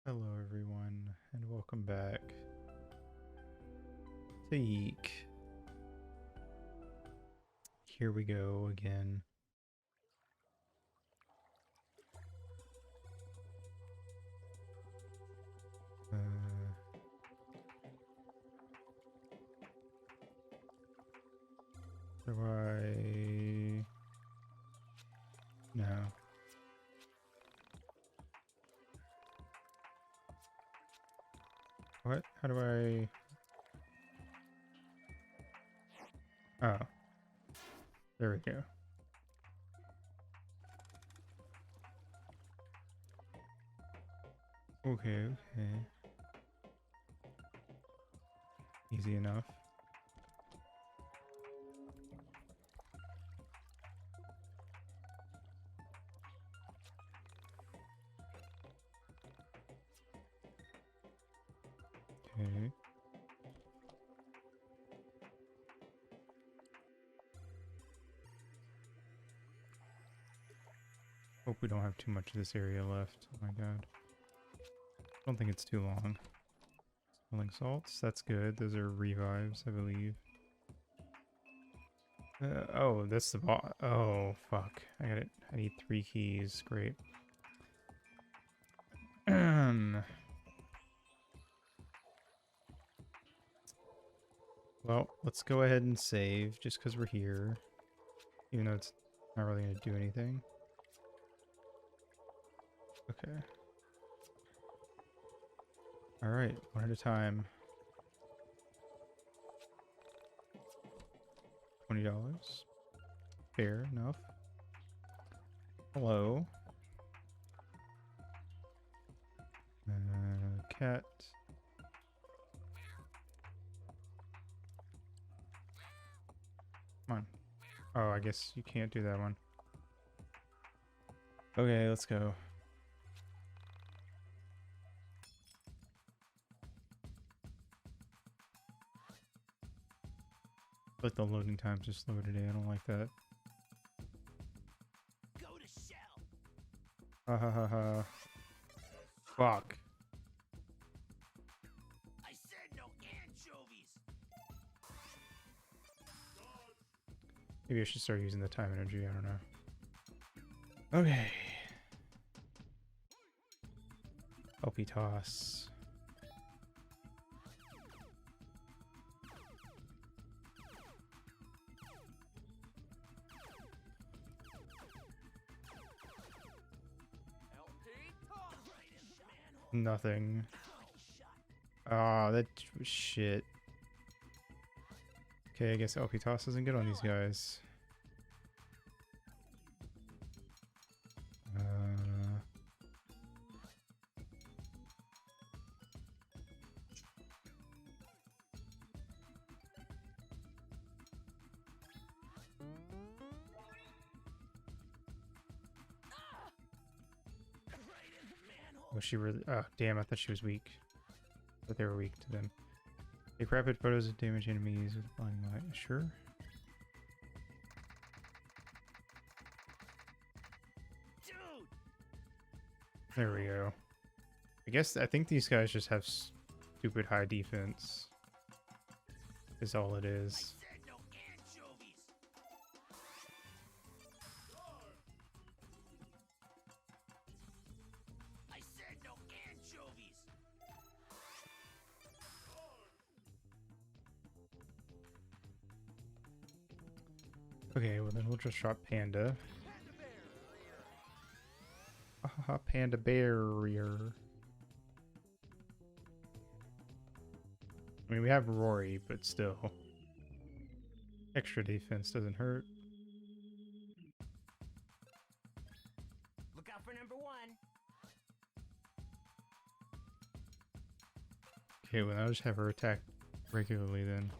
Hello everyone, and welcome back to YIIK. Here we go again. Do I... No. What? How do I... Oh. There we go. Okay, okay. Easy enough. Okay. Hope we don't have too much of this area left. Oh my god. Don't think it's too long. Smelling salts, that's good. Those are revives, I believe. Oh, that's the boss. Oh, fuck. I got it. I need 3 keys. Great. Well, let's go ahead and save just because we're here. Even though it's not really going to do anything. Okay. Alright, one at a time. $20. Fair enough. Hello. Cat. Come on. Oh, I guess you can't do that one. Okay, let's go. Like the loading times are slow today. I don't like that. Go to shell. Ha ha ha ha. Fuck. I said no anchovies. Maybe I should start using the time energy. I don't know. Okay. LP toss. Nothing. Ah, that was shit. Okay, I guess LP toss doesn't get on these guys. Was she really? Oh, damn, I thought she was weak. But they were weak to them. Take rapid photos of damaged enemies with blinding light. Sure. Dude. There we go. I think these guys just have stupid high defense. Is all it I is. said no anchovies. I said no anchovies. Okay, well then we'll just drop Panda. Haha, Panda barrier. I mean, we have Rory, but still. Extra defense doesn't hurt. Look out for number one. Okay, well I'll just have her attack regularly then.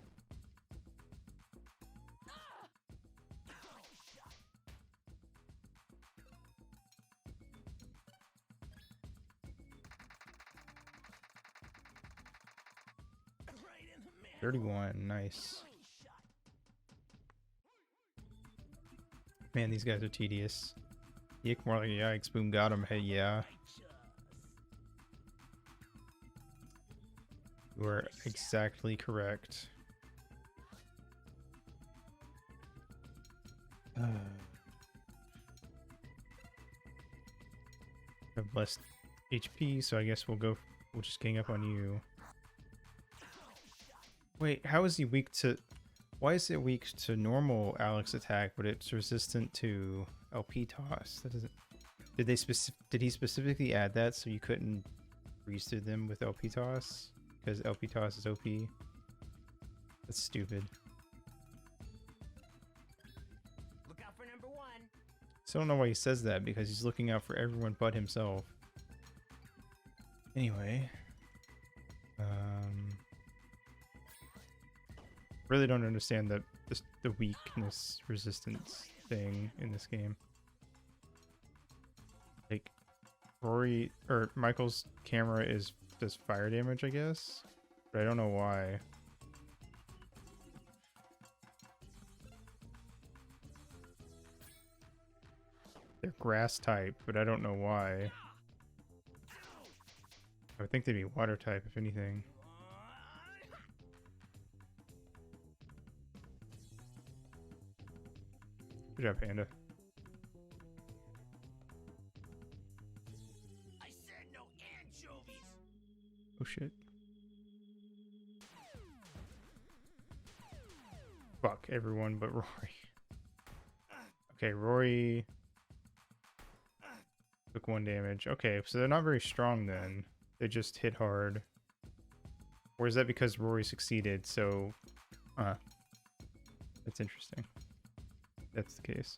Right in the man. 31, nice. Man, these guys are tedious. YIIK more like yikes, boom, got him, hey yeah. You are exactly correct. Have less HP, so I guess we'll just gang up on you. Wait, how is he weak to... Why is it weak to normal Alex attack, but it's resistant to LP toss? That doesn't... Did he specifically add that so you couldn't breeze through them with LP toss? Because LP toss is OP? That's stupid. Look out for number 1. So I don't know why he says that, because he's looking out for everyone but himself. Anyway. Really don't understand the weakness resistance thing in this game. Like, Rory or Michael's camera does fire damage, I guess, but I don't know why. They're grass type, but I don't know why. I would think they'd be water type, if anything. Good job, Panda. I said no anchovies. Oh shit. Fuck everyone but Rory. Okay, Rory took 1 damage. Okay, so they're not very strong then. They just hit hard. Or is that because Rory succeeded? So, that's interesting. That's the case.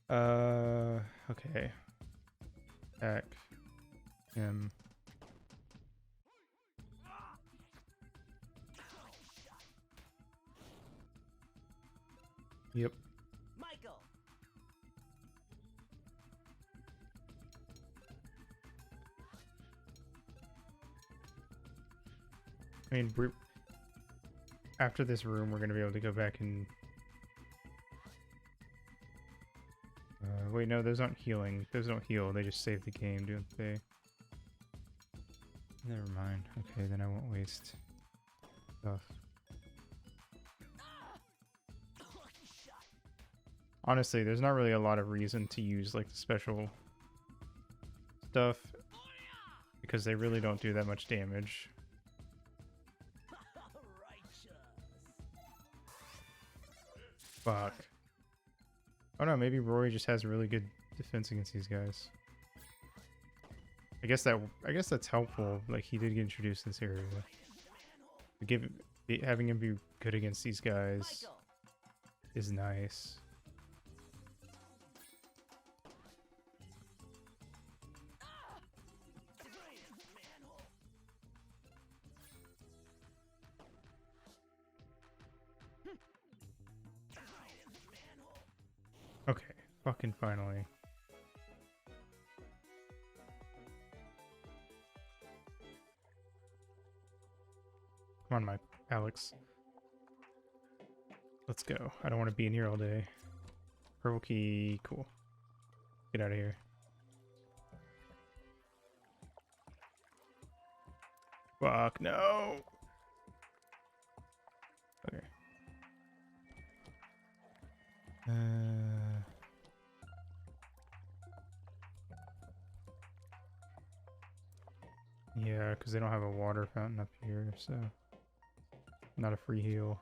Okay. Attack him. Yep. Michael. I mean, after this room, we're gonna be able to go back and. Wait, no, those aren't healing. Those don't heal. They just save the game, don't they? Never mind. Okay, then I won't waste stuff. Honestly, there's not really a lot of reason to use like the special stuff because they really don't do that much damage. Fuck. Oh no, maybe Rory just has really good defense against these guys. I guess that's helpful. Like, he did get introduced to this area. Having him be good against these guys is nice. Okay, fucking finally. Come on, Alex. Let's go. I don't want to be in here all day. Purple key, cool. Get out of here. Fuck, no! Okay. Yeah, because they don't have a water fountain up here, so not a free heal.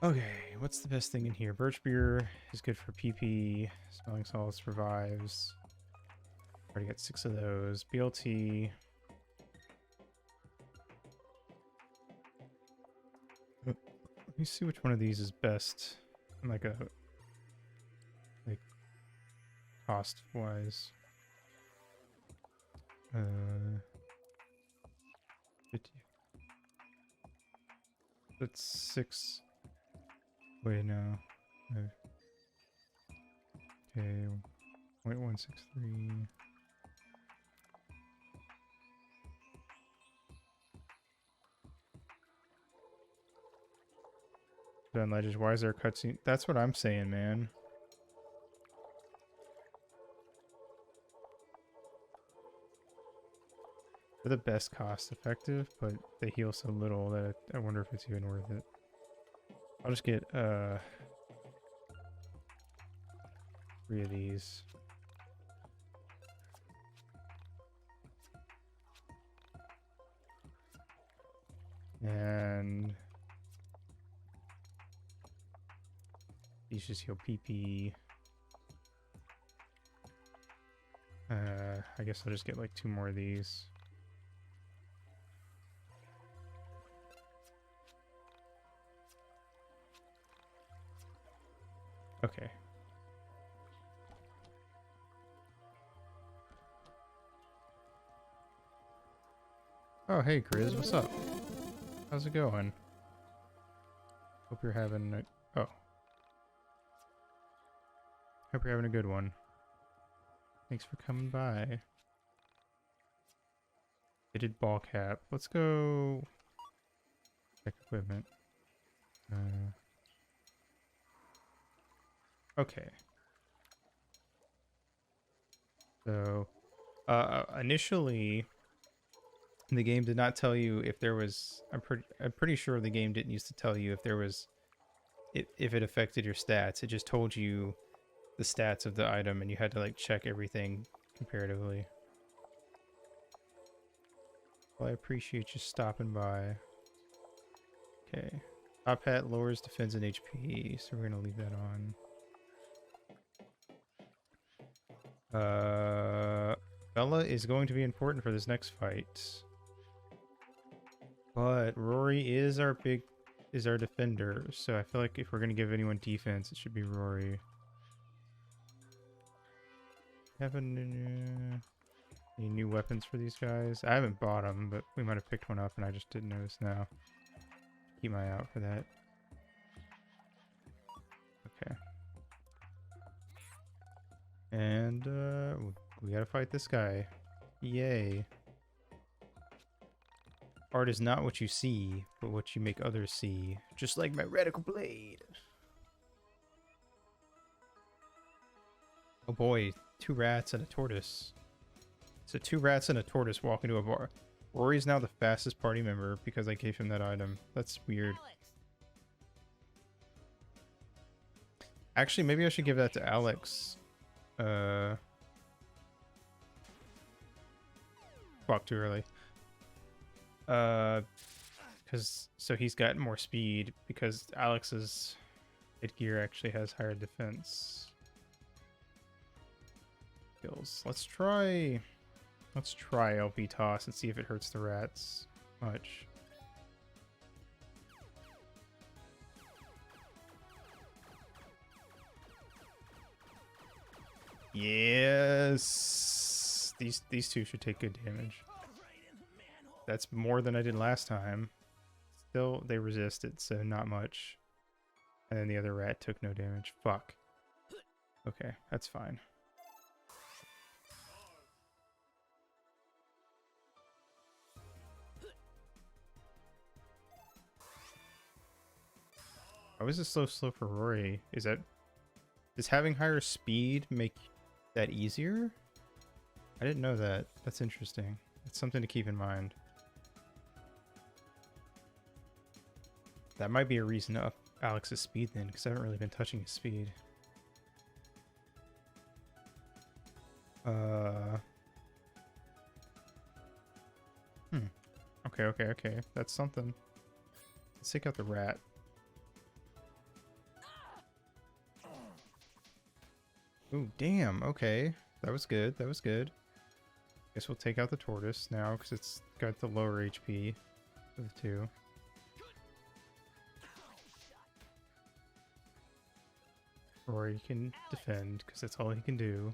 Okay, what's the best thing in here? Birch beer is good for PP. Smelling salts revives. Already got 6 of those. BLT. Let me see which one of these is best. Like cost wise. 50. That's 6. Wait, no. Okay. 0.163. Done Legends. Why is there a cutscene? That's what I'm saying, man. They're the best cost effective, but they heal so little that I wonder if it's even worth it. I'll just get 3 of these. And these just heal PP. I guess I'll just get like 2 more of these. Okay. Oh, hey, Grizz, what's up? How's it going? Hope you're having a... Oh. Hope you're having a good one. Thanks for coming by. Fitted ball cap. Let's go... Check equipment. Okay. So, initially, the game did not tell you if there was. I'm pretty sure the game didn't used to tell you if there was, if it affected your stats. It just told you the stats of the item, and you had to like check everything comparatively. Well, I appreciate you stopping by. Okay, top hat lowers defense and HP, so we're gonna leave that on. Bella is going to be important for this next fight. But Rory is our defender, so I feel like if we're gonna give anyone defense, it should be Rory. Have any new weapons for these guys? I haven't bought them, but we might have picked one up and I just didn't notice now. Keep my eye out for that. Okay. And we gotta fight this guy. Yay. Art is not what you see, but what you make others see. Just like my radical blade. Oh boy, 2 rats and a tortoise. So 2 rats and a tortoise walk into a bar. Rory's now the fastest party member because I gave him that item. That's weird. Actually, maybe I should give that to Alex. Walk too early. Because so he's got more speed because Alex's headgear actually has higher defense skills. Let's try LP toss and see if it hurts the rats much. Yes, these 2 should take good damage. That's more than I did last time. Still, they resisted, so not much. And then the other rat took no damage. Fuck. Okay, that's fine. Why was this so slow for Rory? Does having higher speed make that easier? I didn't know that. That's interesting. That's something to keep in mind. That might be a reason to up Alex's speed then, because I haven't really been touching his speed. Okay. That's something. Let's take out the rat. Ooh, damn. Okay. That was good. Guess we'll take out the tortoise now, because it's got the lower HP of the 2. Or he can defend, because that's all he can do.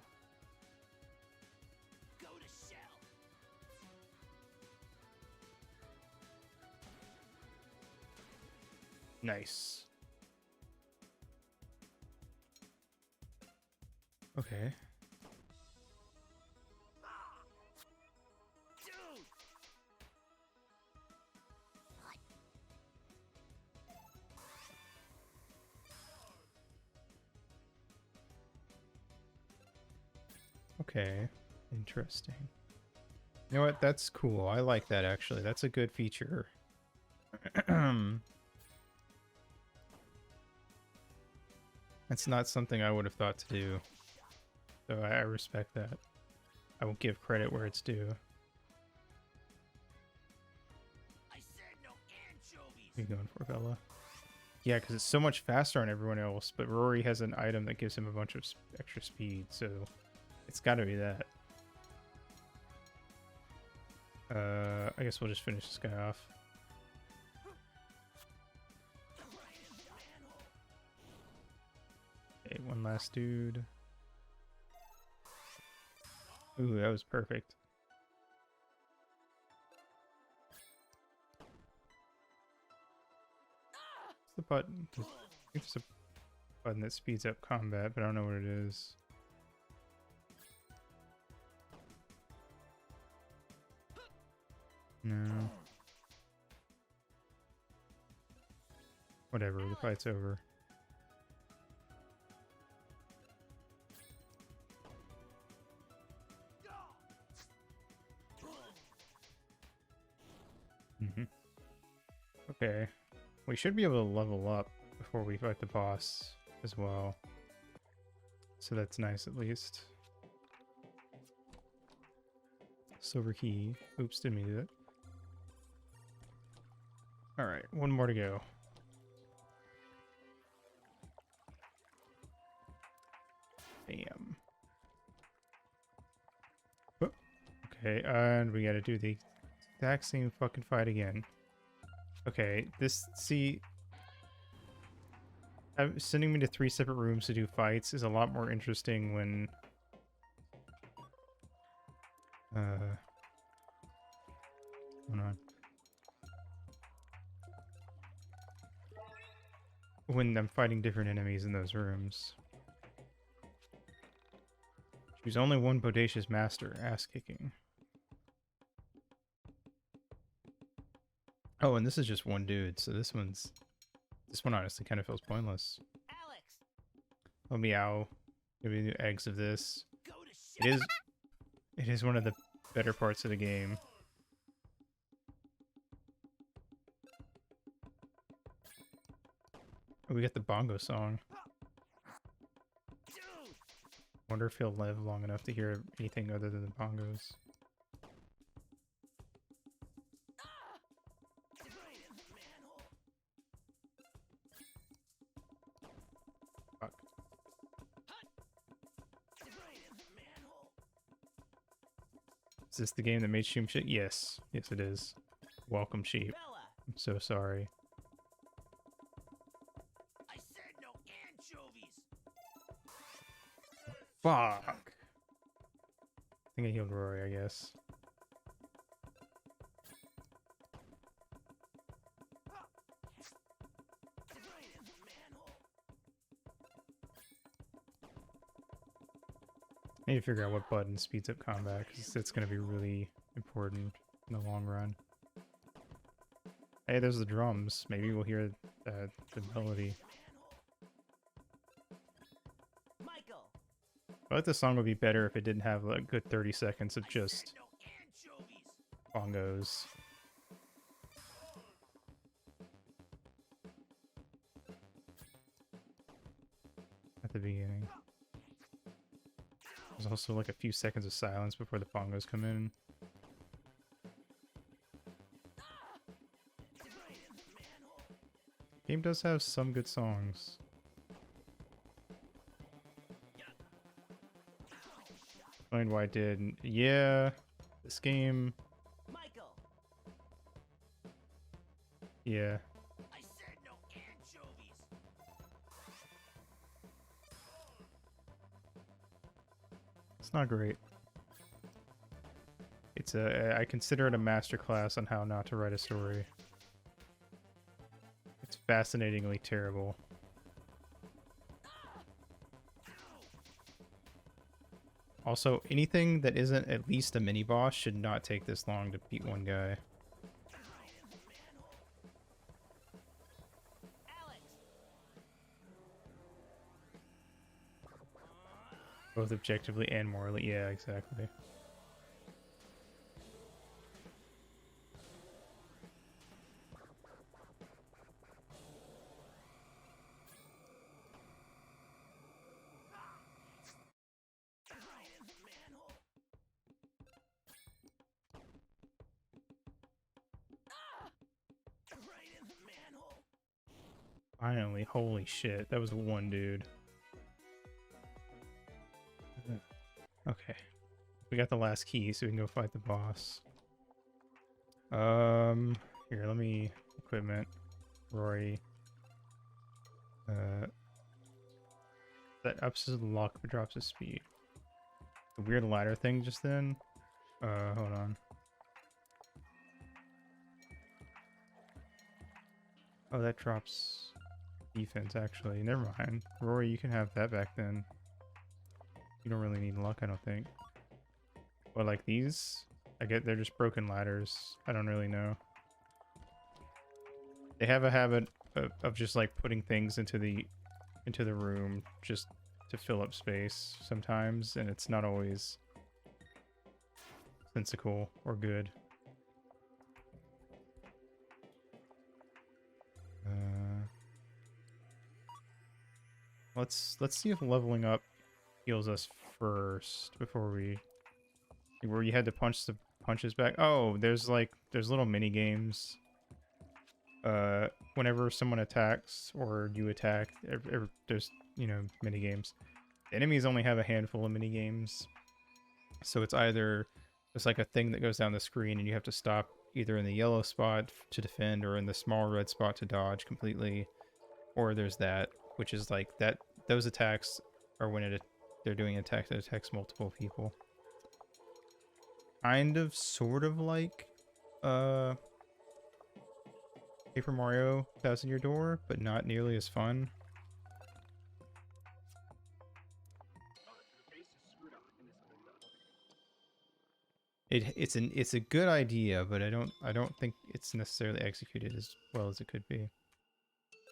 Nice. Okay. Okay. Interesting. You know what? That's cool. I like that actually. That's a good feature. That's not something I would have thought to do. So I respect that. I will give credit where it's due. I said no anchovies. What are you going for, Bella? Yeah, because it's so much faster on everyone else, but Rory has an item that gives him a bunch of extra speed, so it's got to be that. I guess we'll just finish this guy off. Okay, one last dude. Ooh, that was perfect. What's the button? I think there's a button that speeds up combat, but I don't know what it is. No. Whatever, the fight's over. Okay. We should be able to level up before we fight the boss as well. So that's nice at least. Silver key. Oops, didn't mean to do that. Alright, one more to go. Bam. Oh, okay, and we gotta do the exact same fucking fight again. Okay, see... sending me to 3 separate rooms to do fights is a lot more interesting when... hold on. When I'm fighting different enemies in those rooms. Choose only one bodacious master. Ass kicking. Oh, and this is just one dude, so this one honestly kind of feels pointless. Alex, Oh, meow. Give me new eggs of this. go to shit. It is one of the better parts of the game. Oh, we got the bongo song. Dude, Wonder if he'll live long enough to hear anything other than the bongos. Fuck. Is this the game that made Sheep shit? Yes. Yes, it is. Welcome, sheep. Bella, I'm so sorry. I said no anchovies. Fuck. I think I healed Rory, I guess. I need to figure out what button speeds up combat, because it's going to be really important in the long run. Hey, there's the drums. Maybe we'll hear the melody. Michael, I feel like the song would be better if it didn't have a good 30 seconds of just no anchovies. bongos. At the beginning. There's also like a few seconds of silence before the bongos come in. Game does have some good songs. Explain why it did. Yeah, this game. Michael, Yeah. I said no anchovies. It's not great. I consider it a masterclass on how not to write a story. It's fascinatingly terrible. Also, anything that isn't at least a mini boss should not take this long to beat one guy. Alex, Both objectively and morally. Yeah, exactly. Finally, holy shit, that was one dude. Okay, we got the last key, so we can go fight the boss. Here, let me equipment, Rory. That ups his luck but drops his speed. The weird ladder thing just then. Hold on. Oh, that drops defense actually. Never mind. Rory, you can have that back then. You don't really need luck, I don't think. But like these, I get they're just broken ladders. I don't really know. They have a habit of just like putting things into the room just to fill up space sometimes, and it's not always sensical or good. Let's see if leveling up heals us first before we, where you had to punch the punches back. Oh, there's little mini games. Whenever someone attacks or you attack, there's, you know, mini games. The enemies only have a handful of mini games, so it's either it's like a thing that goes down the screen and you have to stop either in the yellow spot to defend or in the small red spot to dodge completely, or there's that, which is like that. Those attacks are when they're doing an attack that attacks multiple people. Kind of, sort of like Paper Mario Thousand Year Door, but not nearly as fun. It's a good idea, but I don't think it's necessarily executed as well as it could be.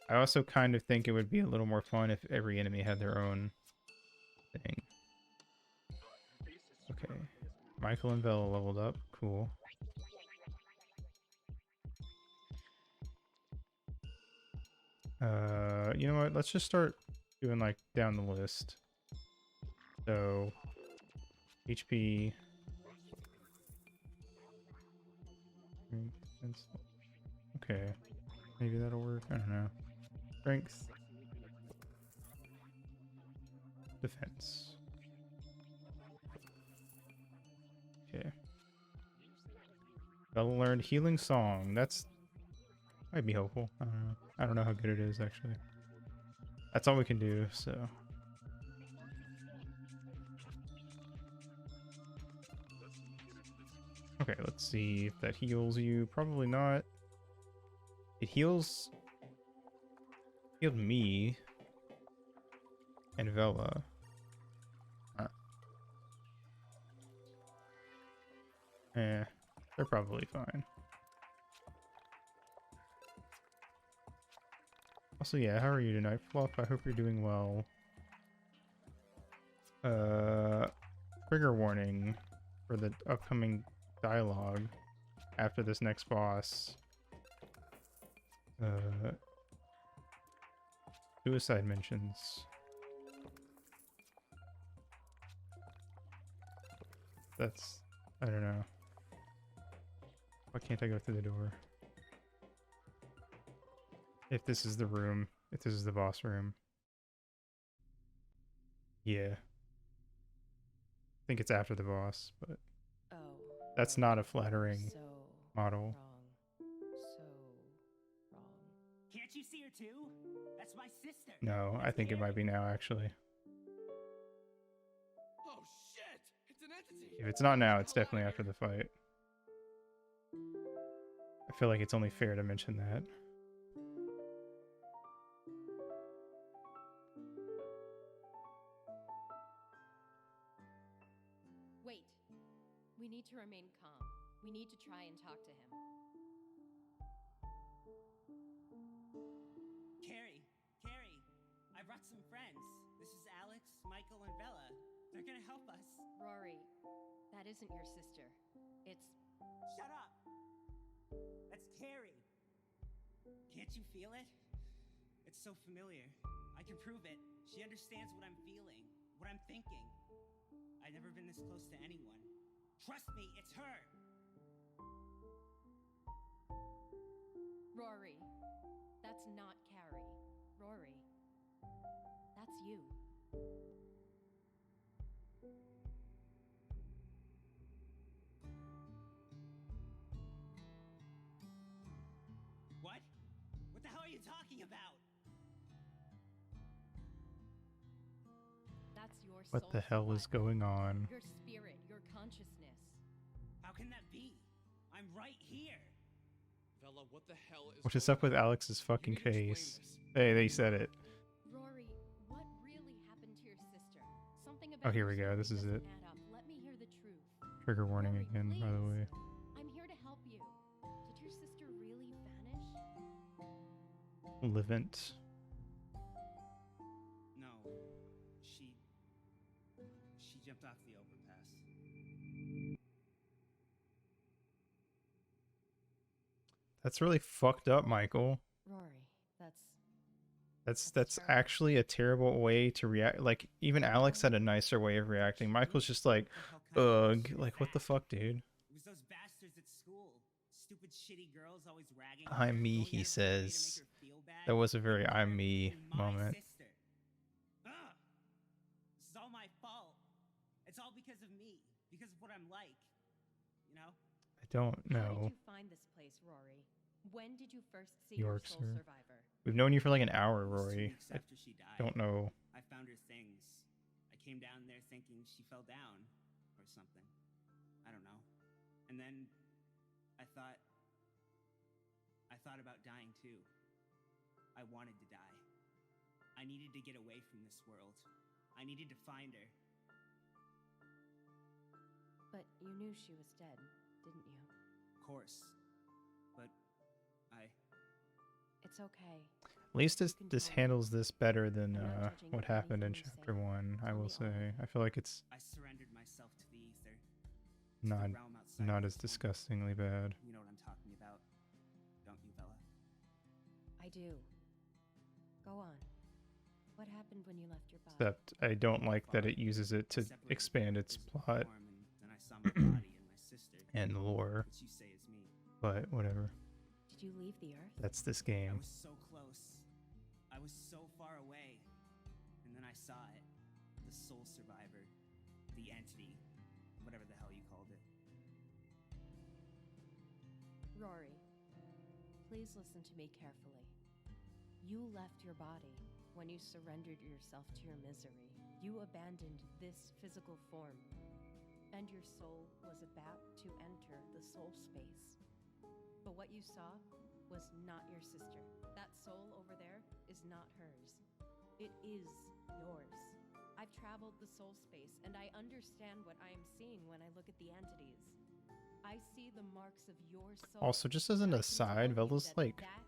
I also kind of think it would be a little more fun if every enemy had their own thing. Okay. Michael and Bella leveled up. Cool. You know what? Let's just start doing like down the list. So, HP. Okay. Maybe that'll work. I don't know. Strength. Defense. Okay. Bella learned Healing Song. That's might be helpful. I don't know. I don't know how good it is actually. That's all we can do, so. Okay, let's see if that heals you. Probably not. It healed me and Vela. They're probably fine. Also, yeah, how are you tonight, Fluff? I hope you're doing well. Trigger warning for the upcoming dialogue after this next boss. Suicide mentions. That's, I don't know. Why can't I go through the door? If this is the room, if this is the boss room. Yeah. I think it's after the boss, but that's not a flattering model. Can't you see her too? That's my sister. No, I think it might be now, actually. Oh shit! It's an entity. If it's not now, it's definitely after the fight. I feel like it's only fair to mention that. Wait. We need to remain calm. We need to try and talk to him. Carrie, I brought some friends. This is Alex, Michael, and Bella. They're gonna help us. Rory, that isn't your sister. It's... Shut up! That's Carrie. Can't you feel it? It's so familiar. I can prove it. She understands what I'm feeling, what I'm thinking. I've never been this close to anyone. Trust me, it's her! Rory, that's not Carrie. Rory. That's you. What? What the hell are you talking about? That's your What soul the hell is survivor. going on? Your spirit, your consciousness. How can that be? I'm right here. Vela, what the hell is What is going up with on? Alex's fucking You need to explain face? this. Hey, they said it. Rory, what really happened to your sister? Something Oh, about here your we go. story This is doesn't it. add up. Let me hear the truth. Trigger warning Rory, again, by the please. way. I'm here to help you. Did your sister really vanish? Livent. No. She jumped off the overpass. That's really fucked up, Michael. Rory, that's That's actually a terrible way to react. Like, even Alex had a nicer way of reacting. Michael's just like, What the hell kind of ugh, bullshit is like, what the that? fuck, dude? It was those bastards at school. Stupid, shitty girls always ragging. on I'm her, me, going he out of their way to make says. her feel bad. That was a very Meanwhile, I'm they're me bullying my moment. sister. Ugh. This is all my fault. It's all because of me. Because of what I'm like. You know? I don't How did know. you find this place, Rory? When did you first see your York, soul sir. survivor? We've known you for like an hour, It was 2 Rory. weeks I after she died. don't know. I found her things. I came down there thinking she fell down or something. I don't know. And then I thought about dying too. I wanted to die. I needed to get away from this world. I needed to find her. But you knew she was dead, didn't you? Of course. But It's okay. At least this You can this tell me. handles this better than I'm not judging what anything happened in you chapter say. 1, I Tell will me all of say. it. I feel like it's I surrendered myself to the ether. To not the realm outside not of as this one. disgustingly bad. You know what I'm talking about, don't you, Bella? I do. Go on. What happened when you left your body? Except I don't like that it uses it to Separated expand my its physical plot form, and then I saw my body and my sister, and lore, which you say is me. but whatever. Did you leave the Earth? That's this I game. was so close. I was so far away. And then I saw it. The soul survivor. The entity. Whatever the hell you called it. Rory, please listen to me carefully. You left your body when you surrendered yourself to your misery. You abandoned this physical form, and your soul was about to enter the soul space. But what you saw was not your sister. That soul over there is not hers. It is yours. I've traveled the soul space, and I understand what I am seeing when I look at the entities. I see the marks of your soul. Also, just as an and I can aside, tell you Vela's that like that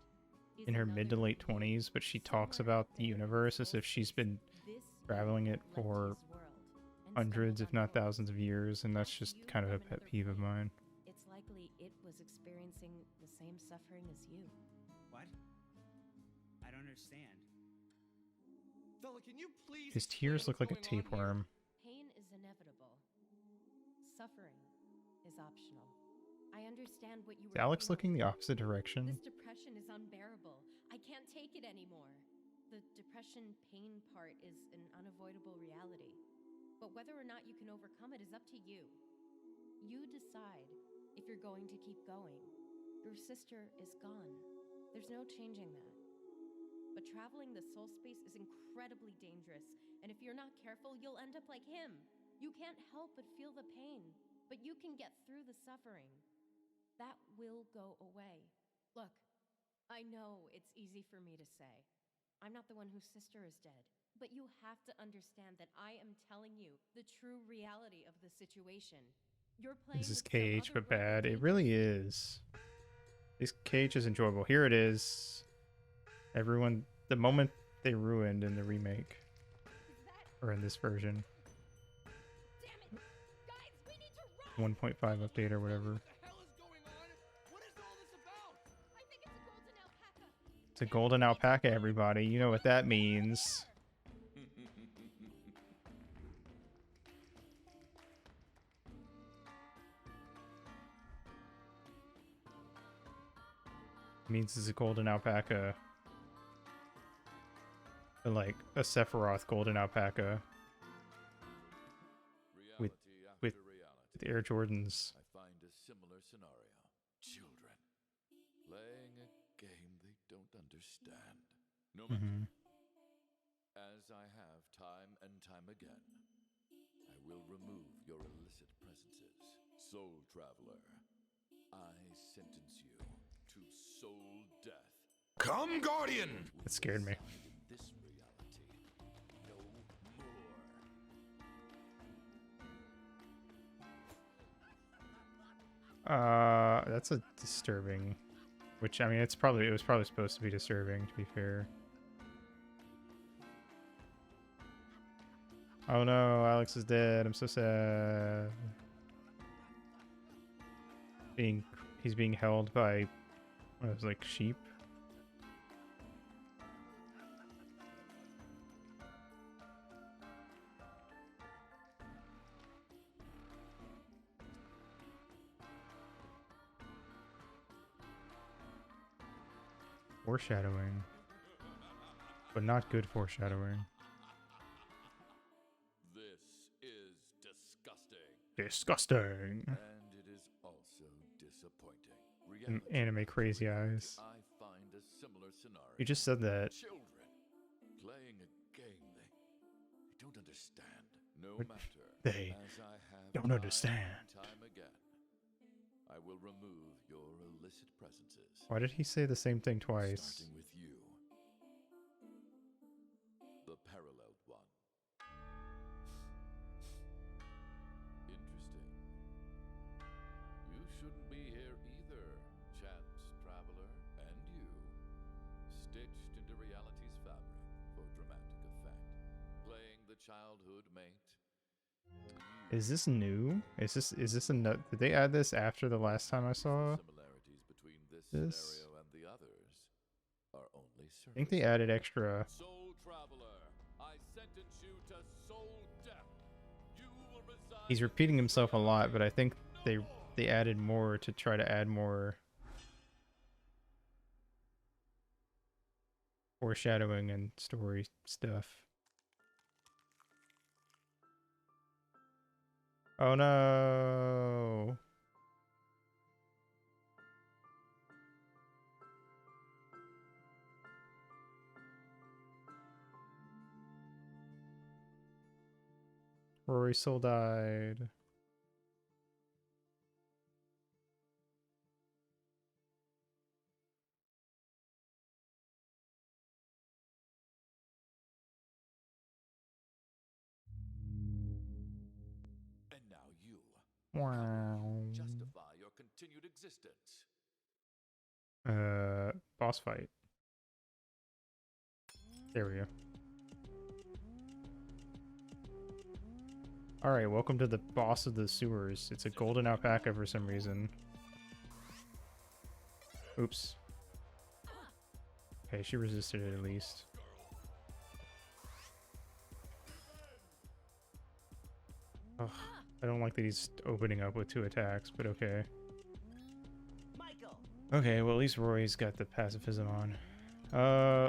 is in her another mid to late you. 20s, but she talks Somewhere about out the there in universe the as soul if she's space, been this traveling you it left for his world and hundreds, if stumbled on not yours. thousands of years, and that's That's just you kind of a from pet another peeve of plane. mine. It's likely it was experiencing the same suffering as you. What? I don't understand. Vela, can you please His explain tears look what's like a going on here? tapeworm. Pain is inevitable. Suffering is optional. I understand what you Is were Alex feeling. looking the opposite direction? This depression is unbearable. I can't take it anymore. The depression pain part is an unavoidable reality. But whether or not you can overcome it is up to you. You decide if you're going to keep going. Your sister is gone. There's no changing that. But traveling the soul space is incredibly dangerous, and if you're not careful, you'll end up like him. You can't help but feel the pain, but you can get through the suffering. That will go away. Look, I know it's easy for me to say. I'm not the one whose sister is dead, but you have to understand that I am telling you the true reality of the situation. You're playing This is with some Cage, other but broken bad. It cages. really is. This Cage is enjoyable. Here it is. Everyone, the moment they ruined in the remake, Is that... or in this version, Damn it! Guys, we need to run! 1.5 update or whatever. What the hell is going on? What is all this about? I think it's a golden alpaca. It's a golden alpaca, everybody. You know what that means. It means it's a golden alpaca. But like a Sephiroth golden alpaca with with with Air Jordans. I find a similar scenario. Children playing a game they don't understand. No matter. Hmm. As I have time and time again, I will remove your illicit presences. Soul Traveler, I sentence you to soul death. Come, Guardian! That scared me. In this reality, no more. That's a disturbing. Which I mean, it was probably supposed to be disturbing, to be fair. Oh no, Alex is dead. I'm so sad. He's being held by what was like sheep. Foreshadowing. But not good foreshadowing. This is disgusting. Disgusting. And it is also disappointing. And Reality, anime crazy eyes. I find a similar scenario. You just said that. Children playing a game they don't understand. No But matter. they as I have don't time understand. and time again, I will remove your illicit presences. Why did he say the same thing twice? Starting with you. The paralleled one. Interesting. You shouldn't be here either, Chance Traveler, and you. Stitched into reality's fabric for dramatic effect. Playing the childhood mate. Is this new? Is this a nut? Did they add this after the last time I saw? Similarities between this this? scenario and the others are only I think they surface. added extra. Soul Traveler, I sentence you to soul death. You will reside. He's repeating himself a lot, but I think they added more to try to add more foreshadowing and story stuff. Oh no. Rory's soul died. And now you Wow. justify your continued existence. Boss fight. There we go. Alright, welcome to the boss of the sewers. It's a golden alpaca for some reason. Oops. Okay, she resisted it at least. Ugh, I don't like that he's opening up with 2 attacks, but okay. Michael! Okay, well at least Roy's got the pacifism on.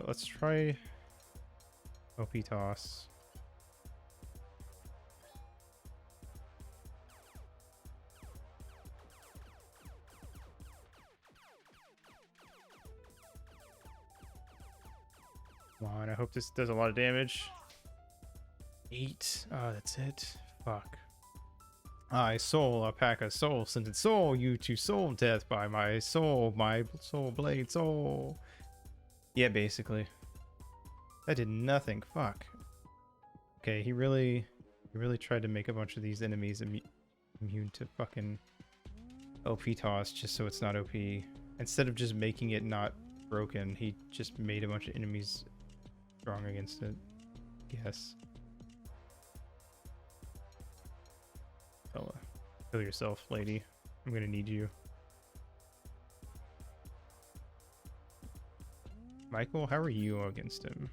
Let's try OP toss. Come on, I hope this does a lot of damage. 8. Oh, that's it. Fuck. I soul alpaca soul scented soul you to soul death by my soul blade soul. Yeah, basically. That did nothing. Fuck. Okay, he really tried to make a bunch of these enemies immune to fucking OP toss just so it's not OP. Instead of just making it not broken, he just made a bunch of enemies strong against it. Yes. Oh, kill yourself, lady. I'm gonna need you. Michael, how are you against him?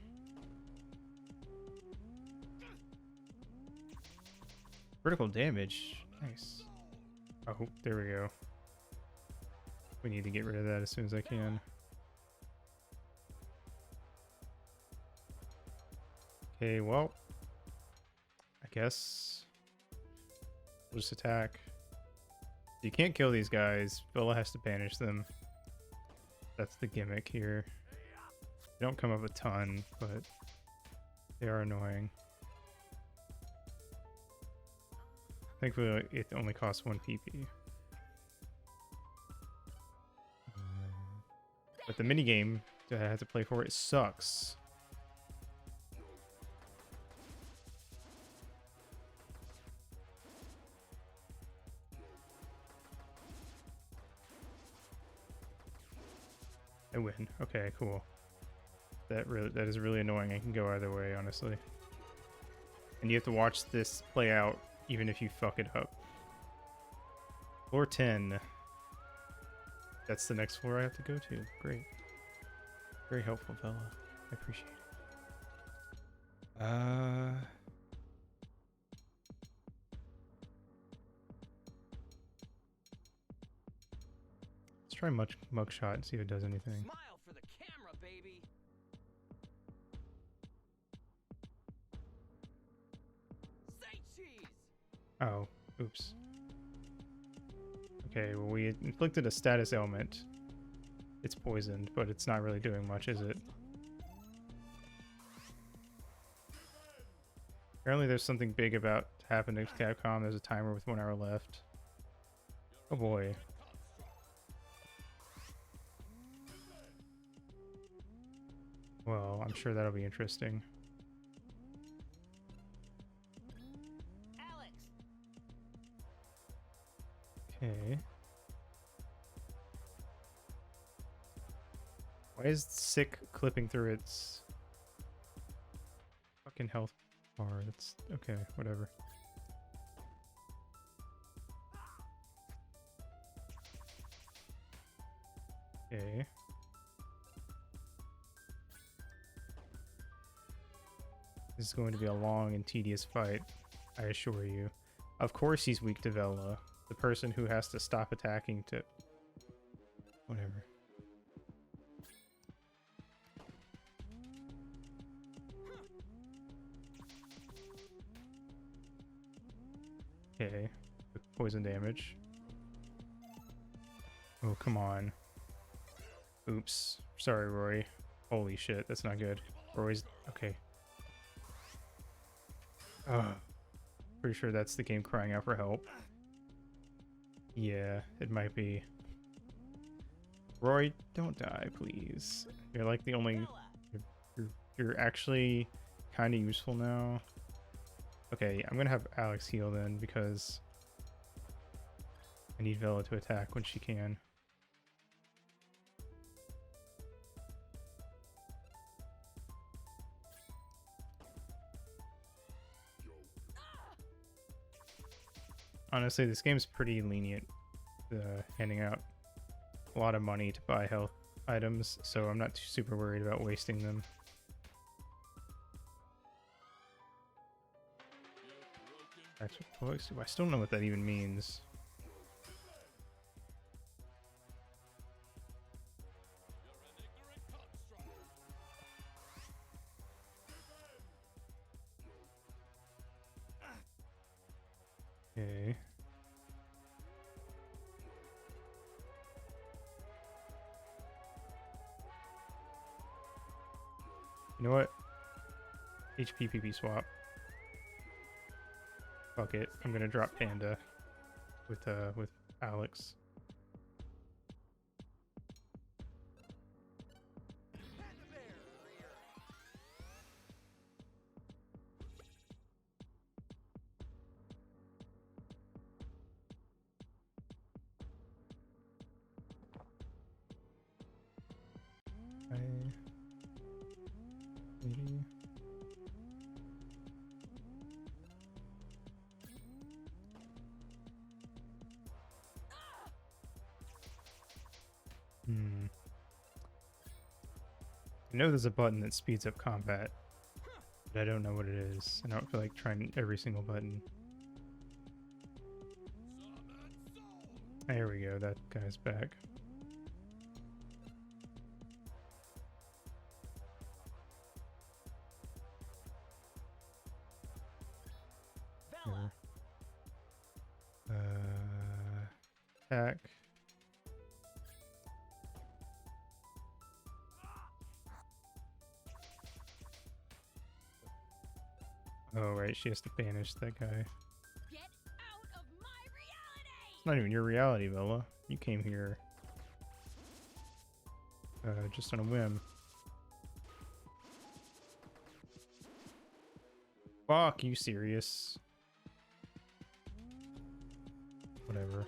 Critical damage. Nice. Oh, there we go. We need to get rid of that as soon as I can. Okay, well, I guess we'll just attack. You can't kill these guys. Villa has to banish them. That's the gimmick here. They don't come up a ton, but they are annoying. Thankfully, it only costs 1 PP. But the minigame that I had to play for it sucks. I win. Okay, cool. That is really annoying. I can go either way, honestly. And you have to watch this play out even if you fuck it up. Floor 10. That's the next floor I have to go to. Great. Very helpful, fella. I appreciate it. Let's try mugshot and see if it does anything. Smile for the camera, baby. Say cheese. Oh, oops. Okay, well, we inflicted a status ailment. It's poisoned, but it's not really doing much, is it? Apparently there's something big about to happen to Capcom. There's a timer with 1 hour left. Oh boy. Well, I'm sure that'll be interesting. Alex! Okay. Why is sick clipping through its fucking health bar? That's okay, whatever. Okay. This is going to be a long and tedious fight, I assure you. Of course he's weak to Vela, the person who has to stop attacking to... Whatever. Okay, poison damage. Oh, come on. Oops. Sorry, Rory. Holy shit, that's not good. Rory's... Okay. Pretty sure that's the game crying out for help. Yeah, it might be. Rory, don't die, please. You're like the only... You're actually kind of useful now. Okay, I'm gonna have Alex heal then, because I need Vela to attack when she can. Honestly, this game's pretty lenient, handing out a lot of money to buy health items, so I'm not super worried about wasting them. I still don't know what that even means. Okay. You know what? HP swap. Fuck it. I'm gonna drop Panda with Alex. Maybe. I know there's a button that speeds up combat, but I don't know what it is. I don't feel like trying every single button. There we go, that guy's back. attack. Oh, right, she has to banish that guy. Get out of my reality! It's not even your reality, Bella. You came here just on a whim. Fuck, you serious? Whatever.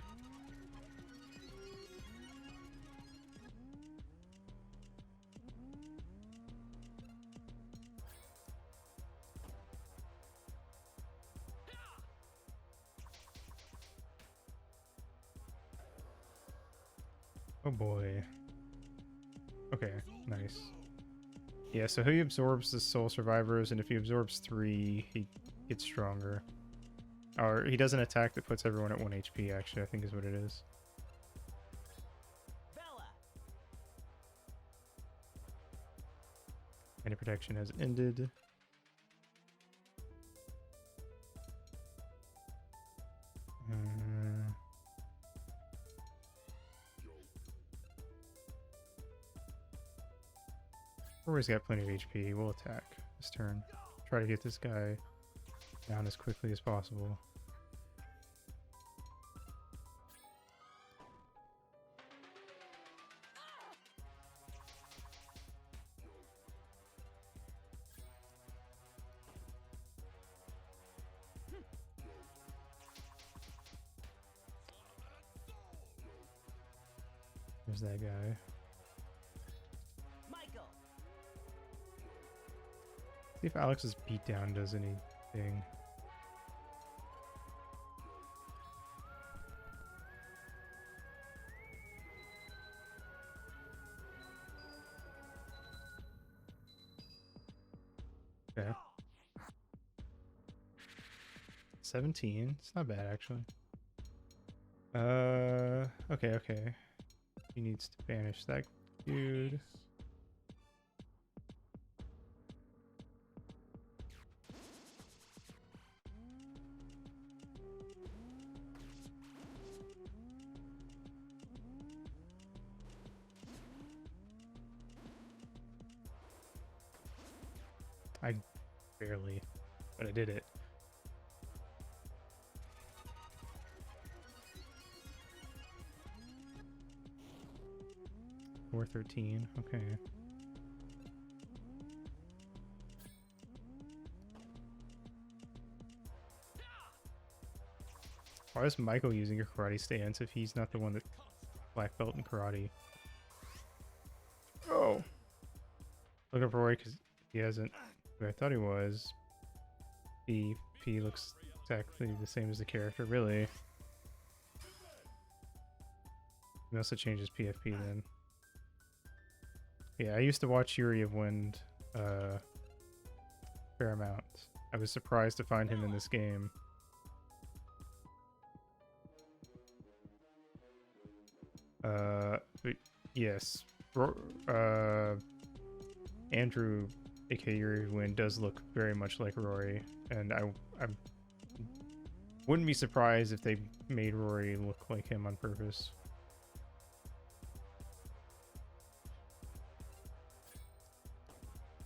Oh boy. Okay, nice. Yeah, so he absorbs the soul survivors, and if he absorbs 3, he gets stronger. Or he does an attack that puts everyone at 1 HP, actually, I think is what it is. Bella! Any protection has ended. Rory's got plenty of HP. We'll attack this turn. Try to get this guy down as quickly as possible. There's that guy. Michael! See if Alex's beatdown does anything. Okay. 17. It's not bad, actually. Okay. He needs to banish that dude. I barely, but I did it. Or 13, okay. Why is Michael using your karate stance if he's not the one that black belt in karate? Oh! Looking for Roy because he hasn't who I thought he was. P looks exactly the same as the character, really. He also changes PFP then. Yeah, I used to watch Yuri of Wind fair amount. I was surprised to find him in this game. But yes, Andrew, aka Yuri of Wind, does look very much like Rory, and I wouldn't be surprised if they made Rory look like him on purpose.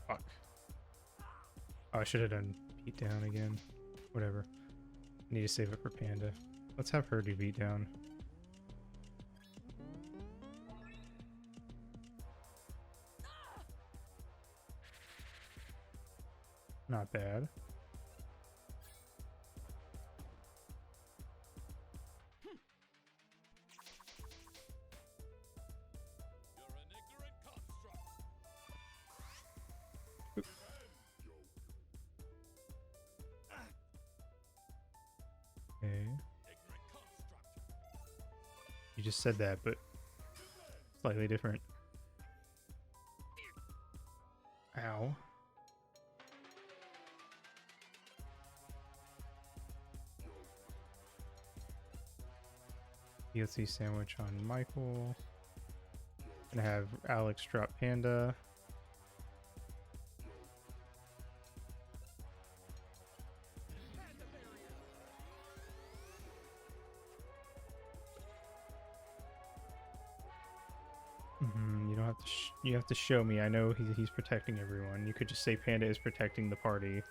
Fuck. Oh, I should have done beatdown again. Whatever. Need to save it for Panda. Let's have her do beatdown. Not bad. Okay. You just said that, but slightly different. Ow. DLC sandwich on Michael. Gonna have Alex drop Panda. You don't have to. You have to show me. I know he's protecting everyone. You could just say Panda is protecting the party.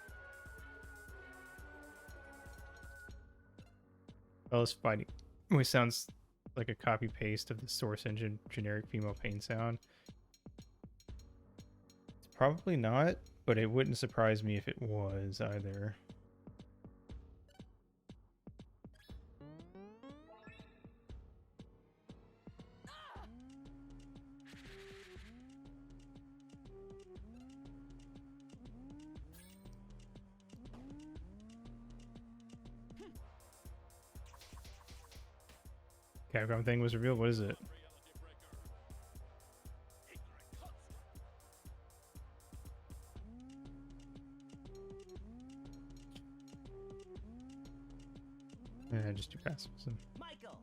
Well, it's fighting. It sounds like a copy paste of the source engine generic female pain sound. It's probably not, but it wouldn't surprise me if it was either. Capcom thing was revealed. What is it? Yeah, just do pacifism. Michael!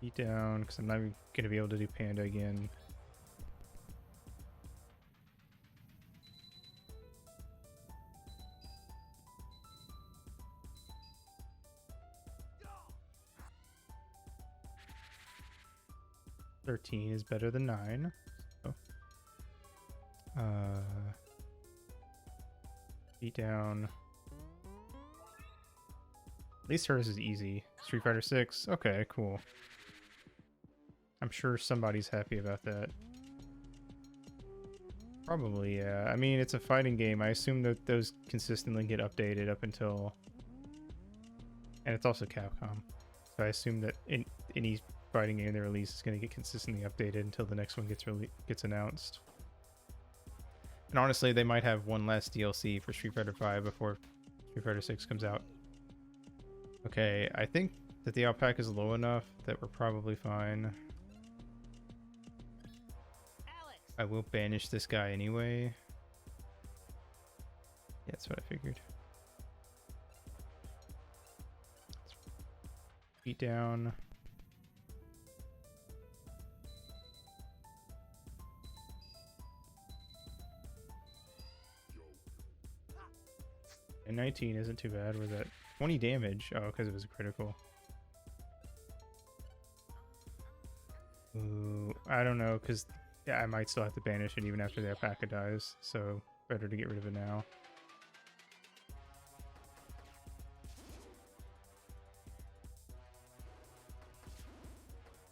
Beat down, because I'm not even gonna be able to do Panda again. $13 is better than 9. So, beat down. At least hers is easy. Street Fighter 6. Okay, cool. I'm sure somebody's happy about that. Probably, yeah. I mean, it's a fighting game. I assume that those consistently get updated up until... And it's also Capcom. So I assume that in any fighting game they release is going to get consistently updated until the next one gets announced. And honestly, they might have one last DLC for Street Fighter 5 before Street Fighter 6 comes out. Okay, I think that the outpack is low enough that we're probably fine. Alex! I will banish this guy anyway. Yeah, that's what I figured. Beat down. And 19 isn't too bad. Was that 20 damage? Oh, because it was a critical. Ooh, I don't know, because yeah, I might still have to banish it even after the alpaca dies. So better to get rid of it now.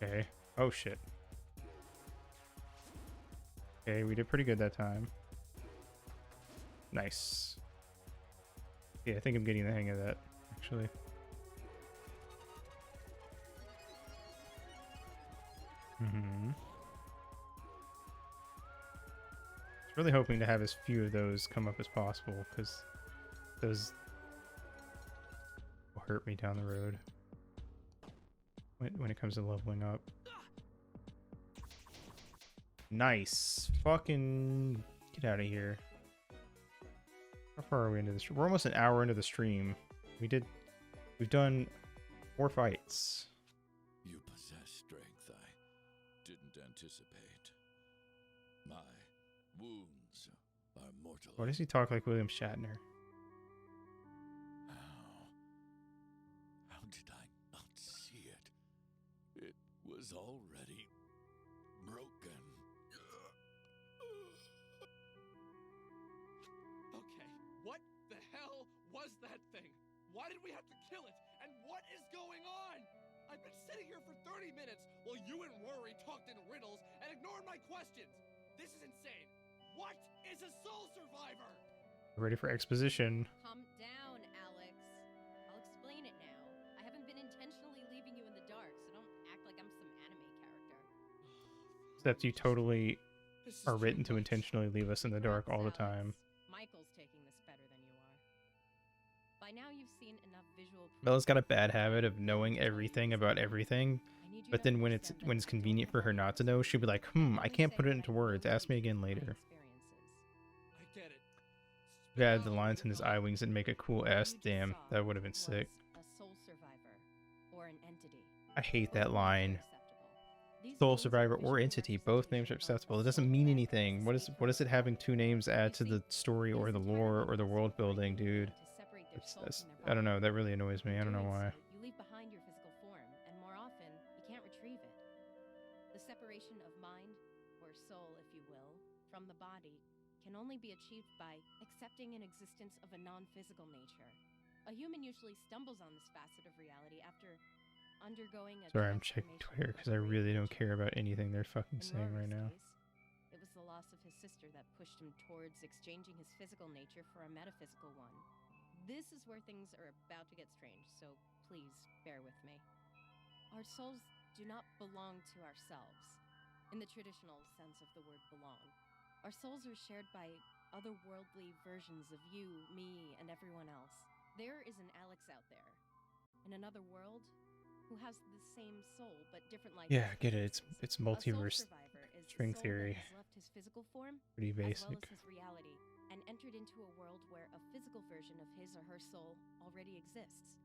Okay. Oh shit. Okay, we did pretty good that time. Nice. Yeah, I think I'm getting the hang of that, actually. I was really hoping to have as few of those come up as possible, because those will hurt me down the road when it comes to leveling up. Nice. Fucking get out of here. How far are we into this? We're almost an hour into the stream. We've done 4 fights. You possess strength I didn't anticipate. My wounds are mortal. Why does he talk like William Shatner? How did I not see it? It was already broken. Okay, what the hell was that thing? Why did we have to kill it? And what is going on? I've been sitting here for 30 minutes while you and Rory talked in riddles and ignored my questions. This is insane. What is a soul survivor? Ready for exposition. Calm down, Alex. I'll explain it now. I haven't been intentionally leaving you in the dark, so don't act like I'm some anime character. Except you totally This is are written too to much. intentionally leave us in the dark all the time. Michael's taking this better than you are. By now you've seen enough visual proof. Bella's got a bad habit of knowing everything about everything, I need you but to then when it's understand that convenient for her not to know, she'll be like, I can't put it into words. Ask me again later. I get it. If I had the lines in his eye wings and make a cool S, damn, that would have been sick. A soul survivor or an entity. I hate that line. These Soul names survivor are or entity, both names are acceptable. It doesn't mean anything. What is it having 2 names add to the story or the lore or the world building, dude? To separate their soul That's, from their I don't body. know. That really annoys me. I don't know Doing why. so, you leave behind your physical form, and more often, you can't retrieve it. The separation of mind, or soul, if you will, from the body can only be achieved by accepting an existence of a non-physical nature. A human usually stumbles on this facet of reality after undergoing a Sorry, I'm checking transformation Twitter of because I a great really don't nature. care about anything they're fucking In saying right Rory's now. case, it was the loss of his sister that pushed him towards exchanging his physical nature for a metaphysical one. This is where things are about to get strange, so please bear with me. Our souls do not belong to ourselves, in the traditional sense of the word belong. Our souls are shared by otherworldly versions of you, me, and everyone else. There is an Alex out there, in another world, who has the same soul but different life Yeah, I get it. experiences. It's A soul multiverse survivor is the string soul theory. that has left his physical form Pretty as well basic. as his reality and entered into a world where a physical version of his or her soul already exists.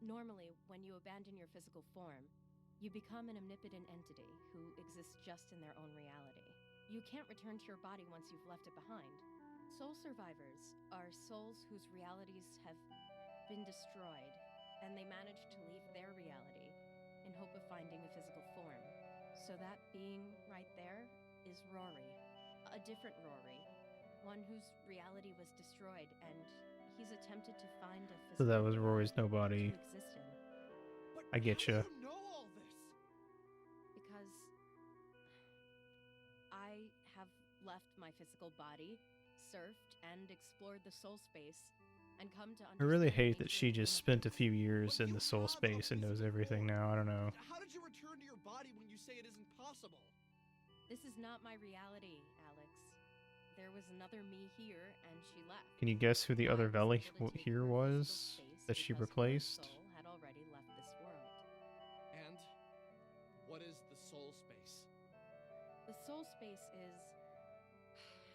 Normally, when you abandon your physical form, you become an omnipotent entity who exists just in their own reality. You can't return to your body once you've left it behind. Soul survivors are souls whose realities have been destroyed, and they manage to leave their reality in hope of finding a physical form. So that being right there is Rory. A different Rory. One whose reality was destroyed, and he's attempted to find a So physical that was reality Rory's nobody. to exist in. But I get how ya. do you know all this? Because I have left my physical body, surfed, and explored the soul space, and come to I really understand the hate that nature she of just inner spent a peace. few years But in you the soul have a space and knows physical everything form. now. I don't know. How did you return to your body when you say it isn't possible? This is not my reality, Alex. There was another me here, and she left. Can you guess who the I other was Vela able to take here her was physical space that she because her replaced? soul had already left this world. And what is the soul space? The soul space is...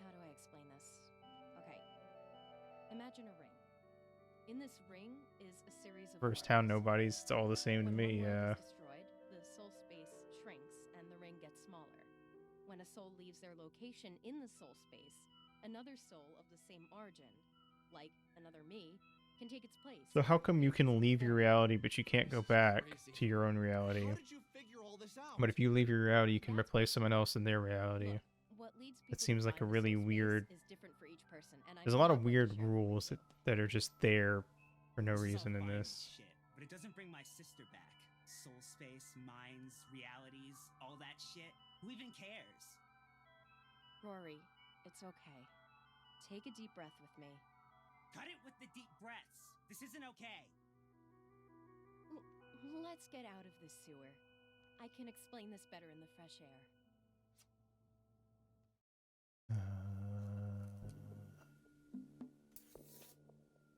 How do I explain this? Okay. Imagine a ring. In this ring is a series of First town worlds. nobodies. It's all the same to When me. one world Yeah. is destroyed, the soul space shrinks and the ring gets smaller. When a soul leaves their location in the soul space, another soul of the same origin, like another me, can take its place. So how come you in can physical leave your form. reality, but you can't go This is back crazy. to your own reality? How did you figure all this out? But if you leave your reality, you can That's replace someone else in their reality. Look, what leads people That seems to like a find the really soul space weird. is different for each person, and There's I'm a lot not of one to weird share it with rules you. that are just there for no This is all reason in fine and this. shit, but it doesn't bring my sister back. Soul space, minds, realities, all that shit. Who even cares? Rory, it's okay. Take a deep breath with me. Cut it with the deep breaths. This isn't okay. Let's get out of this sewer. I can explain this better in the fresh air.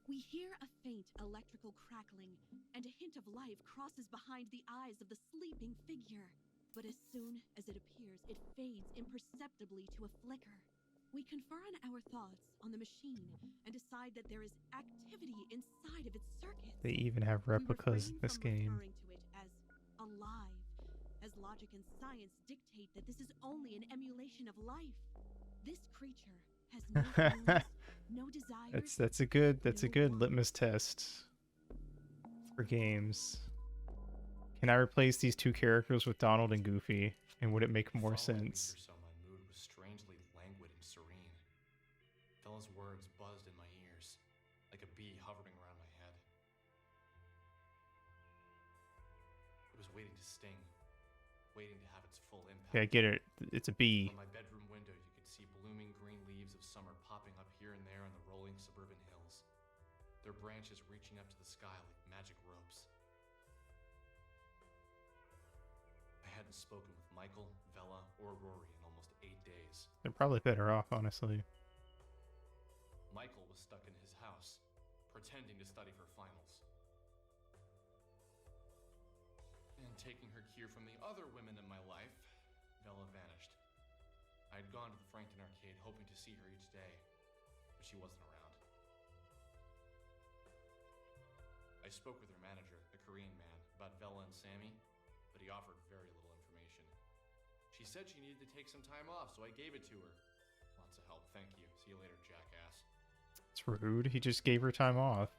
We hear a faint electrical crackling, and a hint of life crosses behind the eyes of the sleeping figure. But as soon as it appears, it fades imperceptibly to a flicker. We confer on our thoughts on the machine and decide that there is activity inside of its circuits. They even have We replicas in refrain this from game. referring to it as alive, as logic and science dictate that this is only an emulation of life. This creature has no feelings, no desires. That's a good no litmus test for games. Can I replace these two characters with Donald and Goofy, and would it make more Following sense? weeks or so, my mood was strangely languid and serene. Bella's words buzzed in my ears, like a bee hovering around my head. It was waiting to sting, waiting to have its full impact. Okay, I get it. It's a bee. From my bedroom window, you could see blooming green leaves of summer popping up here and there on the rolling suburban hills, their branches reaching up to the sky like magic ropes. I hadn't spoken with Michael, Vela, or Rory in almost 8 days. They're probably better off, honestly. Michael was stuck in his house, pretending to study for finals. And taking her cue from the other women in my life, Vela vanished. I had gone to the Frankton arcade hoping to see her each day, but she wasn't around. I spoke with her manager, a Korean man, about Vela and Sammy, but he offered very little information. She said she needed to take some time off, so I gave it to her. Lots of help, thank you. See you later, jackass. It's rude. He just gave her time off.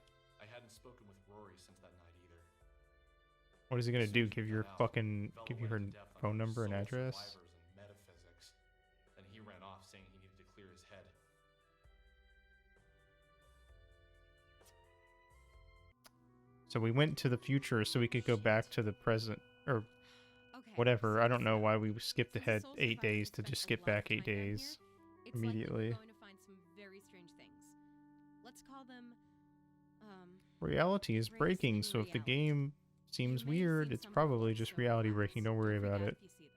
What is he gonna As soon do? as we Give your got out, fucking Bella give you went her into depth on phone number and solo address? survivors and metaphysics. Then he ran off saying he needed to clear his head. So we went to the future so we could go back to the present or Okay. whatever. so I don't know listen why up. we skipped Since the ahead soul 8 survivors days have to spent just a skip lot of back 8 time down days here, it's likely immediately. we're going to find some very strange things. Let's call them Reality is breaks breaking, in so if the reality. game seems You may have weird, seen it's some probably before, just so reality relax. breaking. Don't worry Don't freak about out it. if you see them.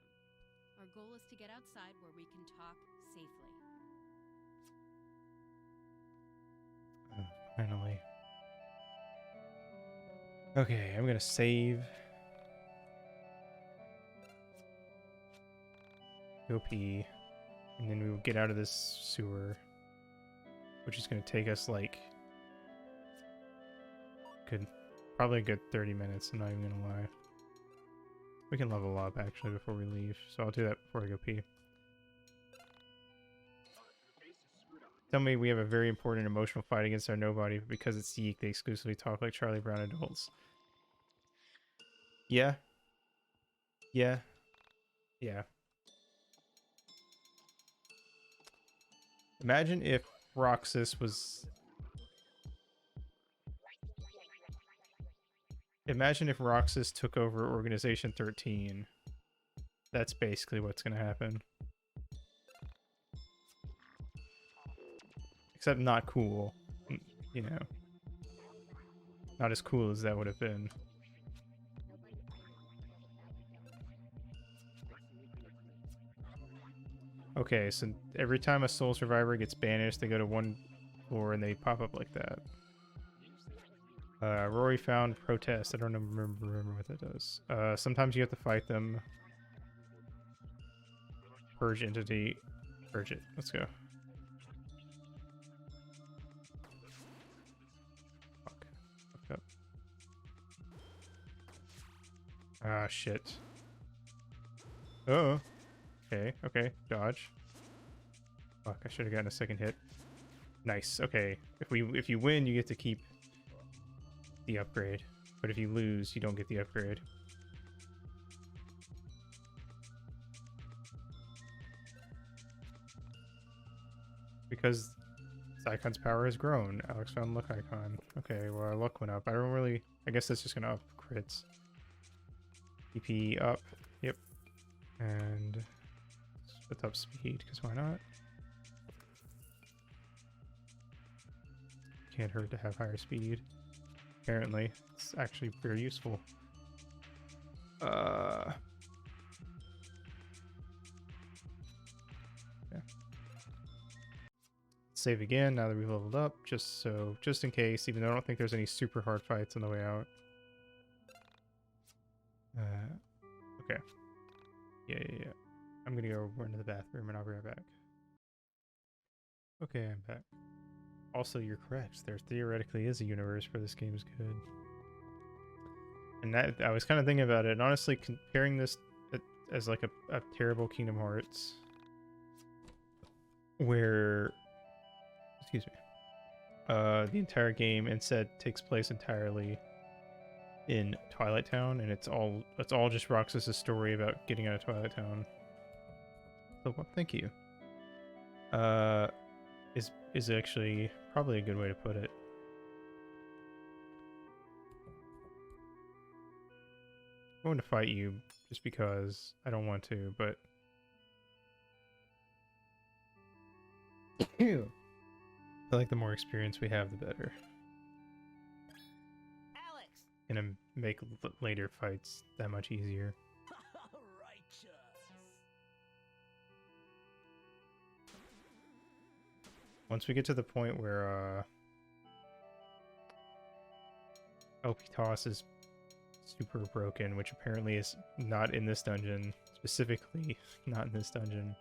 Our goal is to get outside where we can talk safely. Finally. Okay, I'm gonna save. Go pee. And then we will get out of this sewer. Which is gonna take us like probably a good 30 minutes, I'm not even gonna lie. We can level up actually before we leave, so I'll do that before I go pee. Tell me we have a very important emotional fight against our nobody, but because it's YIIK, they exclusively talk like Charlie Brown adults. Yeah. Yeah. Yeah. Imagine if Roxas was... Imagine if Roxas took over Organization 13. That's basically what's gonna happen. Except not cool. You know. Not as cool as that would have been. Okay, so every time a soul survivor gets banished, they go to one floor and they pop up like that. Rory found protest. I don't remember what that does. Sometimes you have to fight them. Purge entity. Purge it. Let's go. Fuck. Fuck up. Ah, shit. Oh. Okay, okay. Dodge. Fuck, I should have gotten a second hit. Nice. Okay. If you win, you get to keep the upgrade. But if you lose, you don't get the upgrade. Because Icon's power has grown. Alex found luck icon. Okay, well our luck went up. I don't really... I guess that's just gonna up crits. EP up. Yep. And... Split up speed, because why not? Can't hurt to have higher speed. Apparently. It's actually very useful. Yeah. Save again now that we've leveled up, just in case, even though I don't think there's any super hard fights on the way out. Okay. Yeah. I'm gonna go run to the bathroom and I'll be right back. Okay, I'm back. Also, you're correct. There theoretically is a universe where this game is good. And that I was kind of thinking about it, and honestly, comparing this as like a terrible Kingdom Hearts, where, excuse me, the entire game instead takes place entirely in Twilight Town, and it's all just Roxas' story about getting out of Twilight Town. So, well, thank you. Is actually probably a good way to put it. I'm going to fight you just because I don't want to, but I feel like the more experience we have, the better. Alex! Gonna make later fights that much easier. Righteous. Once we get to the point where LP Toss is super broken, which apparently is not in this dungeon, specifically not in this dungeon.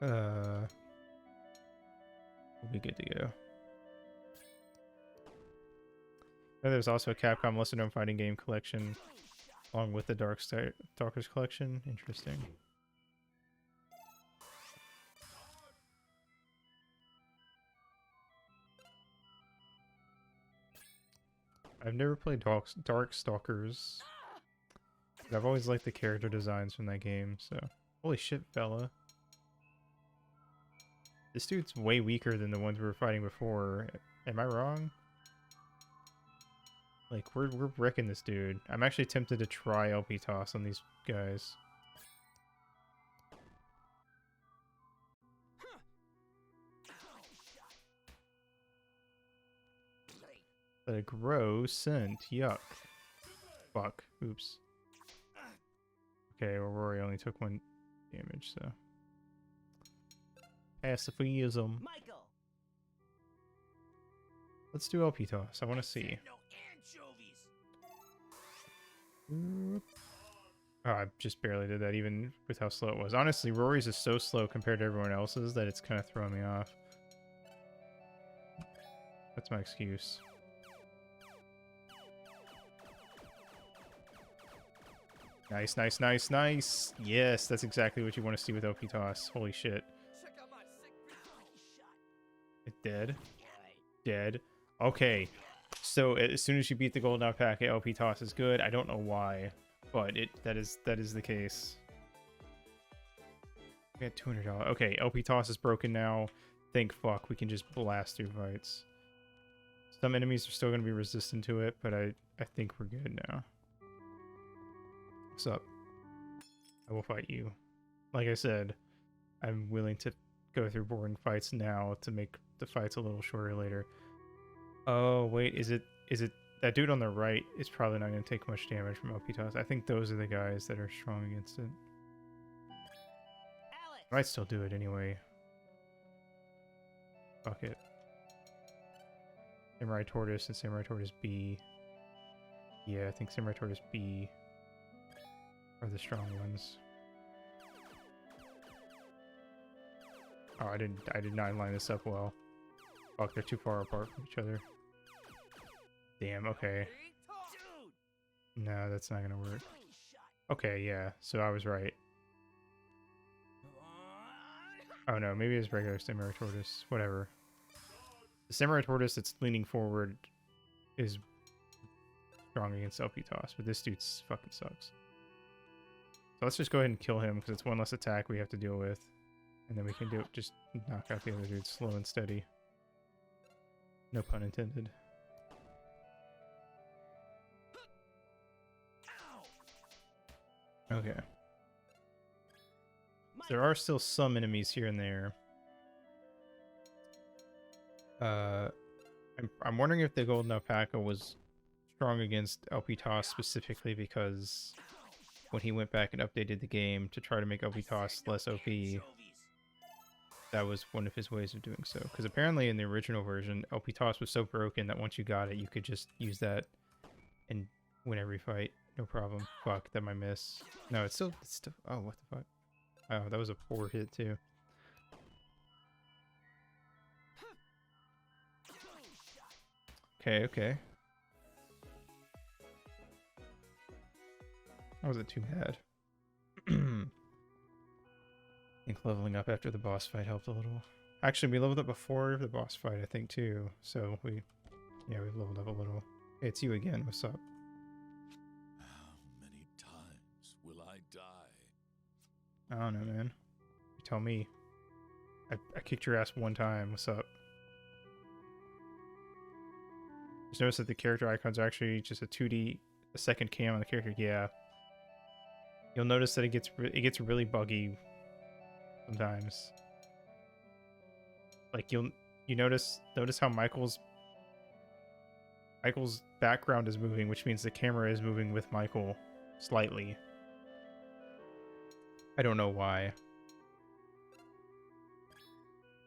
We'll be good to go. There's also a Capcom lesser known fighting game collection along with the Darkest collection. Interesting. I've never played Darkstalkers. But I've always liked the character designs from that game, so... Holy shit, fella. This dude's way weaker than the ones we were fighting before. Am I wrong? Like, we're wrecking this dude. I'm actually tempted to try LP toss on these guys. A gross scent. Yuck. Fuck. Oops. Okay, well, Rory only took 1 damage, so... Pacifism. Michael! Let's do LP toss. I want to see. No anchovies! Oh, I just barely did that, even with how slow it was. Honestly, Rory's is so slow compared to everyone else's that it's kind of throwing me off. That's my excuse. Nice, nice, nice, nice. Yes, that's exactly what you want to see with LP toss. Holy shit. Check out my sick shot. It dead. Dead. Okay. So as soon as you beat the golden alpaca, LP toss is good. I don't know why, but that is the case. We got $200. Okay, LP toss is broken now. Thank fuck, we can just blast through fights. Some enemies are still going to be resistant to it, but I think we're good now. What's up? I will fight you. Like I said, I'm willing to go through boring fights now to make the fights a little shorter later. Oh, wait, is it that dude on the right is probably not going to take much damage from LP toss. I think those are the guys that are strong against it. Alex! I might still do it anyway. Fuck it. Samurai Tortoise and Samurai Tortoise B. Yeah, I think Samurai Tortoise B are the strong ones. Oh, I did not line this up well. Fuck, they're too far apart from each other. Damn, okay. Dude! No, that's not gonna work. Clean shot. Okay, yeah, so I was right. Oh no, maybe it's regular Samurai Tortoise. Whatever. The Samurai Tortoise that's leaning forward is strong against LP toss, but this dude fucking sucks. So let's just go ahead and kill him, because it's 1 less attack we have to deal with. And then we can just knock out the other dude slow and steady. No pun intended. Okay. There are still some enemies here and there. I'm wondering if the golden alpaca was strong against LP toss specifically because when he went back and updated the game to try to make LP toss less OP, that was one of his ways of doing so. Because apparently in the original version, LP toss was so broken that once you got it, you could just use that and win every fight. No problem. Fuck, that might miss. No, it's still... Oh, what the fuck? Oh, that was a poor hit too. Okay, okay. That wasn't too bad. I think leveling up after the boss fight helped a little. Actually, we leveled up before the boss fight, I think, too. So we leveled up a little. Hey, it's you again. What's up? How many times will I die? I don't know, man. You tell me. I kicked your ass 1 time. What's up? Just notice that the character icons are actually just a 2D, a second cam on the character. Yeah. You'll notice that it gets really buggy sometimes. Like you notice how Michael's background is moving, which means the camera is moving with Michael slightly. I don't know why.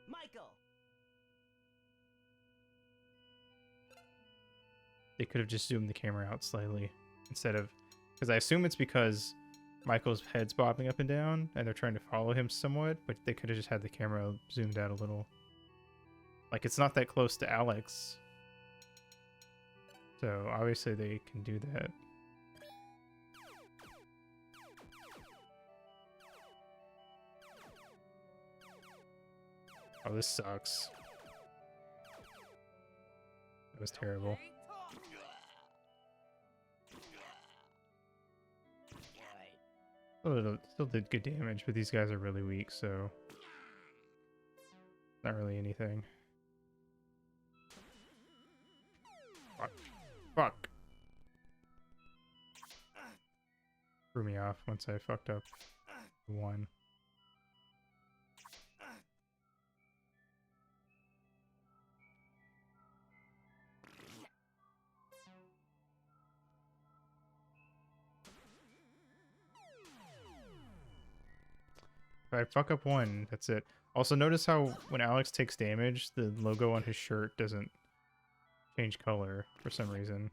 Michael! They could have just zoomed the camera out slightly instead of, because I assume it's because Michael's head's bobbing up and down and they're trying to follow him somewhat, but they could have just had the camera zoomed out a little. Like, it's not that close to Alex, so obviously they can do that. Oh, this sucks. That was terrible. Still did good damage, but these guys are really weak, so not really anything. Fuck. Fuck. Threw me off once I fucked up one. If I fuck up one, that's it. Also, notice how when Alex takes damage, the logo on his shirt doesn't change color for some reason.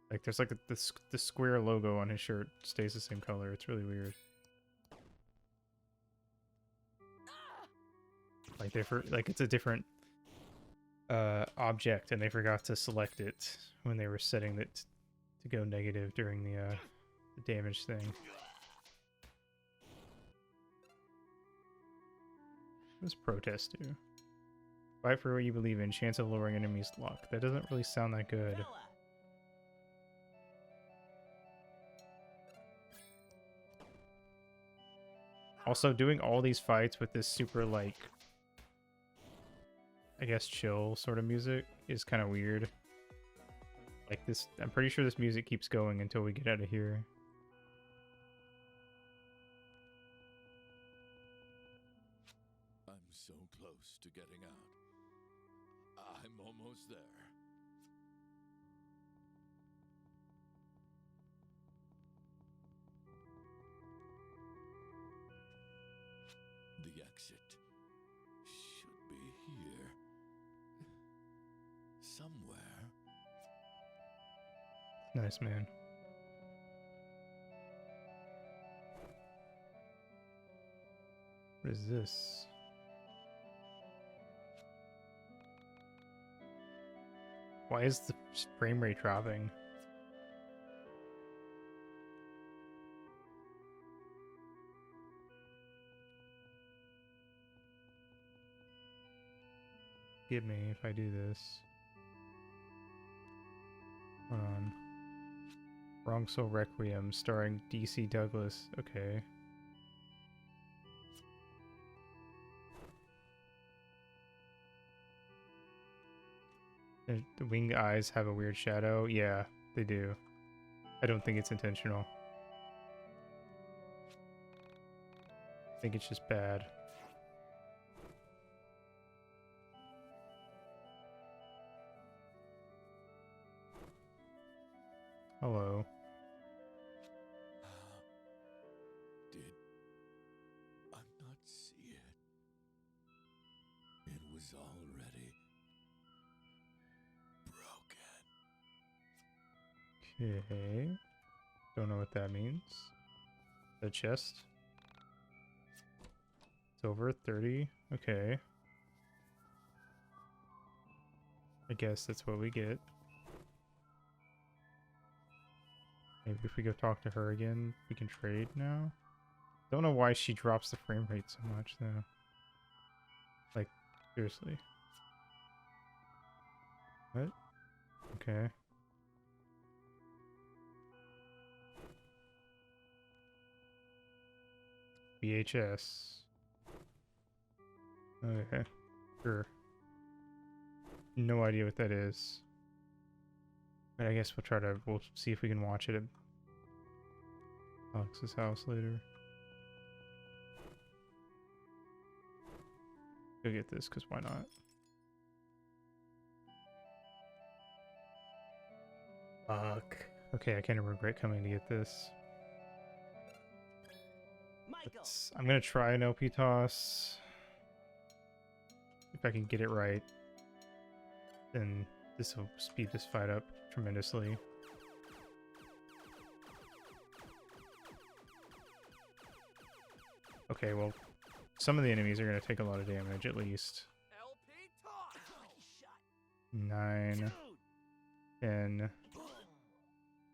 Like, there's like the square logo on his shirt stays the same color. It's really weird. Like like it's a different object, and they forgot to select it when they were setting it to go negative during the damage thing. What does protest do? Fight for what you believe in. Chance of lowering enemies' luck. That doesn't really sound that good. Also, doing all these fights with this super, like, I guess chill sort of music is kind of weird. Like this, I'm pretty sure this music keeps going until we get out of here. I'm so close to getting out. I'm almost there. The exit should be here. Somewhere. Nice, man. What is this? Why is the frame rate dropping? Get me if I do this. Hold on. Wrong Soul Requiem starring DC Douglas. Okay. The winged eyes have a weird shadow. Yeah, they do. I don't think it's intentional. I think it's just bad. Hello. Did I not see it? It was already broken. Okay. Don't know what that means. The chest. It's over 30. Okay. I guess that's what we get. Maybe if we go talk to her again, we can trade now. Don't know why she drops the frame rate so much though. Like, seriously. What? Okay. VHS. Okay. Sure. No idea what that is. But I guess we'll see if we can watch it at Alex's house later. Go get this, because why not? Fuck. Okay, I kind of regret coming to get this. I'm gonna try an LP toss. If I can get it right, then this will speed this fight up tremendously. Okay, well, some of the enemies are gonna take a lot of damage at least. 9, 10,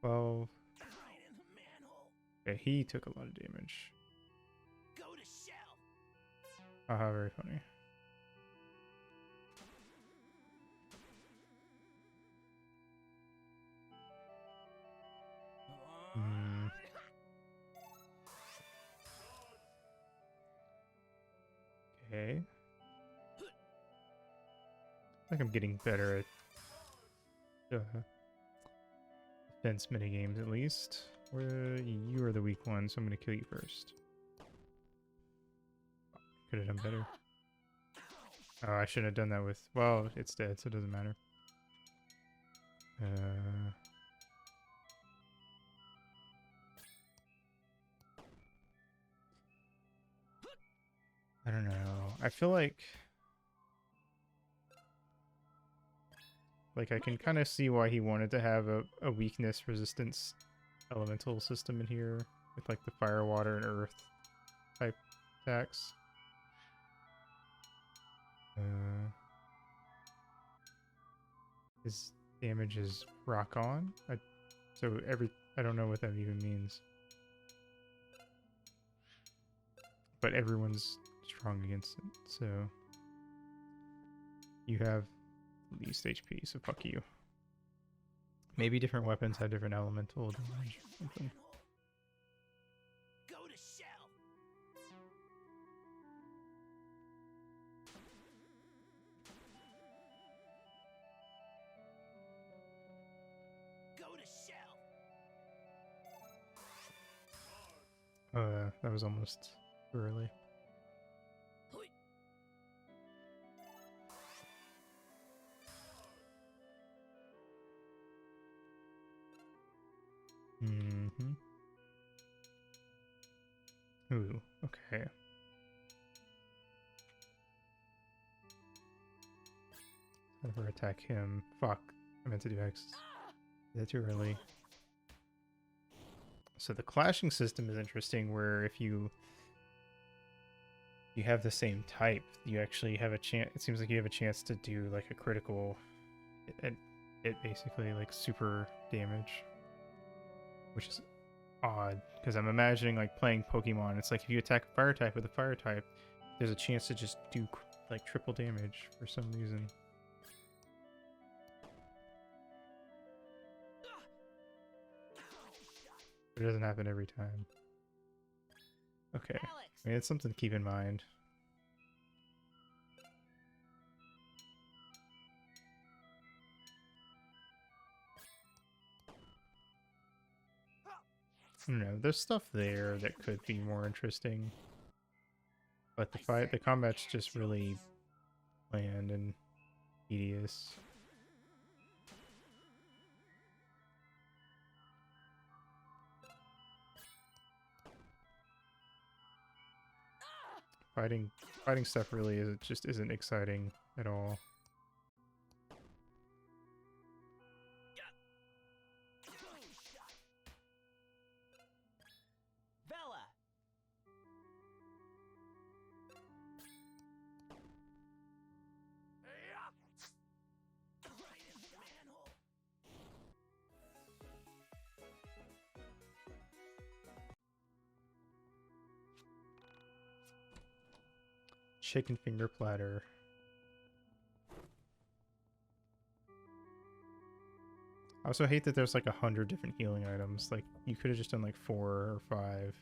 12. Okay, he took a lot of damage. Haha, very funny. Okay. I think I'm getting better at defense minigames at least. Where you are the weak one, so I'm gonna kill you first. Could have done better. Oh, I shouldn't have done that with... Well, it's dead, so it doesn't matter. I don't know. I feel like I can kind of see why he wanted to have a weakness resistance elemental system in here with like the fire, water, and earth type attacks. His damage is rock on. I don't know what that even means. But everyone's strong against it, so you have least HP, so fuck you. Maybe different weapons have different elemental damage or something. Go to shell. Go to shell. That was almost too early. Mm-hmm. Ooh, okay. Never attack him. Fuck. I meant to do X. Is that too early? So the clashing system is interesting where if you have the same type, you actually have a chance. It seems like you have a chance to do like a critical it basically like super damage, which is odd because I'm imagining like playing Pokemon. It's like if you attack a fire type with a fire type, there's a chance to just do like triple damage for some reason. It doesn't happen every time. Okay. I mean, it's something to keep in mind. I don't know. There's stuff there that could be more interesting. But the combat's just really bland and tedious. Fighting stuff really isn't exciting at all. Bella. Right in the manhole. Chicken finger platter. I also hate that there's like 100 different healing items. Like, you could have just done like 4 or 5.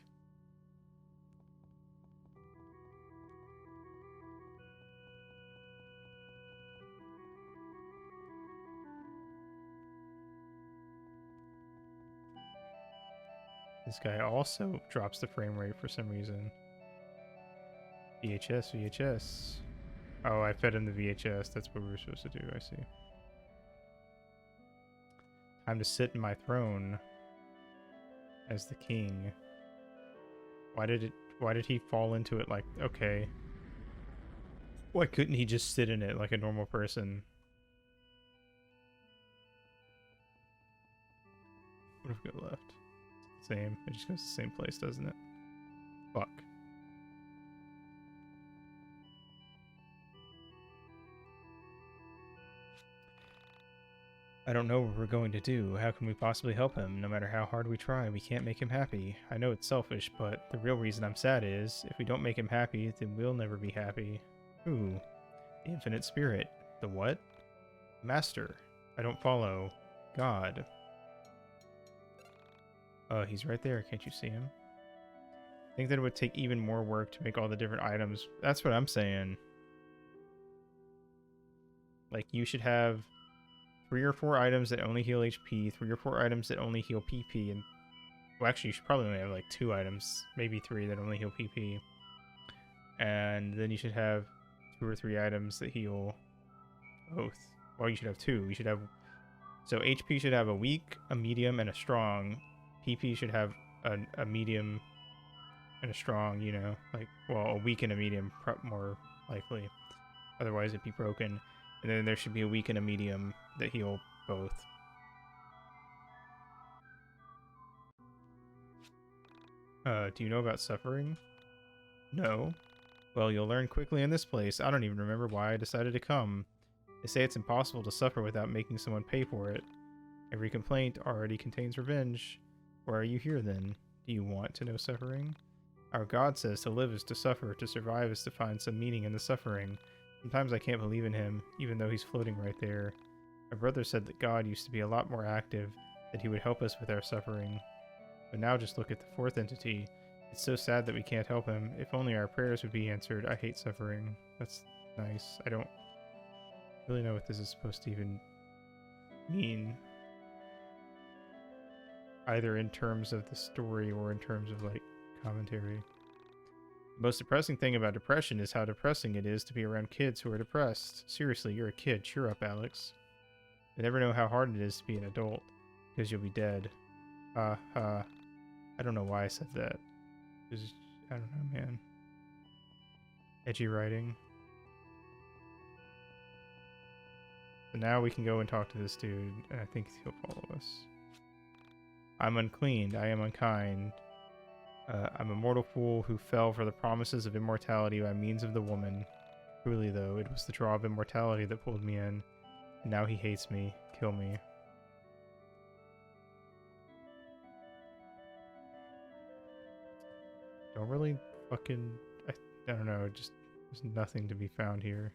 This guy also drops the frame rate for some reason. VHS. Oh, I fed him the VHS. That's what we were supposed to do. I see. Time to sit in my throne as the king. Why did he fall into it like, okay. Why couldn't he just sit in it like a normal person? What have we got left? Same. It just goes to the same place, doesn't it? Fuck. I don't know what we're going to do. How can we possibly help him? No matter how hard we try, we can't make him happy. I know it's selfish, but the real reason I'm sad is, if we don't make him happy, then we'll never be happy. Ooh. The infinite spirit. The what? Master. I don't follow. God. He's right there. Can't you see him? think that it would take even more work to make all the different items. That's what I'm saying. Like, you should have 3 or 4 items that only heal HP, 3 or 4 items that only heal PP, and well, actually, you should probably only have like 2 items, maybe 3 that only heal PP. And then you should have 2 or 3 items that heal both. Well, you should have 2. You should have, so HP should have a weak, a medium, and a strong. PP should have a medium and a strong, you know, like, well, a weak and a medium more likely. Otherwise, it'd be broken. And then there should be a weak and a medium that heal both. Do you know about suffering? No. Well, you'll learn quickly in this place. I don't even remember why I decided to come. They say it's impossible to suffer without making someone pay for it. Every complaint already contains revenge. Why are you here then? Do you want to know suffering? Our God says to live is to suffer, to survive is to find some meaning in the suffering. Sometimes I can't believe in him, even though he's floating right there. My brother said that God used to be a lot more active, that he would help us with our suffering. But now just look at the fourth entity. It's so sad that we can't help him. If only our prayers would be answered. I hate suffering. That's nice. I don't really know what this is supposed to even mean. Either in terms of the story or in terms of, like, commentary. The most depressing thing about depression is how depressing it is to be around kids who are depressed. Seriously, you're a kid. Cheer up, Alex. You never know how hard it is to be an adult, because you'll be dead. I don't know why I said that. I don't know, man. Edgy writing. So now we can go and talk to this dude, and I think he'll follow us. I'm unclean. I am unkind. I'm a mortal fool who fell for the promises of immortality by means of the woman. Truly, though, it was the draw of immortality that pulled me in. And now he hates me. Kill me. Don't really fucking... I don't know, just... There's nothing to be found here.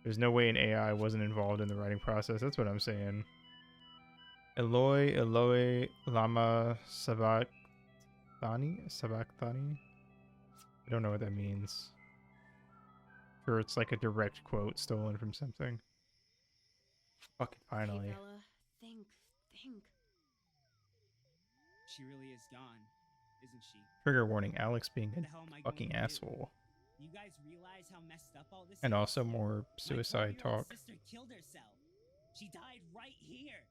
There's no way an AI wasn't involved in the writing process. That's what I'm saying. Eloi, Eloi, Lama Sabachthani? Sabachthani? I don't know what that means. Sure, it's like a direct quote stolen from something. Fucking finally. Hey, Bella, think. She really is gone, isn't she? Trigger warning, Alex being What a the hell am I fucking gonna do? asshole. You guys realize how messed up all this And is? also more My suicide 12-year-old talk. sister killed herself. She died right here,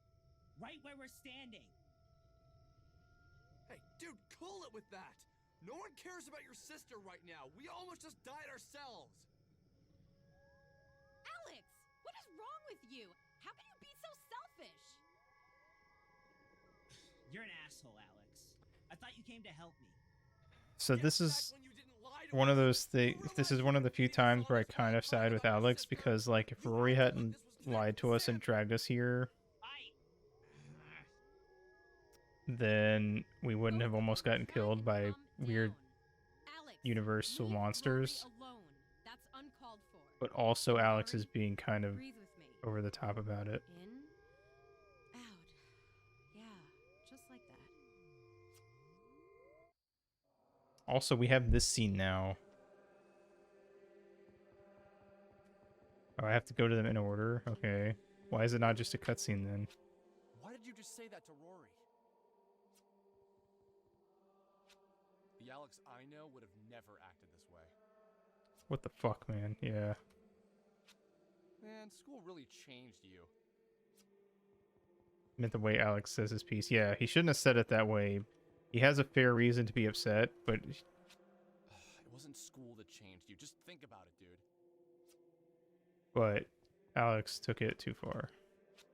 right where we're standing. Hey, dude, cool it with that! No one cares about your sister right now. We almost just died ourselves. Alex, what is wrong with you? How can you be so selfish? You're an asshole, Alex. I thought you came to help me. So Yeah, this back is when you didn't lie to one of us. those things. This is one of the few times where I kind of side with Alex, because, like, if Rory hadn't lied to us and dragged us here, then we wouldn't have almost gotten killed by weird Alex, universal leave monsters. Rory alone. That's uncalled for. But also Alex Rory, is being kind of breathe with me. over the top about it. In, out. Yeah, just like that. Also, we have this scene now. Oh, I have to go to them in order? Okay. Why is it not just a cutscene then? Why did you just say that to Rory? The Alex I know would have never acted this way. What the fuck, man? Yeah. Man, school really changed you. Meant the way Alex says his piece. Yeah, he shouldn't have said it that way. He has a fair reason to be upset, but... It wasn't school that changed you. Just think about it, dude. But Alex took it too far.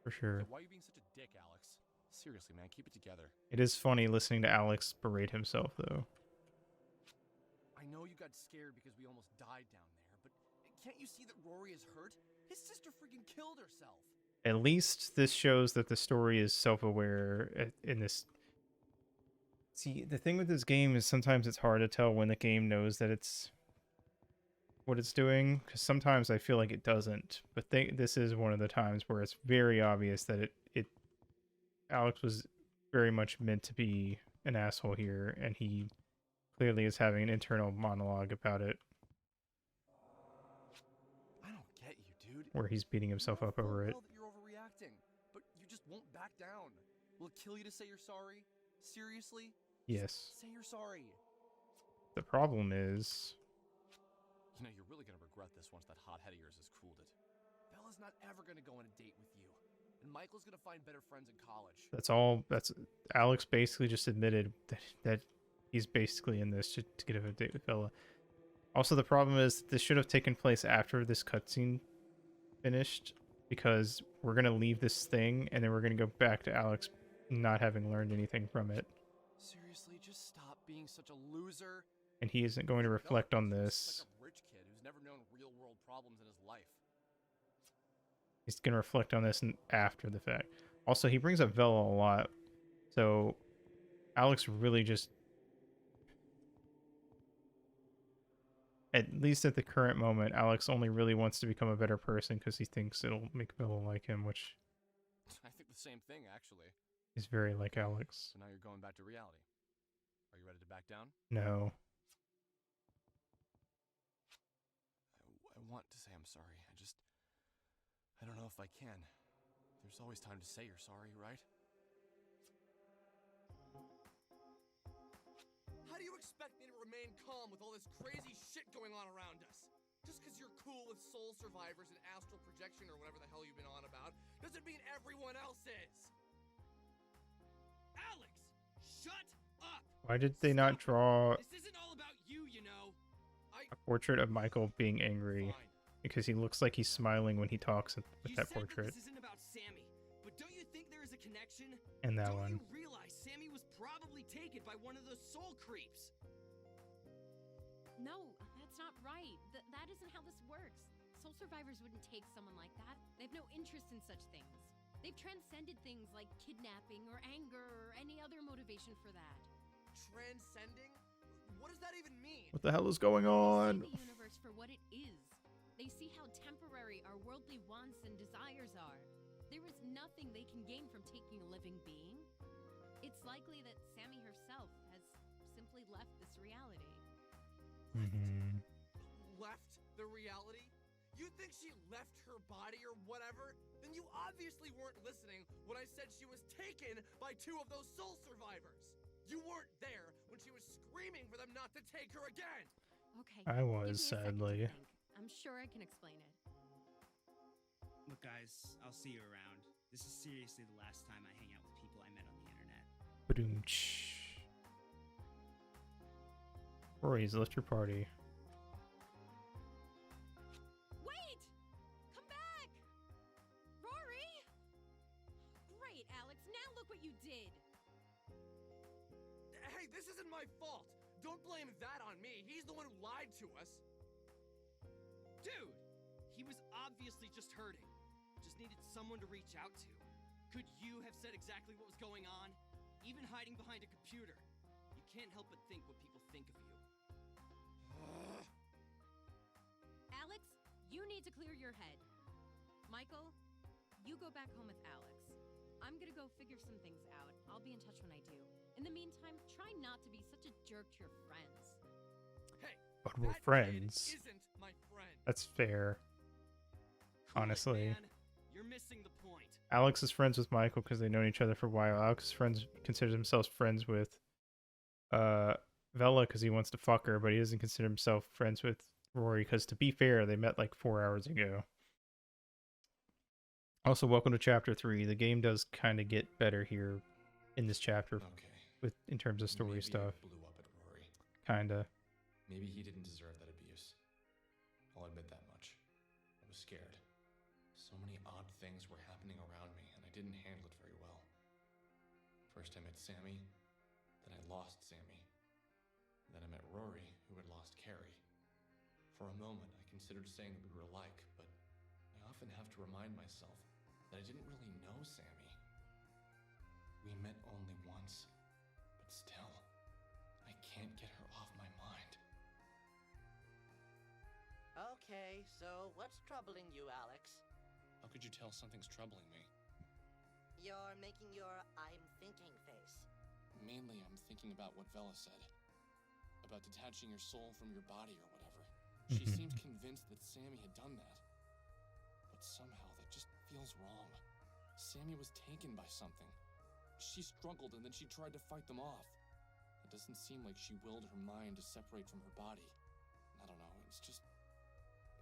For sure. Yeah, why are you being such a dick, Alex? Seriously, man, keep it together. It is funny listening to Alex berate himself, though. I know you got scared because we almost died down there, but can't you see that Rory is hurt? His sister freaking killed herself. At least this shows that the story is self-aware in this. See, the thing with this game is sometimes it's hard to tell when the game knows that it's what it's doing, because sometimes I feel like it doesn't. But this is one of the times where it's very obvious that Alex was very much meant to be an asshole here, and he clearly is having an internal monologue about it, I don't get you, dude. where he's beating himself You know up over full it. well that you're overreacting, but you just won't back down. Will it kill you to say you're sorry? Seriously? Yes. Say you're sorry. The problem is, You know, you're really gonna regret this once that hothead of yours has cooled it. Bella's not ever gonna go on a date with you, and Michael's gonna find better friends in college. that's Alex basically just admitted that he's basically in this to get a date with Bella. Also, the problem is this should have taken place after this cutscene finished, because we're gonna leave this thing and then we're gonna go back to Alex not having learned anything from it, Seriously, just stop being such a loser. and he isn't going to Bella reflect on thinks he's this. like a rich kid who's never known real-world problems in his life. He's gonna reflect on this after the fact. Also, he brings up Vela a lot, so Alex really just, at least at the current moment, Alex only really wants to become a better person because he thinks it'll make Vela like him, which I think the same thing, actually. is very like Alex. So now you're going back to reality. Are you ready to back down? No. I want to say I'm sorry. I don't know if I can. There's always time to say you're sorry, right? How do you expect me to remain calm with all this crazy shit going on around us? Just because you're cool with soul survivors and astral projection or whatever the hell you've been on about, doesn't mean everyone else is. Alex, shut up! Why did they not draw This isn't all about you, you know. a portrait of Michael being angry? Fine. Because he looks like he's smiling when he talks with You that said portrait. This isn't about Sammy, but don't you think there is a connection? And that Don't one. you realize Sammy was probably taken by one of those soul creeps? No, that's not right. That isn't how this works. Soul survivors wouldn't take someone like that. They have no interest in such things. They've transcended things like kidnapping or anger or any other motivation for that. Transcending? What does that even mean? What the hell is going They on? see the universe for what it is. They see how temporary our worldly wants and desires are. There is nothing they can gain from taking a living being. It's likely that Sammy herself has simply left this reality. Mm-hmm. Left the reality? You think she left her body or whatever? Then you obviously weren't listening when I said she was taken by two of those soul survivors. You weren't there when she was screaming for them not to take her again. Okay. I give was, me a second to sadly. think. I'm sure I can explain it. Look, guys, I'll see you around. This is seriously the last time I hang out with people I met on the internet. Ba-doom-tsh. Rory's left your party. Wait! Come back! Rory! Great, Alex. Now look what you did. Hey, this isn't my fault. Don't blame that on me. He's the one who lied to us. Dude, he was obviously just hurting. Just needed someone to reach out to. Could you have said exactly what was going on? Even hiding behind a computer. You can't help but think what people think of you. Alex, you need to clear your head. Michael, you go back home with Alex. I'm gonna go figure some things out. I'll be in touch when I do. In the meantime, try not to be such a jerk to your friends. Hey, But we're that friends. kid isn't my friend. That's fair. Cool it, Honestly. man. You're missing the point. Alex is friends with Michael because they've known each other for a while. Alex considers himself friends with Vela because he wants to fuck her, but he doesn't consider himself friends with Rory because, to be fair, they met like 4 hours ago. Also, welcome to chapter 3. The game does kind of get better here in this chapter Okay. in terms of story Maybe stuff. I blew up at Rory. Kinda. Maybe he didn't deserve that abuse. I'll admit that much. I was scared. So many odd things were happening around me, and I didn't handle it very well. First I met Sammy, then I lost Sammy. Then I met Rory, who had lost Carrie. For a moment, I considered saying that we were alike, but I often have to remind myself that I didn't really know Sammy. We met only once, but still, I can't get her off my mind. Okay, so what's troubling you, Alex? How could you tell something's troubling me? You're making your I'm thinking face. Mainly, I'm thinking about what Vela said. About detaching your soul from your body or whatever. She seemed convinced that Sammy had done that. But somehow that just feels wrong. Sammy was taken by something. She struggled and then she tried to fight them off. It doesn't seem like she willed her mind to separate from her body. I don't know, it's just...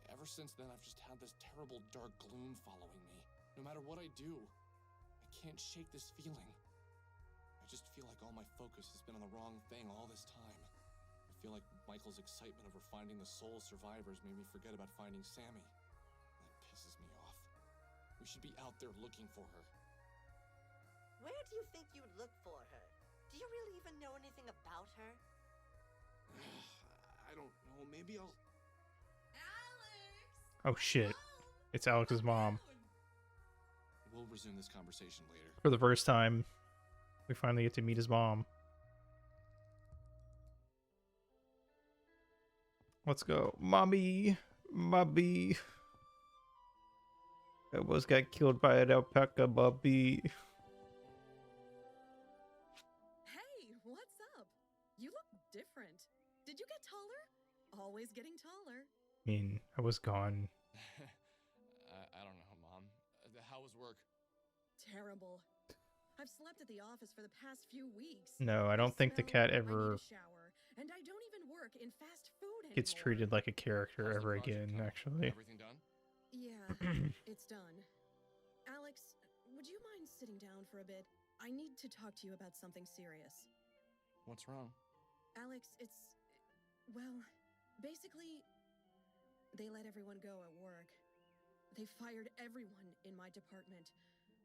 Ever since then, I've just had this terrible dark gloom following me. No matter what I do, I can't shake this feeling. I just feel like all my focus has been on the wrong thing all this time. I feel like Michael's excitement over finding the soul survivors made me forget about finding Sammy. That pisses me off. We should be out there looking for her. Where do you think you'd look for her? Do you really even know anything about her? I don't know, maybe I'll... Oh shit. It's Alex's mom. We'll resume this conversation later. For the first time, we finally get to meet his mom. Let's go. Mommy! Mommy! I almost got killed by an alpaca, Mommy. Hey, what's up? You look different. Did you get taller? Always getting taller. I mean, I was gone. I don't know, Mom. How was work? Terrible. I've slept at the office for the past few weeks. No, I don't think the cat I need ever a shower, and I don't even work in fast food anymore. gets treated like a character How's the ever project again, going? actually. Everything done? Yeah, it's done. Alex, would you mind sitting down for a bit? I need to talk to you about something serious. What's wrong? Alex, well, basically, they let everyone go at work. They fired everyone in my department.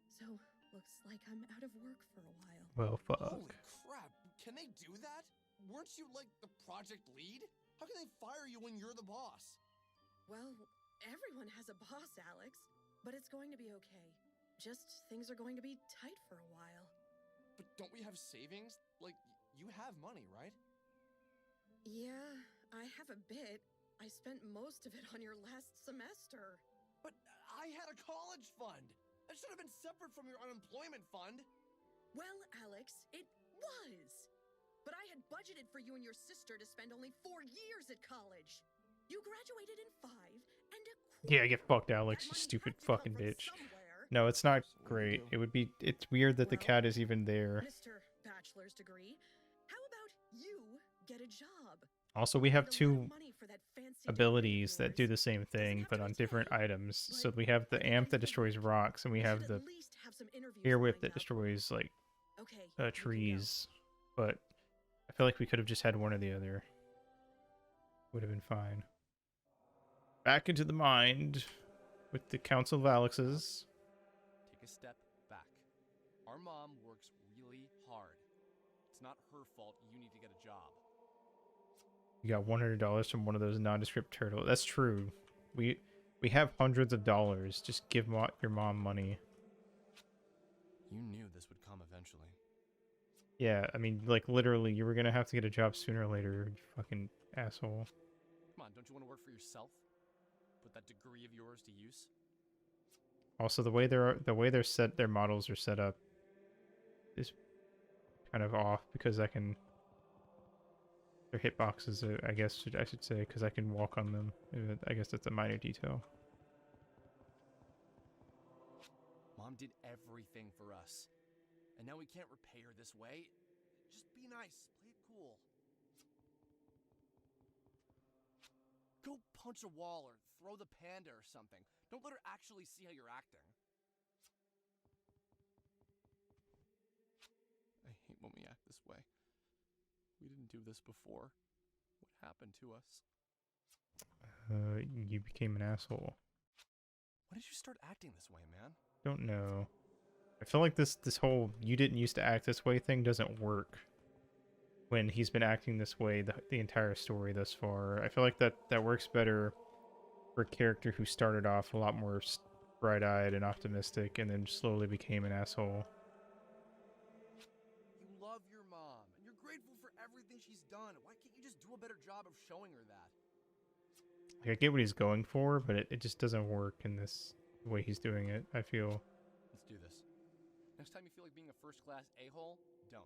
So, looks like I'm out of work for a while. Well, fuck. Holy crap! Can they do that? Weren't you, like, the project lead? How can they fire you when you're the boss? Well, everyone has a boss, Alex. But it's going to be okay. Just things are going to be tight for a while. But don't we have savings? Like, you have money, right? Yeah, I have a bit. I spent most of it on your last semester. But I had a college fund! That should have been separate from your unemployment fund! Well, Alex, it was! But I had budgeted for you and your sister to spend only 4 years at college. You graduated in 5, and a Yeah, get fucked, Alex, That you money stupid had to come fucking from bitch. somewhere. No, it's not So what do we great. do? It would be... It's weird that the Well, cat is even there. Mr. Bachelor's degree, how about you get a job? Also, we have And a lot of two money for that fancy degree of abilities that do yours. the same thing, have but to on be different tight, items. So but we have the what do you amp guys that think? destroys rocks, and we We have should the at least have some interviews air whip lined that up. destroys, like, Okay, you can go. trees. But I feel like we could have just had one or the other. Would have been fine. Back into the mind with the Council of Alexes. Take a step back. Our mom works really hard. It's not her fault you need to get a job. You got $100 from one of those nondescript turtles. That's true. We have hundreds of dollars. Just give your mom money. You knew this would come eventually. Yeah, I mean, like, literally, you were gonna have to get a job sooner or later, you fucking asshole. Come on, don't you want to work for yourself? Put that degree of yours to use? Also, the way their models are set up is kind of off because I can... Their hitboxes, I guess I should say, because I can walk on them. I guess that's a minor detail. Mom did everything for us. And now we can't repay her this way. Just be nice. Play it cool. Go punch a wall or throw the panda or something. Don't let her actually see how you're acting. I hate when we act this way. We didn't do this before. What happened to us? You became an asshole. When did you start acting this way, man? Don't know. I feel like this whole "you didn't used to act this way" thing doesn't work when he's been acting this way the entire story thus far. I feel like that works better for a character who started off a lot more bright-eyed and optimistic and then slowly became an asshole. You love your mom, and you're grateful for everything she's done. Why can't you just do a better job of showing her that? Like, I get what he's going for, but it just doesn't work in this the way he's doing it, I feel. Let's do this. Next time you feel like being a first-class a-hole, don't.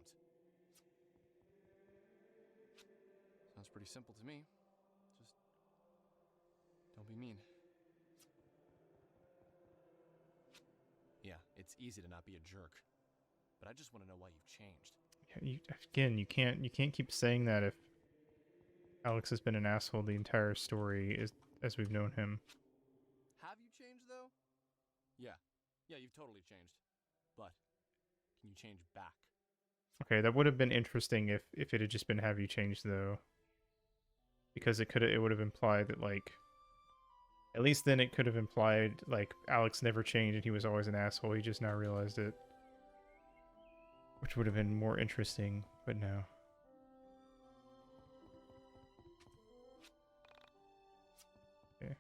Sounds pretty simple to me. Just don't be mean. Yeah, it's easy to not be a jerk. But I just want to know why you've changed. Again, you can't keep saying that if Alex has been an asshole the entire story as we've known him. Have you changed, though? Yeah. Yeah, you've totally changed. But can you change back? Okay, that would have been interesting if it had just been have you changed though. Because it would have implied that, like, at least then it could have implied like Alex never changed and he was always an asshole. He just now realized it. Which would have been more interesting, but no. Okay.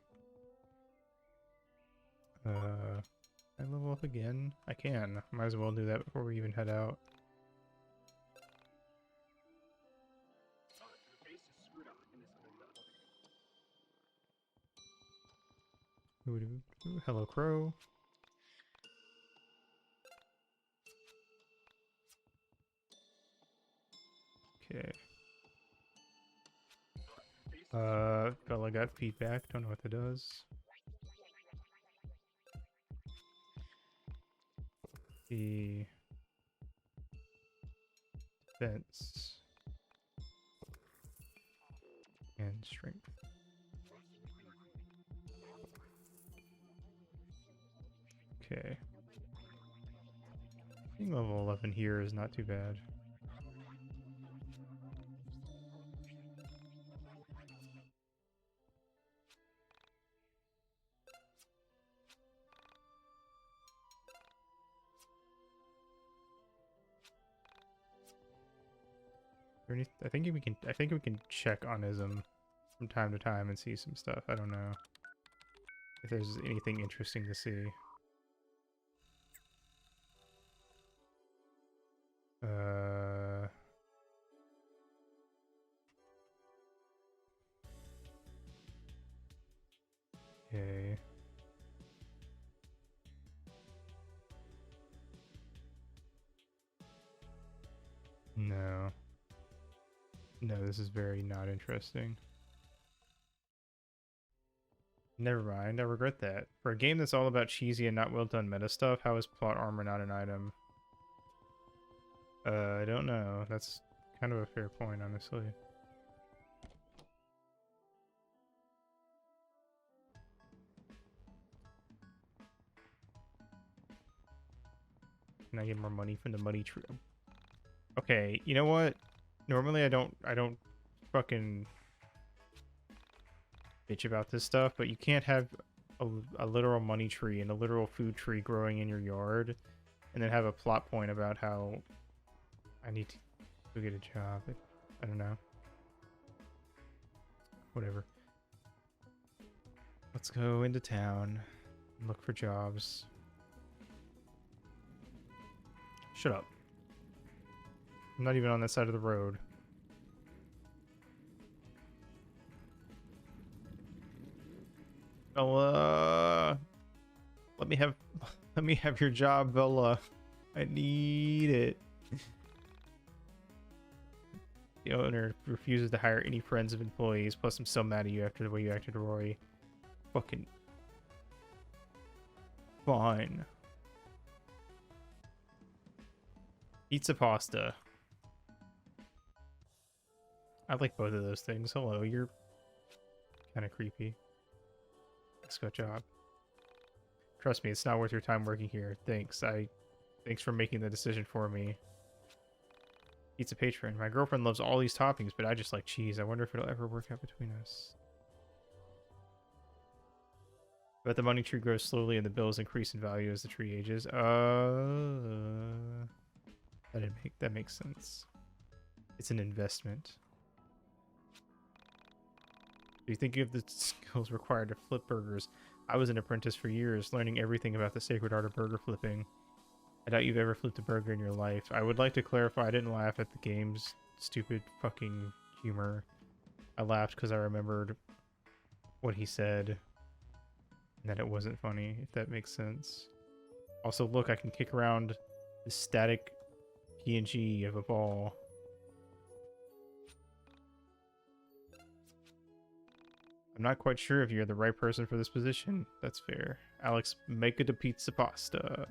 I level up again? I can. Might as well do that before we even head out. Hello, Crow. Okay. Bella got feedback. Don't know what that does. The defense and strength. Okay. Being level 11 here is not too bad. I think we can check on Ism from time to time and see some stuff. I don't know if there's anything interesting to see. Okay. No. No, this is very not interesting. Never mind, I regret that. For a game that's all about cheesy and not well done meta stuff, how is plot armor not an item? I don't know. That's kind of a fair point, honestly. Can I get more money from the money tree? Okay, you know what? Normally I don't fucking bitch about this stuff, but you can't have a literal money tree and a literal food tree growing in your yard and then have a plot point about how I need to go get a job. I don't know. Whatever. Let's go into town and look for jobs. Shut up. I'm not even on that side of the road. Bella, let me have your job, Bella. I need it. The owner refuses to hire any friends of employees. Plus, I'm so mad at you after the way you acted to Rory. Fucking fine. Pizza pasta. I like both of those things. Hello, you're kind of creepy. Let's go job. Trust me, it's not worth your time working here. Thanks. Thanks for making the decision for me. Pizza patron. My girlfriend loves all these toppings, but I just like cheese. I wonder if it'll ever work out between us. But the money tree grows slowly and the bills increase in value as the tree ages. That makes sense. It's an investment. Do you think you have the skills required to flip burgers? I was an apprentice for years, learning everything about the sacred art of burger flipping. I doubt you've ever flipped a burger in your life. I would like to clarify I didn't laugh at the game's stupid fucking humor. I laughed because I remembered what he said and that it wasn't funny, if that makes sense. Also, look, I can kick around the The static PNG of a ball. I'm not quite sure if you're the right person for this position. That's fair. Alex, make it a pizza pasta.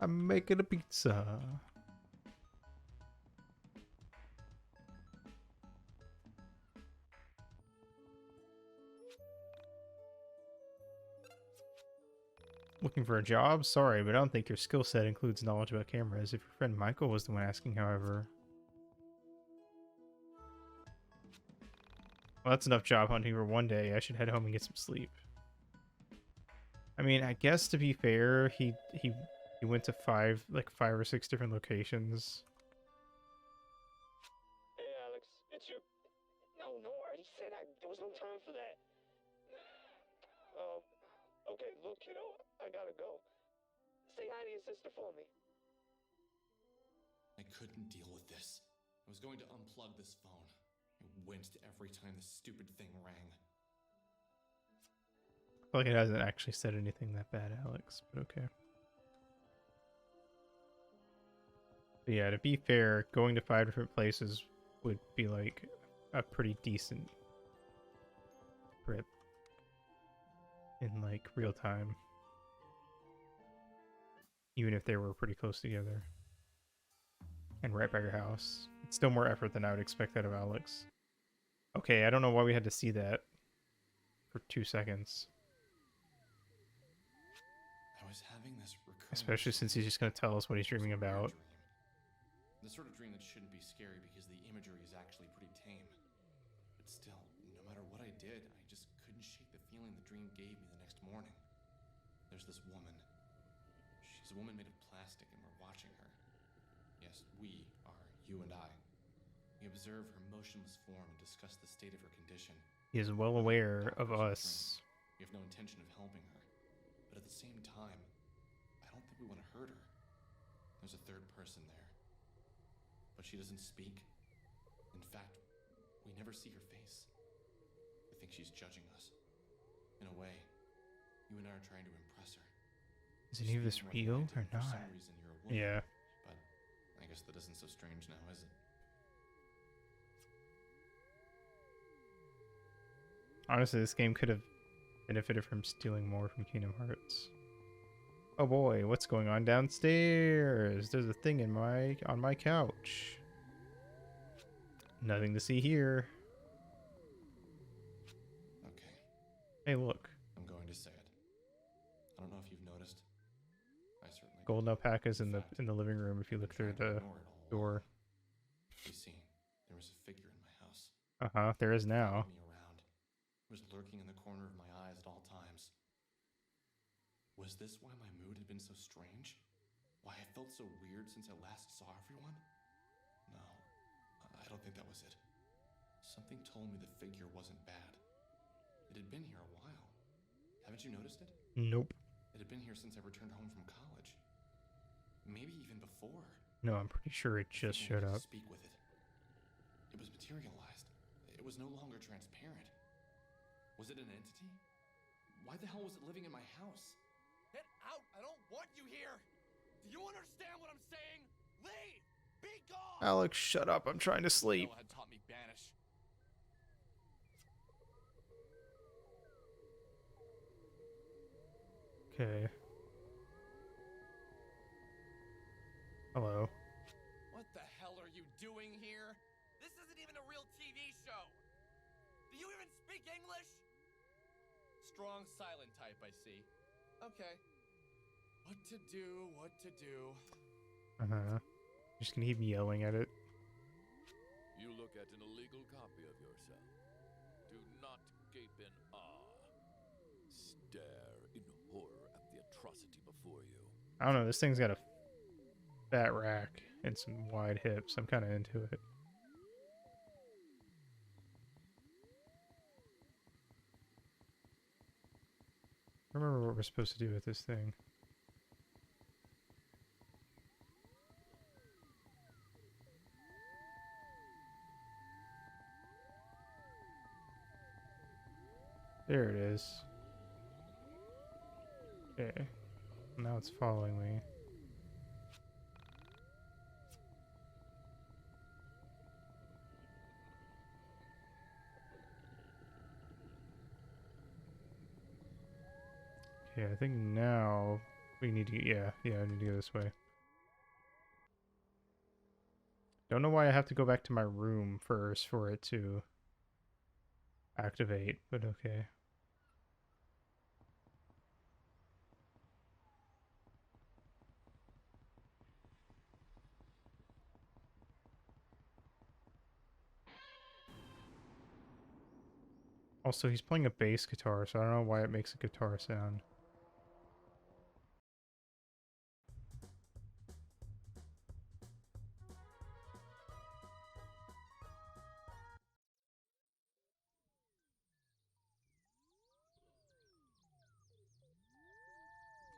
I'm making a pizza. Looking for a job? Sorry, but I don't think your skill set includes knowledge about cameras. If your friend Michael was the one asking, however. Well, that's enough job hunting for one day. I should head home and get some sleep. I mean, I guess to be fair, he went to five or six different locations. Hey, Alex, it's you. No, I already said there was no time for that. Okay, look, I gotta go. Say hi to your sister for me. I couldn't deal with this. I was going to unplug this phone. I winced every time this stupid thing rang. I feel like it hasn't actually said anything that bad, Alex, but okay. But yeah, to be fair, going to 5 different places would be like a pretty decent trip in like real time. Even if they were pretty close together. And right by your house. It's still more effort than I would expect out of Alex. Okay, I don't know why we had to see that for 2 seconds. I was having this recurring... Especially since he's just going to tell us what he's dreaming about. The sort of dream that shouldn't be scary because the imagery is actually pretty tame. But still, no matter what I did, I just couldn't shake the feeling the dream gave me the next morning. There's this woman. She's a woman made of plastic and we're watching her. Yes, we are, you and I. We observe her motionless form and discuss the state of her condition. He is well aware of us. We have no intention of helping her. But at the same time, I don't think we want to hurt her. There's a third person there. But she doesn't speak. In fact, we never see her face. I think she's judging us. In a way, you and I are trying to impress her. Is any of this real or not? For some reason, you're a woman, yeah. But I guess that isn't so strange now, is it? Honestly, this game could have benefited from stealing more from Kingdom Hearts. Oh boy, what's going on downstairs? There's a thing on my couch. Nothing to see here. Okay. Hey, look. I'm going to say it. I don't know if you've noticed. I certainly Golden alpacas in the living room if you look through the door. You see, there was a figure in my house. Uh-huh, there is now. It was lurking in the corner of my eyes at all times. Was this why my mood had been so strange? Why I felt so weird since I last saw everyone? No, I don't think that was it. Something told me the figure wasn't bad. It had been here a while. Haven't you noticed it? Nope. It had been here since I returned home from college. Maybe even before. No, I'm pretty sure it just showed up. Speak with it. It was materialized. It was no longer transparent. Was it an entity? Why the hell was it living in my house? Get out! I don't want you here! Do you understand what I'm saying? Leave! Be gone! Alex, shut up. I'm trying to sleep. Noah had taught me banish. Okay. Hello. What the hell are you doing here? This isn't even a real TV show! Do you even speak English? Strong silent type, I see. Okay. What to do? Uh-huh. Just gonna keep yelling at it. You look at an illegal copy of yourself. Do not gape in awe. Stare in horror at the atrocity before you. I don't know, this thing's got a fat rack and some wide hips. I'm kind of into it. I remember what we're supposed to do with this thing. There it is. Okay. Now it's following me. Okay, I think now we need to, yeah, I need to go this way. Don't know why I have to go back to my room first for it to activate, but okay. Also, he's playing a bass guitar, so I don't know why it makes a guitar sound.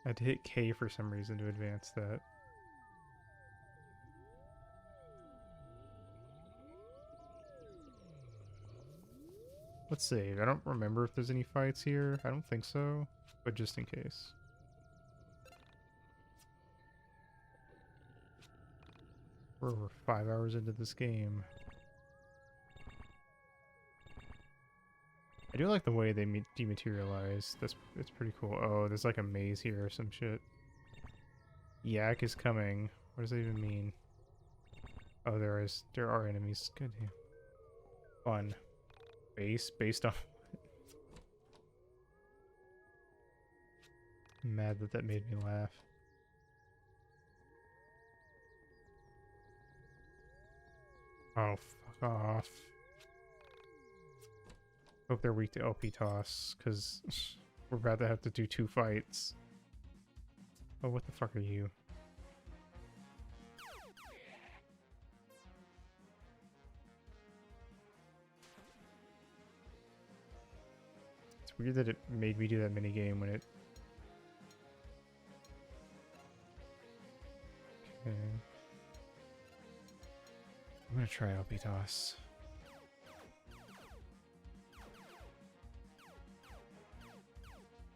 I had to hit K for some reason to advance that. Let's save. I don't remember if there's any fights here. I don't think so, but just in case. We're over 5 hours into this game. I do like the way they dematerialize. It's pretty cool. Oh, there's like a maze here or some shit. YIIK is coming. What does that even mean? Oh, there are enemies. Good. Fun. Based on. I'm mad that made me laugh. Oh, fuck off. Hope they're weak to LP toss, because we're about to have to do 2 fights. Oh, what the fuck are you? It's weird that it made me do that minigame when it... Okay. I'm gonna try LP toss.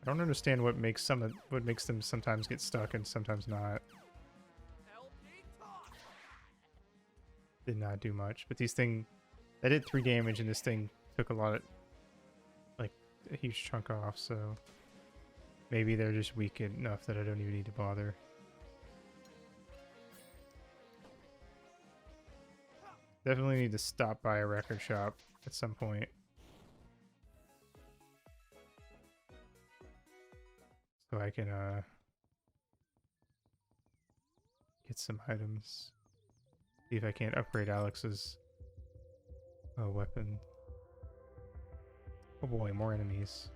I don't understand what makes them sometimes get stuck and sometimes not. Did not do much, but these thing that did 3 damage and this thing took a lot of, like, a huge chunk off, so maybe they're just weak enough that I don't even need to bother. Definitely need to stop by a record shop at some point. So I can get some items. See if I can't upgrade Alex's weapon. Oh boy, more enemies.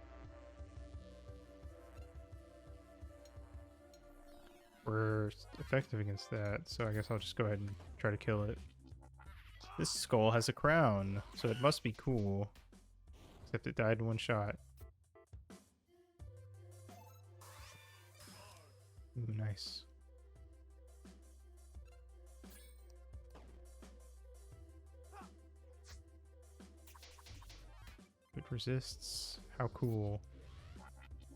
We're effective against that, so I guess I'll just go ahead and try to kill it. This skull has a crown, so it must be cool. Except it died in 1 shot. Ooh, nice. It resists. How cool.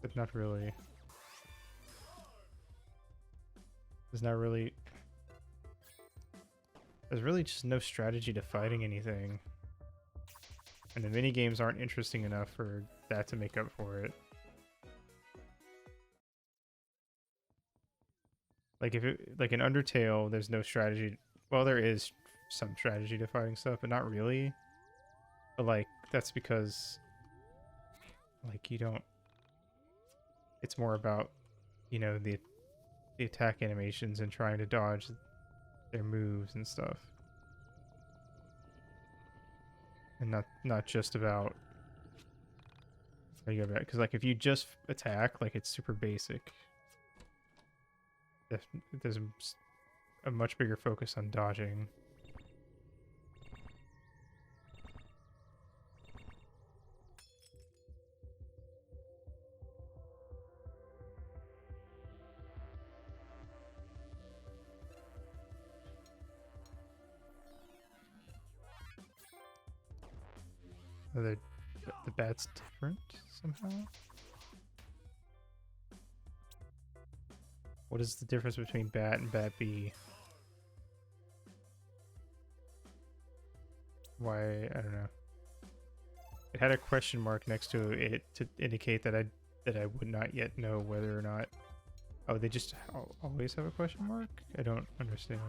But not really. There's not really... There's really just no strategy to fighting anything. And the minigames aren't interesting enough for that to make up for it. Like like in Undertale, there's no strategy. Well, there is some strategy to fighting stuff, but not really. But like that's because like you don't. It's more about, you know, the attack animations and trying to dodge their moves and stuff, and not just about how you go back. Because like if you just attack, like it's super basic. There's a much bigger focus on dodging. The bat's different somehow? What is the difference between bat and bat B? Why? I don't know. It had a question mark next to it to indicate that that I would not yet know whether or not. Oh, they just always have a question mark? I don't understand.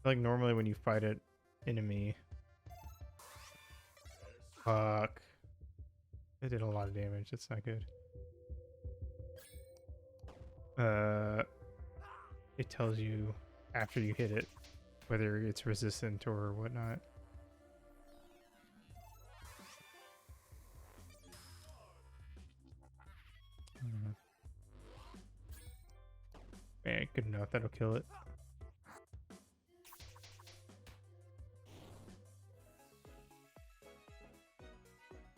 Like normally when you fight an enemy. Fuck. It did a lot of damage. That's not good. It tells you after you hit it whether it's resistant or whatnot. Man, good enough. That'll kill it.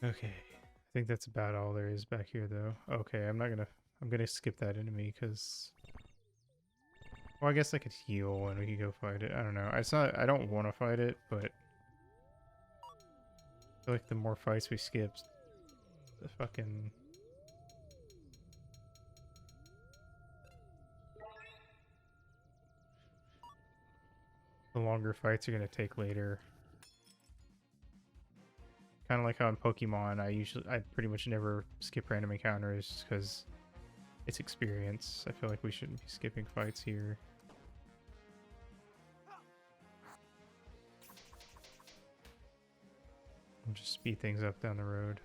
Okay. I think that's about all there is back here, though. Okay, I'm gonna skip that enemy because. Well, I guess I could heal and we could go fight it. I don't know. It's not. I don't want to fight it, but I feel like the more fights we skip, the fucking. The longer fights are gonna take later. Kind of like how in Pokemon, I pretty much never skip random encounters because it's experience. I feel like we shouldn't be skipping fights here. We'll just speed things up down the road.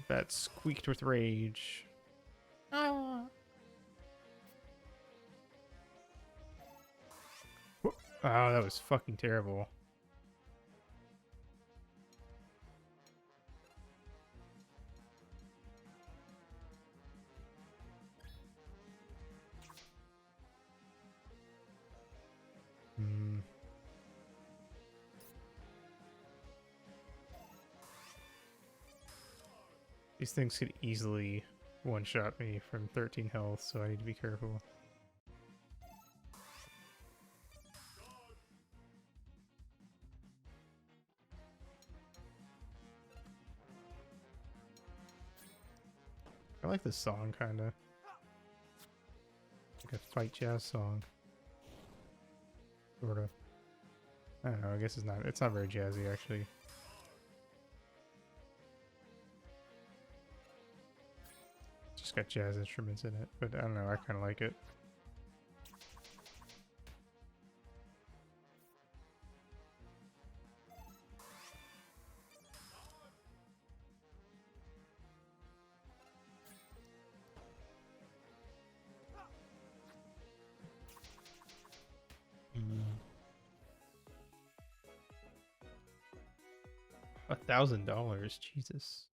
That squeaked with rage. Ah. Oh, that was fucking terrible. These things could easily one-shot me from 13 health, so I need to be careful. I like this song, kinda. Like a fight jazz song. Sorta. I don't know, I guess it's not very jazzy, actually. Just got jazz instruments in it, but I don't know, I kinda like it. $1,000, Jesus.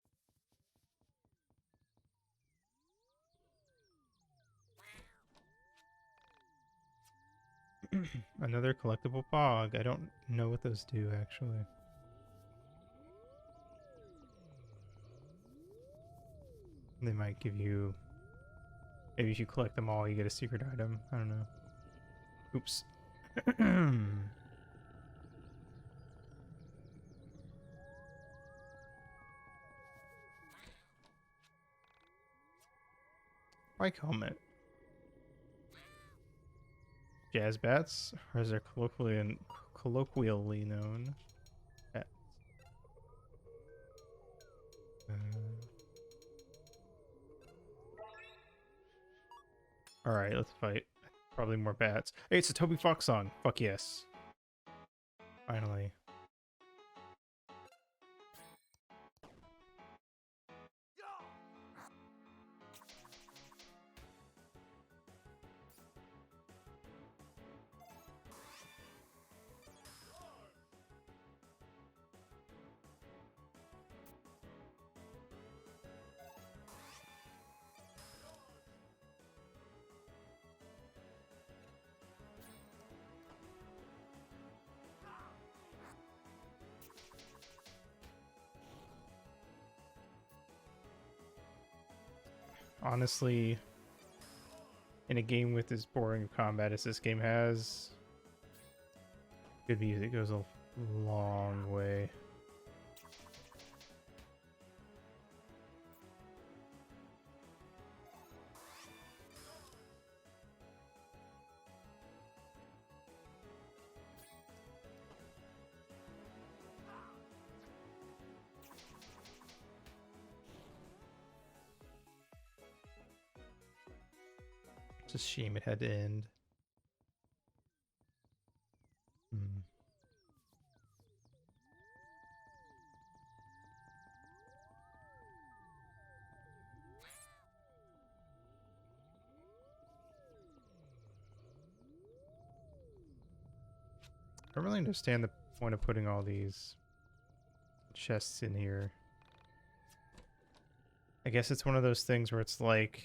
Another collectible pog. I don't know what those do, actually. They might give you... Maybe if you collect them all, you get a secret item. I don't know. Oops. YIIK helmet. Jazz bats, or as they're colloquially known, bats. All right, let's fight. Probably more bats. Hey, it's a Toby Fox song. Fuck yes. Finally. Honestly, in a game with as boring combat as this game has, good music goes a long way. It's a shame it had to end. Hmm. I don't really understand the point of putting all these chests in here. I guess it's one of those things where it's like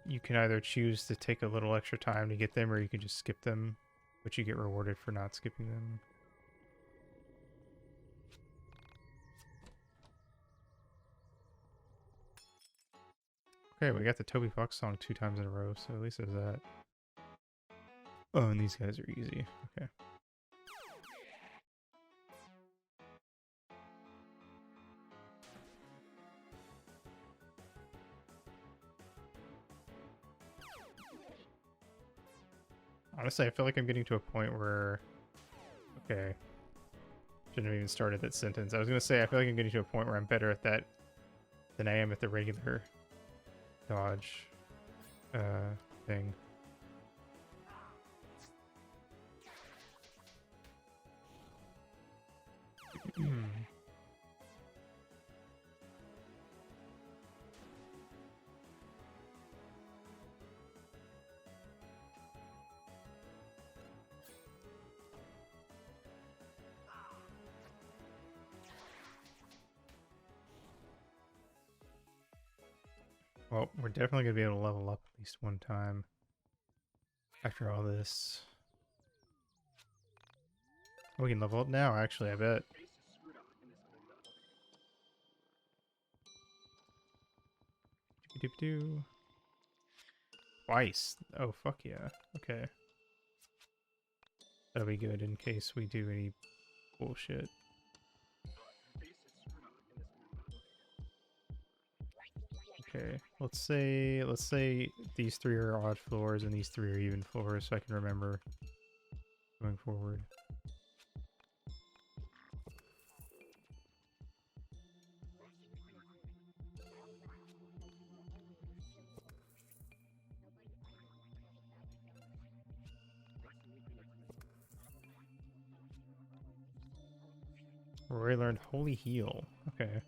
you can either choose to take a little extra time to get them or you can just skip them, but you get rewarded for not skipping them. Okay, we got the Toby Fox song 2 times in a row, so at least there's that. Oh, and these guys are easy. Okay. Honestly, I feel like I'm getting to a point where... Okay. Shouldn't have even started that sentence. I was going to say, I feel like I'm getting to a point where I'm better at that than I am at the regular dodge thing. Well, we're definitely going to be able to level up at least one time after all this. We can level up now, actually, I bet. Doop-doop-doo. Twice. Oh, fuck yeah. Okay. That'll be good in case we do any bullshit. Okay, let's say these 3 are odd floors and these 3 are even floors, so I can remember going forward. Rory learned Holy Heal. Okay.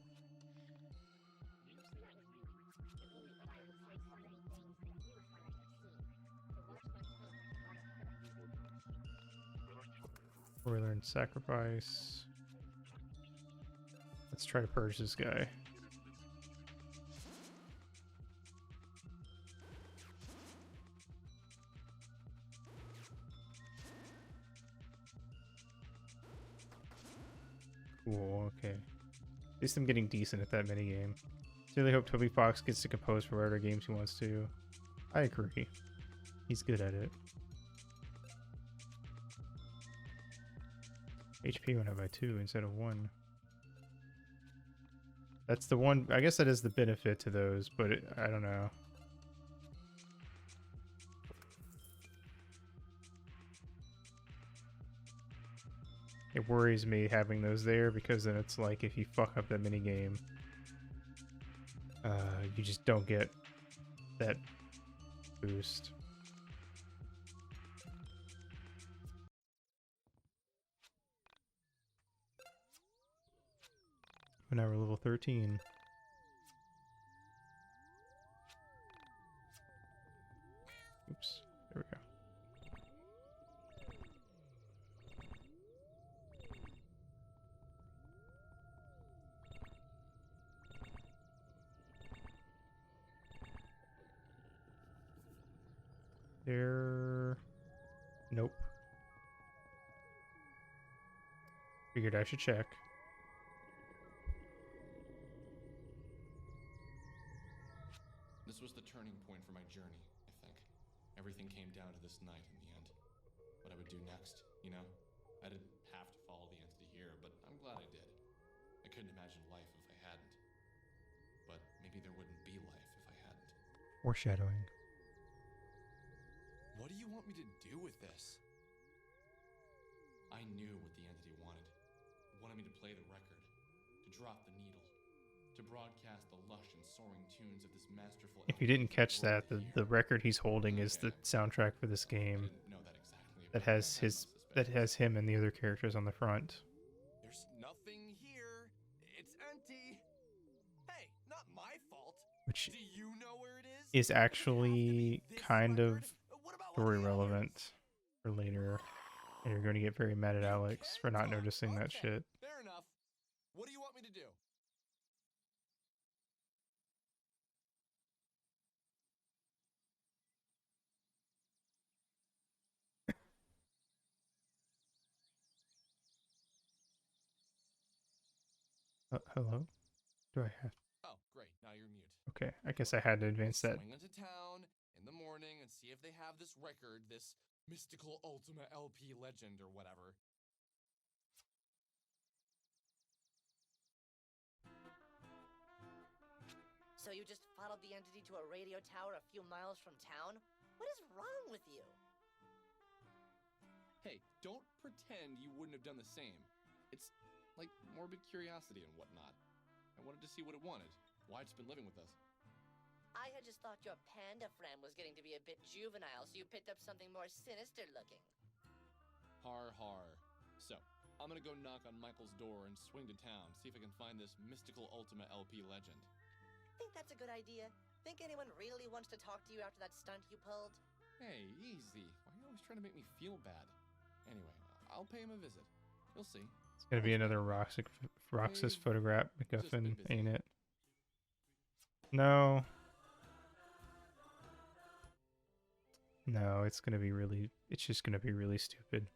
Rory learned Sacrifice. Let's try to purge this guy. Cool, okay. At least I'm getting decent at that minigame. I really hope Toby Fox gets to compose for whatever games he wants to. I agree. He's good at it. HP went up by 2 instead of 1. That's the one, I guess that is the benefit to those, but I don't know. It worries me having those there because then it's like if you fuck up that minigame, you just don't get that boost. But now we're level 13. Oops, there we go. There. Nope. Figured I should check. This was the turning point for my journey, I think. Everything came down to this night in the end. What I would do next, you know? I didn't have to follow the entity here, but I'm glad I did. I couldn't imagine life if I hadn't. But maybe there wouldn't be life if I hadn't. Foreshadowing. What do you want me to do with this? I knew what the entity wanted. It wanted me to play the record, to drop the needle, to to broadcast the lush and soaring tunes of this masterful. If you didn't catch that, the record he's holding is the soundtrack for this game that has him and the other characters on the front. There's nothing here. It's empty. Hey, not my fault. Which do you know where it is? Is actually kind of story relevant for later. And you're going to get very mad at Alex for not noticing that shit. Fair enough. What do you want me to do? Hello? Do I have? Oh, great. Now you're mute. Okay, I guess I had to advance that. Swing into town in the morning and see if they have this record, this mystical Ultima LP legend or whatever. So you just followed the entity to a radio tower a few miles from town? What is wrong with you? Hey, don't pretend you wouldn't have done the same. It's like morbid curiosity and whatnot. I wanted to see what it wanted, why it's been living with us. I had just thought your panda friend was getting to be a bit juvenile, so you picked up something more sinister looking. Har har. So, I'm gonna go knock on Michael's door and swing to town, see if I can find this mystical Ultima LP legend. Think that's a good idea? Think anyone really wants to talk to you after that stunt you pulled? Hey, easy. Why are you always trying to make me feel bad? Anyway, I'll pay him a visit. You'll see. It's gonna be another Roxas photograph MacGuffin, ain't it? No. No, it's gonna be really. It's just gonna be really stupid.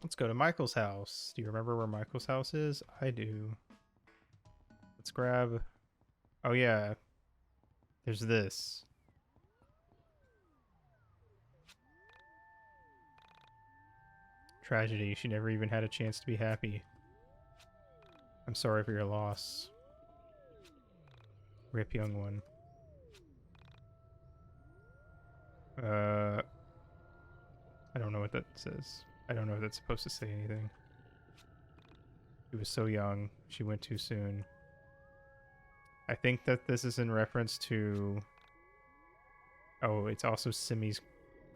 Let's go to Michael's house. Do you remember where Michael's house is? I do. Let's grab... Oh yeah. There's this. Tragedy. She never even had a chance to be happy. I'm sorry for your loss. Rip, young one. I don't know what that says. I don't know if that's supposed to say anything. She was so young. She went too soon. I think that this is in reference to... Oh, it's also Simi's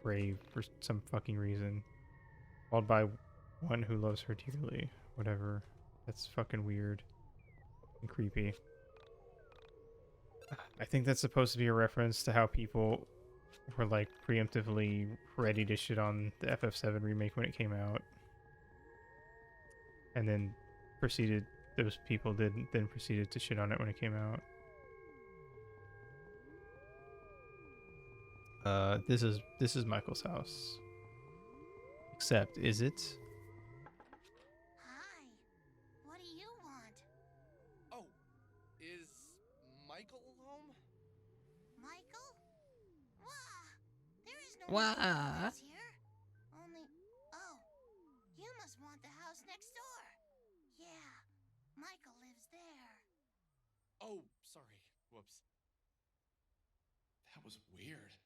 grave for some fucking reason. Called by one who loves her dearly. Whatever. That's fucking weird. And creepy. I think that's supposed to be a reference to how people were like preemptively ready to shit on the FF7 remake when it came out. And then those people then proceeded to shit on it when it came out. This is Michael's house. Except, is it? Hi. What do you want? Oh, is Michael home? Michael? Wah! There is no house here. Only... Oh, you must want the house next door. Yeah, Michael lives there. Oh, sorry. Whoops. That was weird.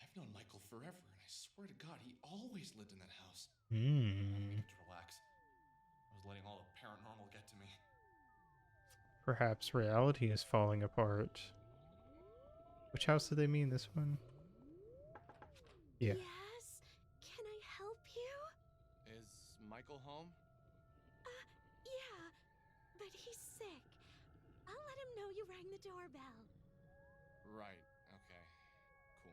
I've known Michael forever, and I swear to God, he always lived in that house. I needed to relax. I was letting all the paranormal get to me. Perhaps reality is falling apart. Which house did they mean, this one? Yeah. Yes? Can I help you? Is Michael home? Yeah, but he's sick. I'll let him know you rang the doorbell. Right, okay. Cool.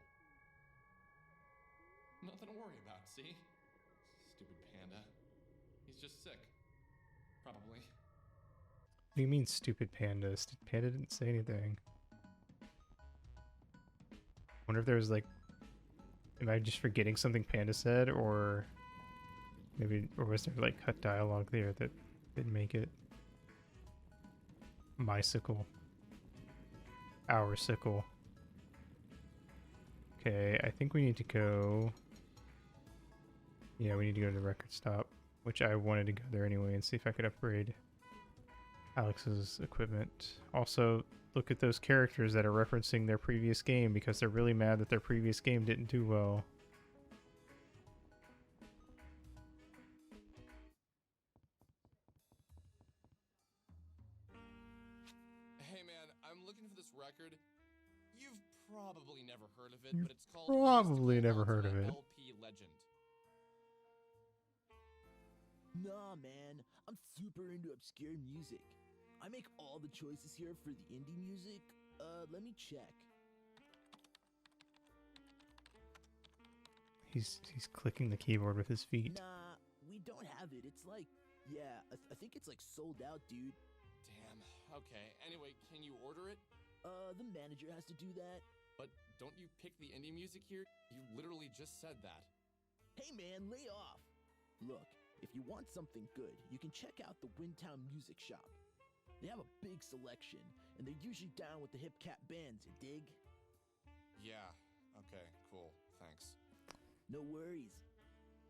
Nothing to worry about, see? Stupid panda. He's just sick. Probably. What do you mean, stupid panda? Panda didn't say anything. Wonder if there was like... Am I just forgetting something Panda said, or... Maybe... Or was there like cut dialogue there that didn't make it? My sickle. Our sickle. Okay, I think we need to go... Yeah, we need to go to the record stop. which I wanted to go there anyway and see if I could upgrade Alex's equipment. Also, look at those characters that are referencing their previous game because they're really mad that their previous game didn't do well. Hey man, I'm looking for this record. You've probably never heard of it, but it's called Probably Mystical never heard of Ultra it. LP Legend. Nah, man, I'm super into obscure music. I make all the choices here for the indie music. Let me check. He's clicking the keyboard with his feet. Nah, we don't have it. It's like, yeah, I think it's like sold out, dude. Damn. Okay. Anyway, can you order it? The manager has to do that. But don't you pick the indie music here? You literally just said that. Hey, man, lay off. Look, if you want something good, you can check out the Windtown Music Shop. They have a big selection, and they're usually down with the hip cat bands, you dig? Yeah. Okay, cool. Thanks. No worries.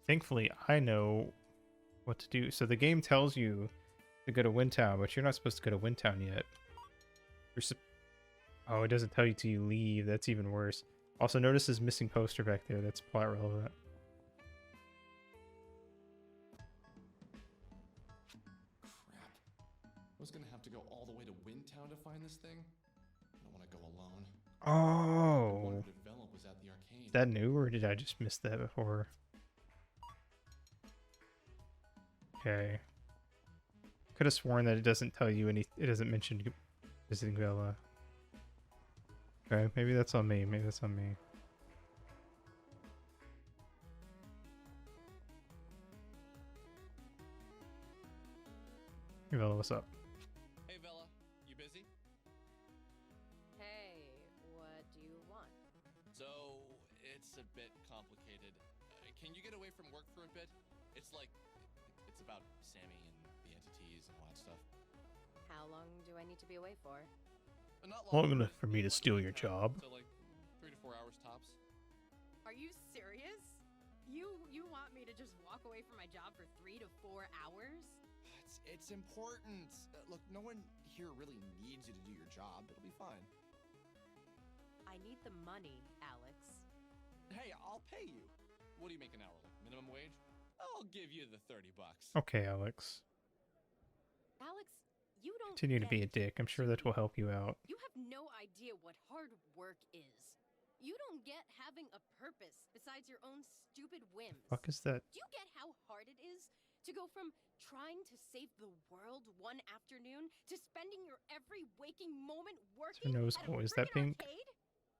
Thankfully, I know what to do. So the game tells you to go to Windtown, but you're not supposed to go to Windtown yet. Oh, it doesn't tell you till you leave. That's even worse. Also, notice this missing poster back there. That's plot relevant. Crap. I was gonna have to go all the way to Windtown to find this thing. I don't want to go alone. The one Oh. to develop was at the arcade. Is that new, or did I just miss that before? Okay. Could have sworn that it doesn't tell you any. It doesn't mention visiting Bella. Okay, maybe that's on me. Maybe that's on me. Hey Bella, what's up? Hey Bella, you busy? Hey, what do you want? So, it's a bit complicated. Can you get away from work for a bit? It's like, it's about Sammy and the entities and all that stuff. How long do I need to be away for? Not Long but enough for me to like steal your time, job. So like 3 to 4 hours tops. Are you serious? You want me to just walk away from my job for 3 to 4 hours? It's important. Look, no one here really needs you to do your job. It'll be fine. I need the money, Alex. Hey, I'll pay you. What do you make an hour? Like minimum wage? I'll give you the $30. Okay, Alex. Alex, you don't Continue to be a get dick. I'm sure that will help you out. You have no idea what hard work is. You don't get having a purpose besides your own stupid whims. Fuck is that? Do you get how hard it is to go from trying to save the world one afternoon to spending your every waking moment working nose at hole. a Is that friggin' pink? arcade?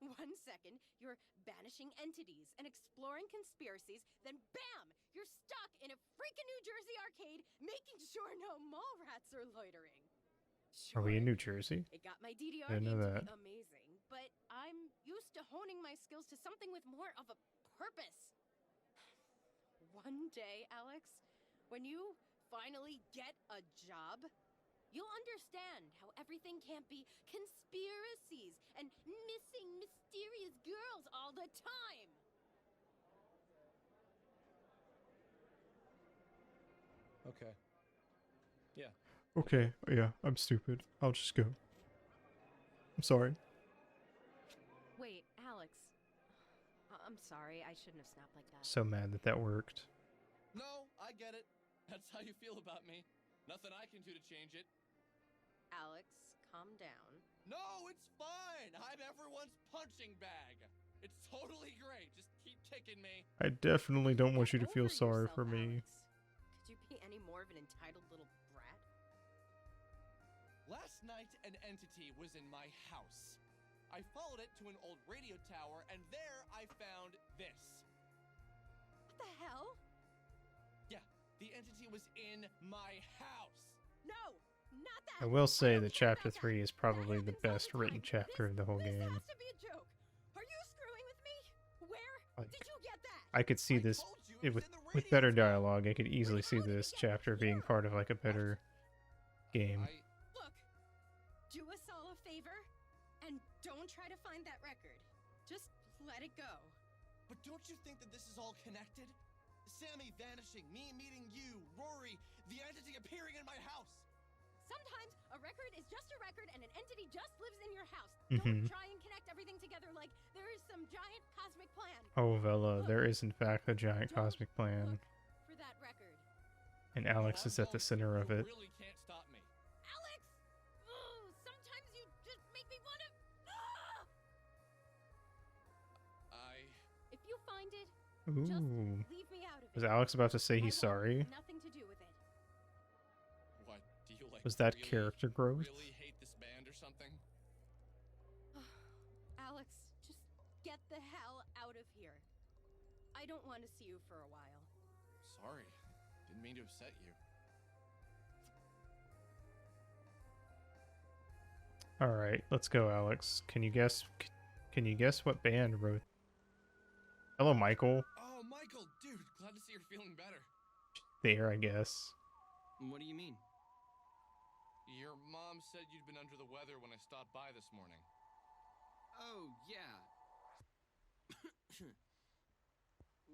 1 second, you're banishing entities and exploring conspiracies, then bam, you're stuck in a freaking New Jersey arcade making sure no mall rats are loitering. Are we in Sure, New Jersey? it got my DDR I didn't game know to that. be amazing, but I'm used to honing my skills to something with more of a purpose. One day, Alex, when you finally get a job, you'll understand how everything can't be conspiracies and missing mysterious girls all the time. Okay. Yeah. Okay, yeah, I'm stupid. I'll just go. I'm sorry. Wait, Alex. I'm sorry, I shouldn't have snapped like that. So mad that that worked. No, I get it. That's how you feel about me. Nothing I can do to change it. Alex, calm down. No, it's fine. I'm everyone's punching bag. It's totally great. Just keep kicking me. I definitely don't want you to Get feel over sorry yourself, for me. Alex. Could you be any more of an entitled little brat? Last night, an entity was in my house. I followed it to an old radio tower, and there I found this. What the hell? Yeah, the entity was in my house. No, not that. I will say don't that care chapter about 3 is probably the happens all best the written time. chapter of the whole This game. has to be a joke. Are you screwing with me? Where Like, did you get that? I could see this told you it was in the with radio better tower. dialogue. I could easily see this chapter being part of like a better game. Look, do us all a favor and don't try to find that record. Just let it go. But don't you think that this is all connected? Sammy vanishing, me meeting you, Rory, the entity appearing in my house. Sometimes a record is just a record and an entity just lives in your house. Mhm. Don't try and connect everything together like there is some giant cosmic plan. Oh, Vela, there is in fact a giant cosmic plan, For that record. and Alex is at the center of it. Really can't stop me. Alex! Oh, sometimes you just make me want to... If you find it, just Ooh. leave me out of it. Was Alex about to say he's sorry? Nothing to do with it. What, do you like Was that really, character growth? really hate this band or something? Alex, just get the hell out of here. I don't want to see you for a while. Sorry. Didn't mean to upset you. All right, let's go, Alex. Can you guess? Can you guess what band wrote? Hello, Michael. Oh, Michael, dude, glad to see you're feeling better. There, I guess. What do you mean? Your mom said you'd been under the weather when I stopped by this morning. Oh, yeah.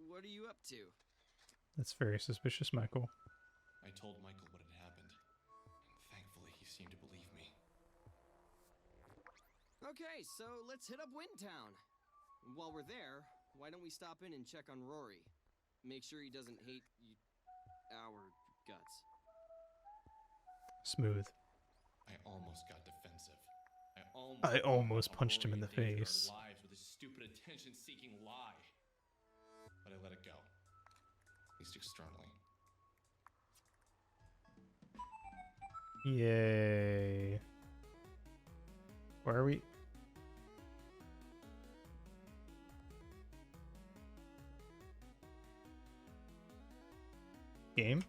What are you up to? That's very suspicious, Michael. I told Michael what had happened, and thankfully he seemed to believe me. Okay, so let's hit up Windtown. While we're there, why don't we stop in and check on Rory? Make sure he doesn't hate our guts. Smooth. I almost got defensive. I almost punched him in the endangered face. our lives with his stupid attention-seeking lie. But I let it go. At least externally. Yay. Where are we? Game?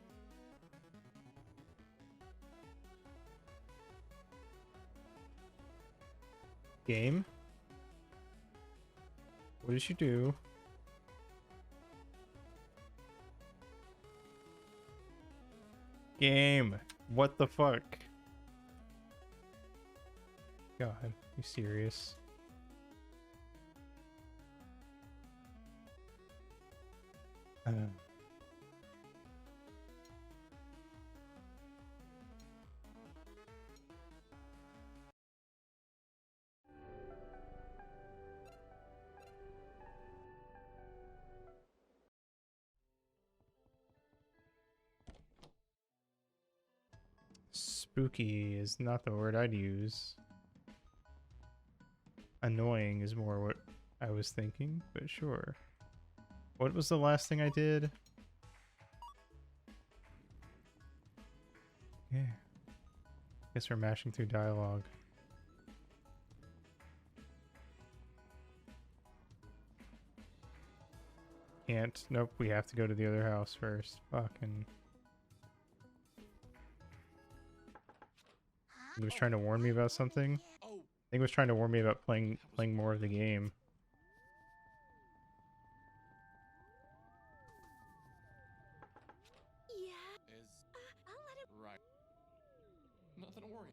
Game? What did you do? Game! What the fuck? God, you serious? Spooky is not the word I'd use. Annoying is more what I was thinking, but sure. What was the last thing I did? Yeah. Guess we're mashing through dialogue. Can't. Nope, we have to go to the other house first. Fucking. He was trying to warn me about something. I think he was trying to warn me about playing more of the game. Yeah. Is I'll let him. right. Nothing to worry.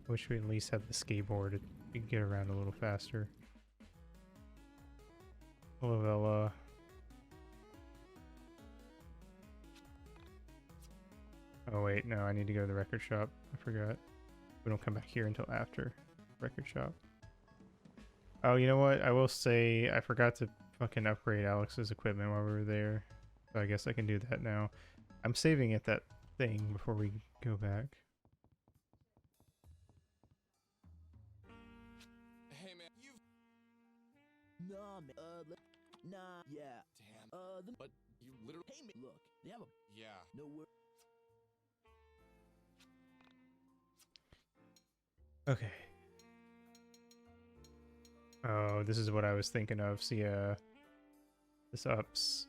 I wish we at least had the skateboard. We could get around a little faster. Hello, Vela. Oh wait, no, I need to go to the record shop. I forgot. We don't come back here until after record shop. Oh, you know what? I will say I forgot to fucking upgrade Alex's equipment while we were there. So I guess I can do that now. I'm saving at that thing before we go back. Hey man, you. Nah, man. Nah. Yeah. Damn. But you literally. Hey, man. Look, they have a. Yeah. No word. Okay. Oh, this is what I was thinking of. See, this ups.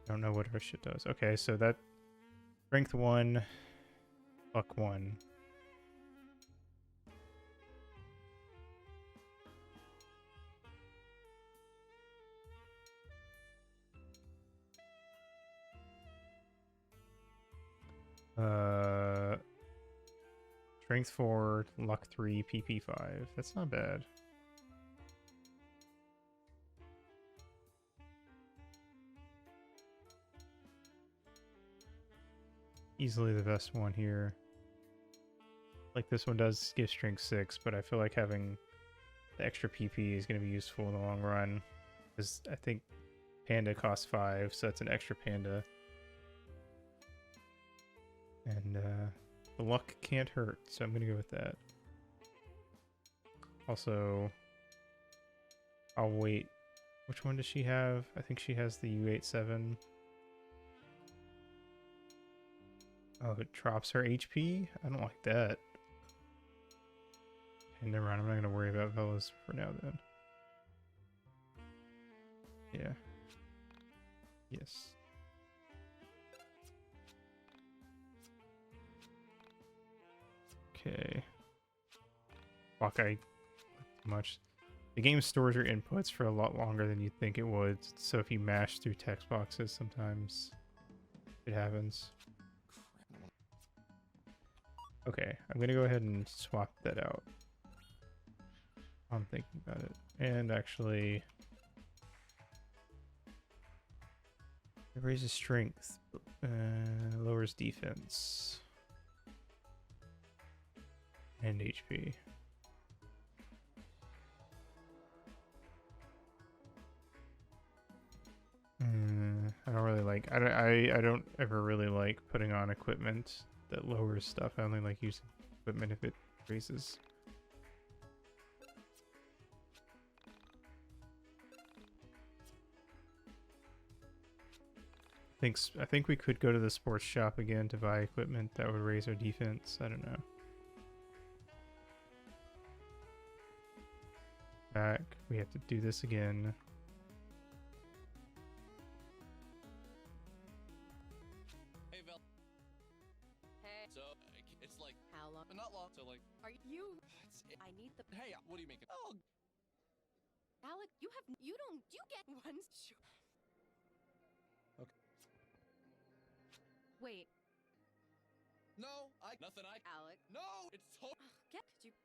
I don't know what our shit does. Okay, so that strength 1, luck 1. Strength 4, luck 3, PP 5. That's not bad. Easily the best one here. Like this one does give strength 6, but I feel like having the extra PP is going to be useful in the long run. Because I think Panda costs 5, so that's an extra Panda. And the luck can't hurt, so I'm going to go with that. Also, I'll wait. Which one does she have? I think she has the U87. Oh, it drops her HP? I don't like that. Okay, never mind. I'm not going to worry about Velas for now then. Yeah. Yes. Okay. Fuck, I too much. The game stores your inputs for a lot longer than you'd think it would, so if you mash through text boxes, sometimes it happens. Okay, I'm gonna go ahead and swap that out. I'm thinking about it. And actually, it raises strength, lowers defense, and HP. I don't really like. I don't ever really like putting on equipment that lowers stuff. I only like using equipment if it raises. I think we could go to the sports shop again to buy equipment that would raise our defense. I don't know. Back. We have to do this again. Hey, Vel. Hey. So, it's like... How long? Not long, so like... Are you? I need the... Hey, what are you making? Oh! Alec, you get one... Okay. Wait. No, nothing Alec. No, it's so... Get... Could you...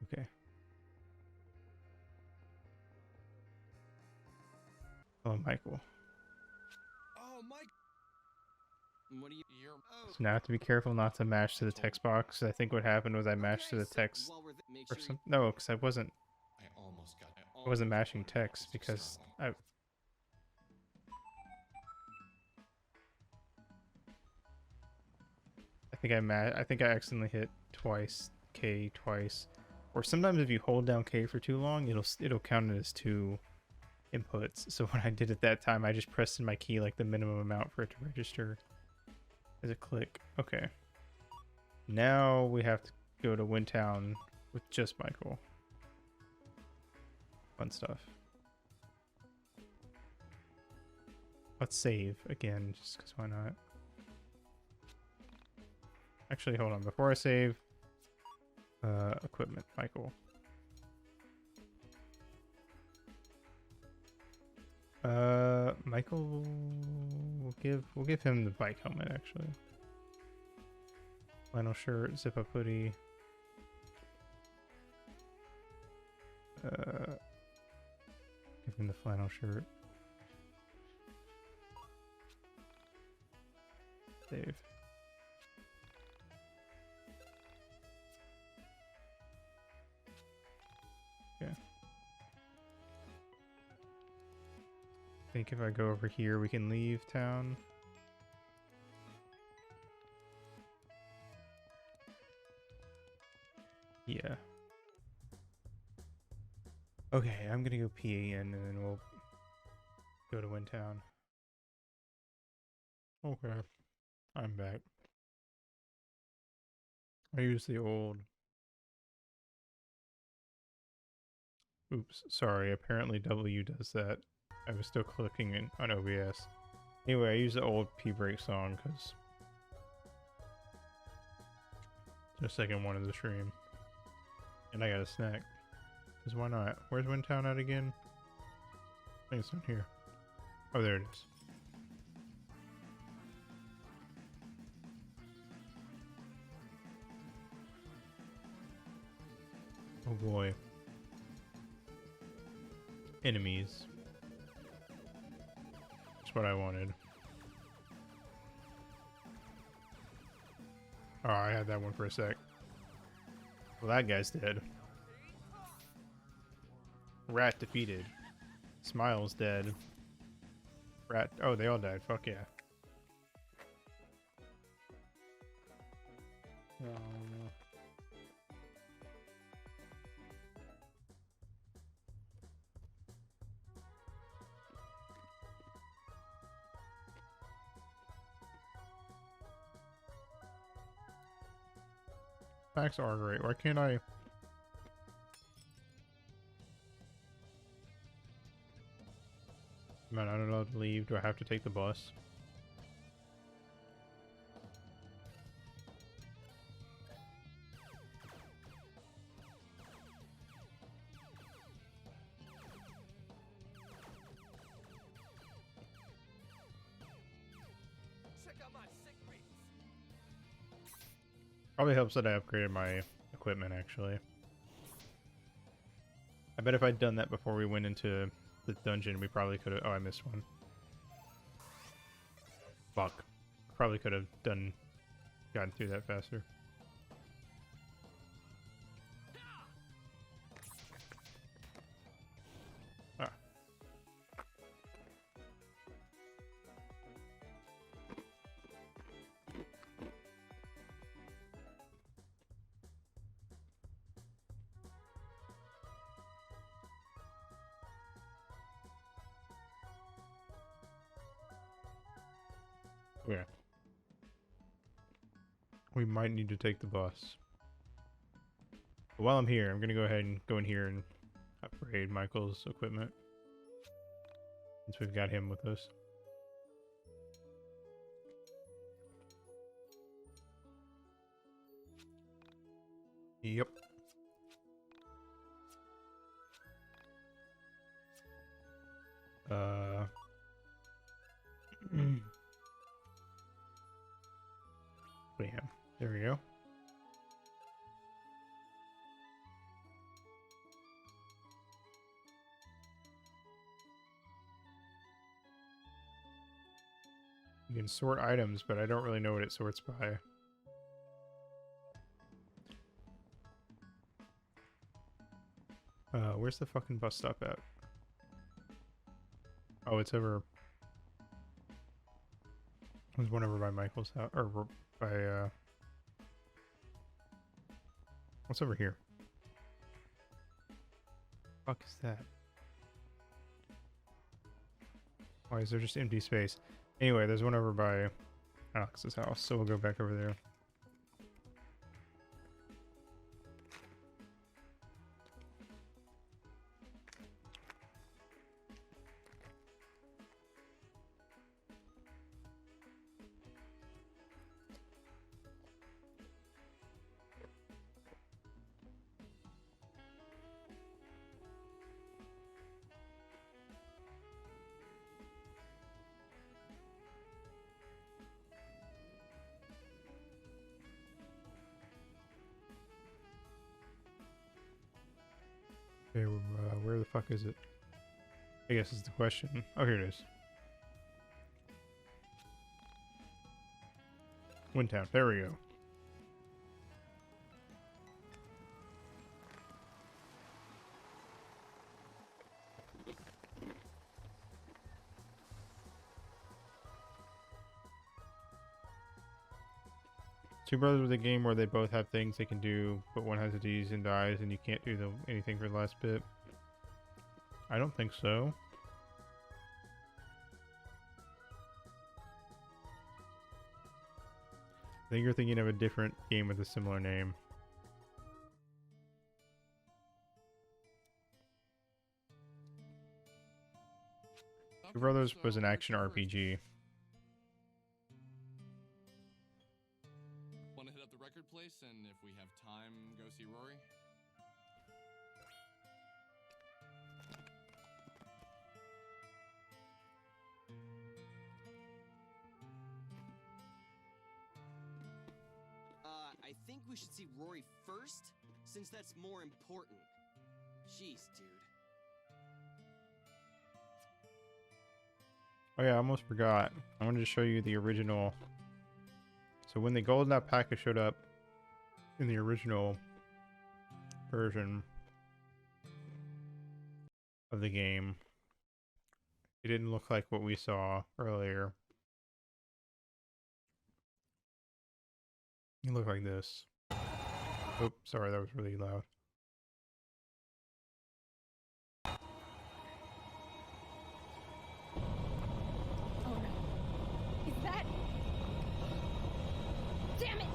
Okay. Oh, Michael. Oh, Mike. What do you... So now I have to be careful not to mash to the text box. I think what happened was I mashed to the text or some... No, because I wasn't mashing text because I think I accidentally hit K twice. Or sometimes if you hold down K for too long, it'll count it as 2 inputs. So when I did it that time, I just pressed in my key like the minimum amount for it to register as a click. Okay. Now we have to go to Windtown with just Michael. Fun stuff. Let's save again, just because why not? Actually, hold on. Before I save, equipment, Michael. Michael, we'll give him the bike helmet actually. Flannel shirt, zip up hoodie. Give him the flannel shirt. Save. Okay. I think if I go over here, we can leave town. Yeah. Okay, I'm gonna go pee again, and then we'll go to Windtown. Okay, I'm back. I use the old... Oops, sorry, apparently W does that. I was still clicking on OBS. Anyway, I use the old P-Break song, because The second one of the stream. And I got a snack. Because why not? Where's Windtown at again? I think it's down here. Oh, there it is. Oh boy. Enemies. That's what I wanted. Oh, I had that one for a sec. Well, that guy's dead. Rat defeated. Smile's dead. Rat. Oh, they all died. Fuck yeah. Facts are great. Why can't I? Man, I'm not allowed to leave. Do I have to take the bus? Check out my sick reads. Probably helps that I upgraded my equipment, actually. I bet if I'd done that before we went into the dungeon, we probably could have... Oh, I missed one. Fuck. Probably could have gotten through that faster. Ah. Yeah. We might need to take the bus. But while I'm here, I'm gonna go ahead and go in here and upgrade Michael's equipment. Since we've got him with us. Yep. Bam. There we go. You can sort items, but I don't really know what it sorts by. Where's the fucking bus stop at? Oh, it's over. There's one over by Michael's house, or by, what's over here? Fuck is that? Why is there just empty space? Anyway, there's one over by Alex's house, so we'll go back over there. Okay, where the fuck is it? I guess is the question. Oh, here it is. Windtown. There we go. Two Brothers was a game where they both have things they can do, but one has a disease and dies, and you can't do anything for the last bit. I don't think so. I think you're thinking of a different game with a similar name. Two Brothers was an action RPG. Want to hit up the record place, and if we think we should see Rory first, since that's more important. Jeez, dude. Oh yeah, I almost forgot. I wanted to show you the original. So when the golden alpaca showed up in the original version of the game, it didn't look like what we saw earlier. It looked like this. Oh, sorry, that was really loud. Oh no. Is that... Damn it!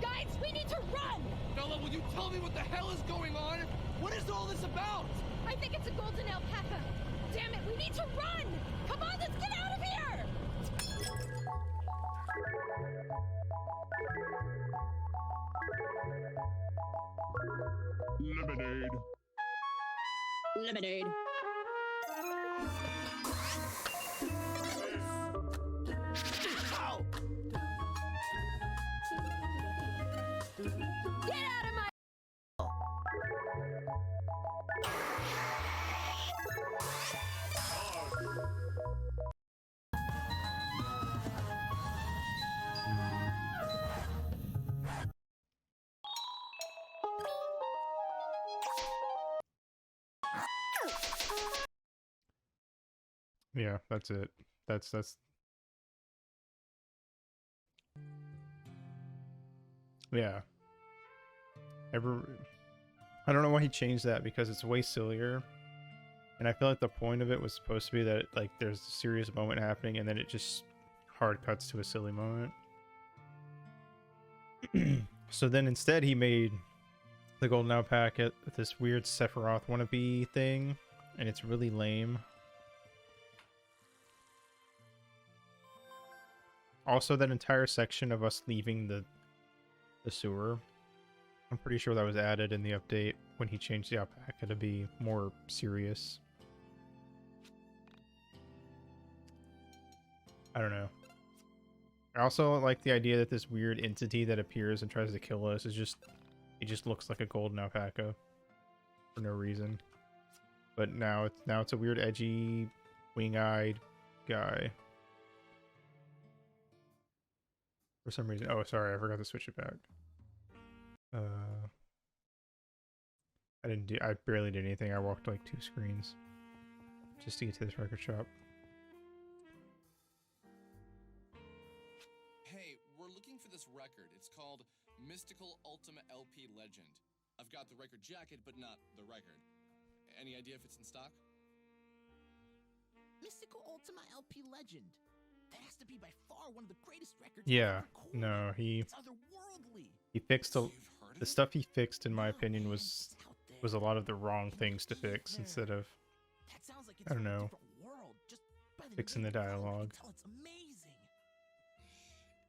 Guys, we need to run! Bella, will you tell me what the hell is going on? What is all this about? I think it's a golden alpaca. Damn it, we need to run! Come on, let's get out of here! Lemonade. Lemonade. Ow! Get out of my... Yeah, that's it. That's yeah. I don't know why he changed that, because it's way sillier. And I feel like the point of it was supposed to be that like there's a serious moment happening and then it just hard cuts to a silly moment. So then instead he made the golden alpaca this weird Sephiroth wannabe thing, and it's really lame. Also, that entire section of us leaving the sewer, I'm pretty sure that was added in the update when he changed the alpaca to be more serious. I don't know. I also like the idea that this weird entity that appears and tries to kill us is just... it just looks like a golden alpaca for no reason. But now it's a weird, edgy, wing-eyed guy. For some reason. Oh, sorry, I forgot to switch it back. I barely did anything. I walked like 2 screens just to get to this record shop. Hey, we're looking for this record. It's called Mystical Ultima LP Legend. I've got the record jacket, but not the record. Any idea if it's in stock? Mystical Ultima LP Legend. That has to be by far one of the greatest records. Yeah, ever recorded. no, It's otherworldly. he fixed So you've heard of the it? stuff he fixed, in my No, opinion, man, was it's out there. a lot of the wrong You things to must be fix there. instead of That sounds like it's I don't from a know, different world. Just by the fixing name the alone, I can dialogue. tell it's amazing.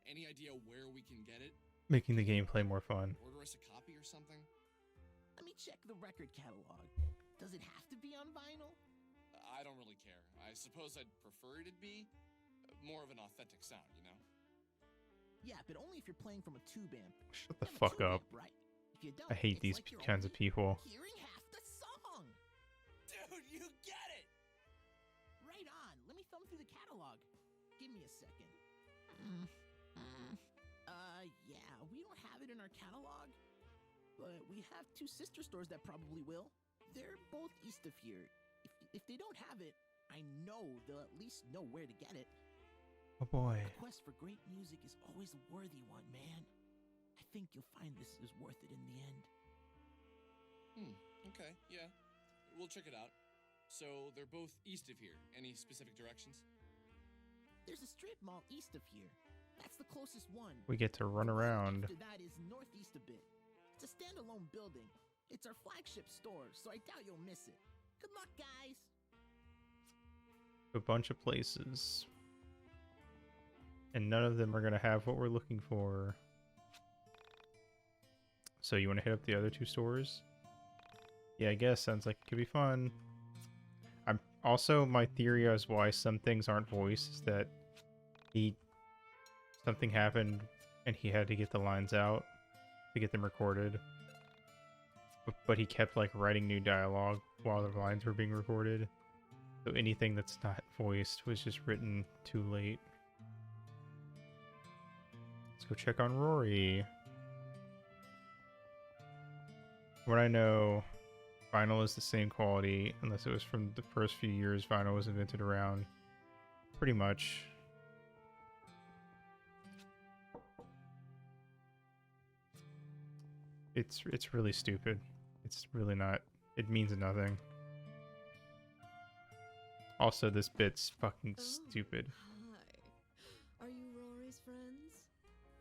Any idea where we can get it? making the gameplay more fun. Order us a copy or something? Let me check the record catalog. Does it have to be on vinyl? I don't really care. I suppose I'd prefer it'd be more of an authentic sound, you know? Yeah, but only if you're playing from a tube amp. Shut the You have a fuck tube up. amp, right? If you don't, I hate it's these like you're kinds of only people. hearing half the song. Dude, you get it! Right on. Let me thumb through the catalog. Give me a second. Yeah, we don't have it in our catalog, but we have 2 sister stores that probably will. They're both east of here. If they don't have it, I know they'll at least know where to get it. Oh boy. The quest for great music is always a worthy one, man. I think you'll find this is worth it in the end. Okay, yeah. We'll check it out. So, they're both east of here. Any specific directions? There's a strip mall east of here. That's the closest one. We get to run The one around. After that is northeast a bit. It's a standalone building. It's our flagship store, so I doubt you'll miss it. Good luck, guys. A bunch of places. And none of them are going to have what we're looking for. So you want to hit up the other 2 stores? Yeah, I guess. Sounds like it could be fun. I'm also, my theory as why some things aren't voiced is that something happened and he had to get the lines out. to get them recorded. But he kept like writing new dialogue while the lines were being recorded. So anything that's not voiced was just written too late. Let's go check on Rory. What I know, vinyl is the same quality, unless it was from the first few years vinyl was invented around. Pretty much. It's really stupid. It's really not. It means nothing. Also, this bit's fucking stupid. Hi. Are you Rory's friends?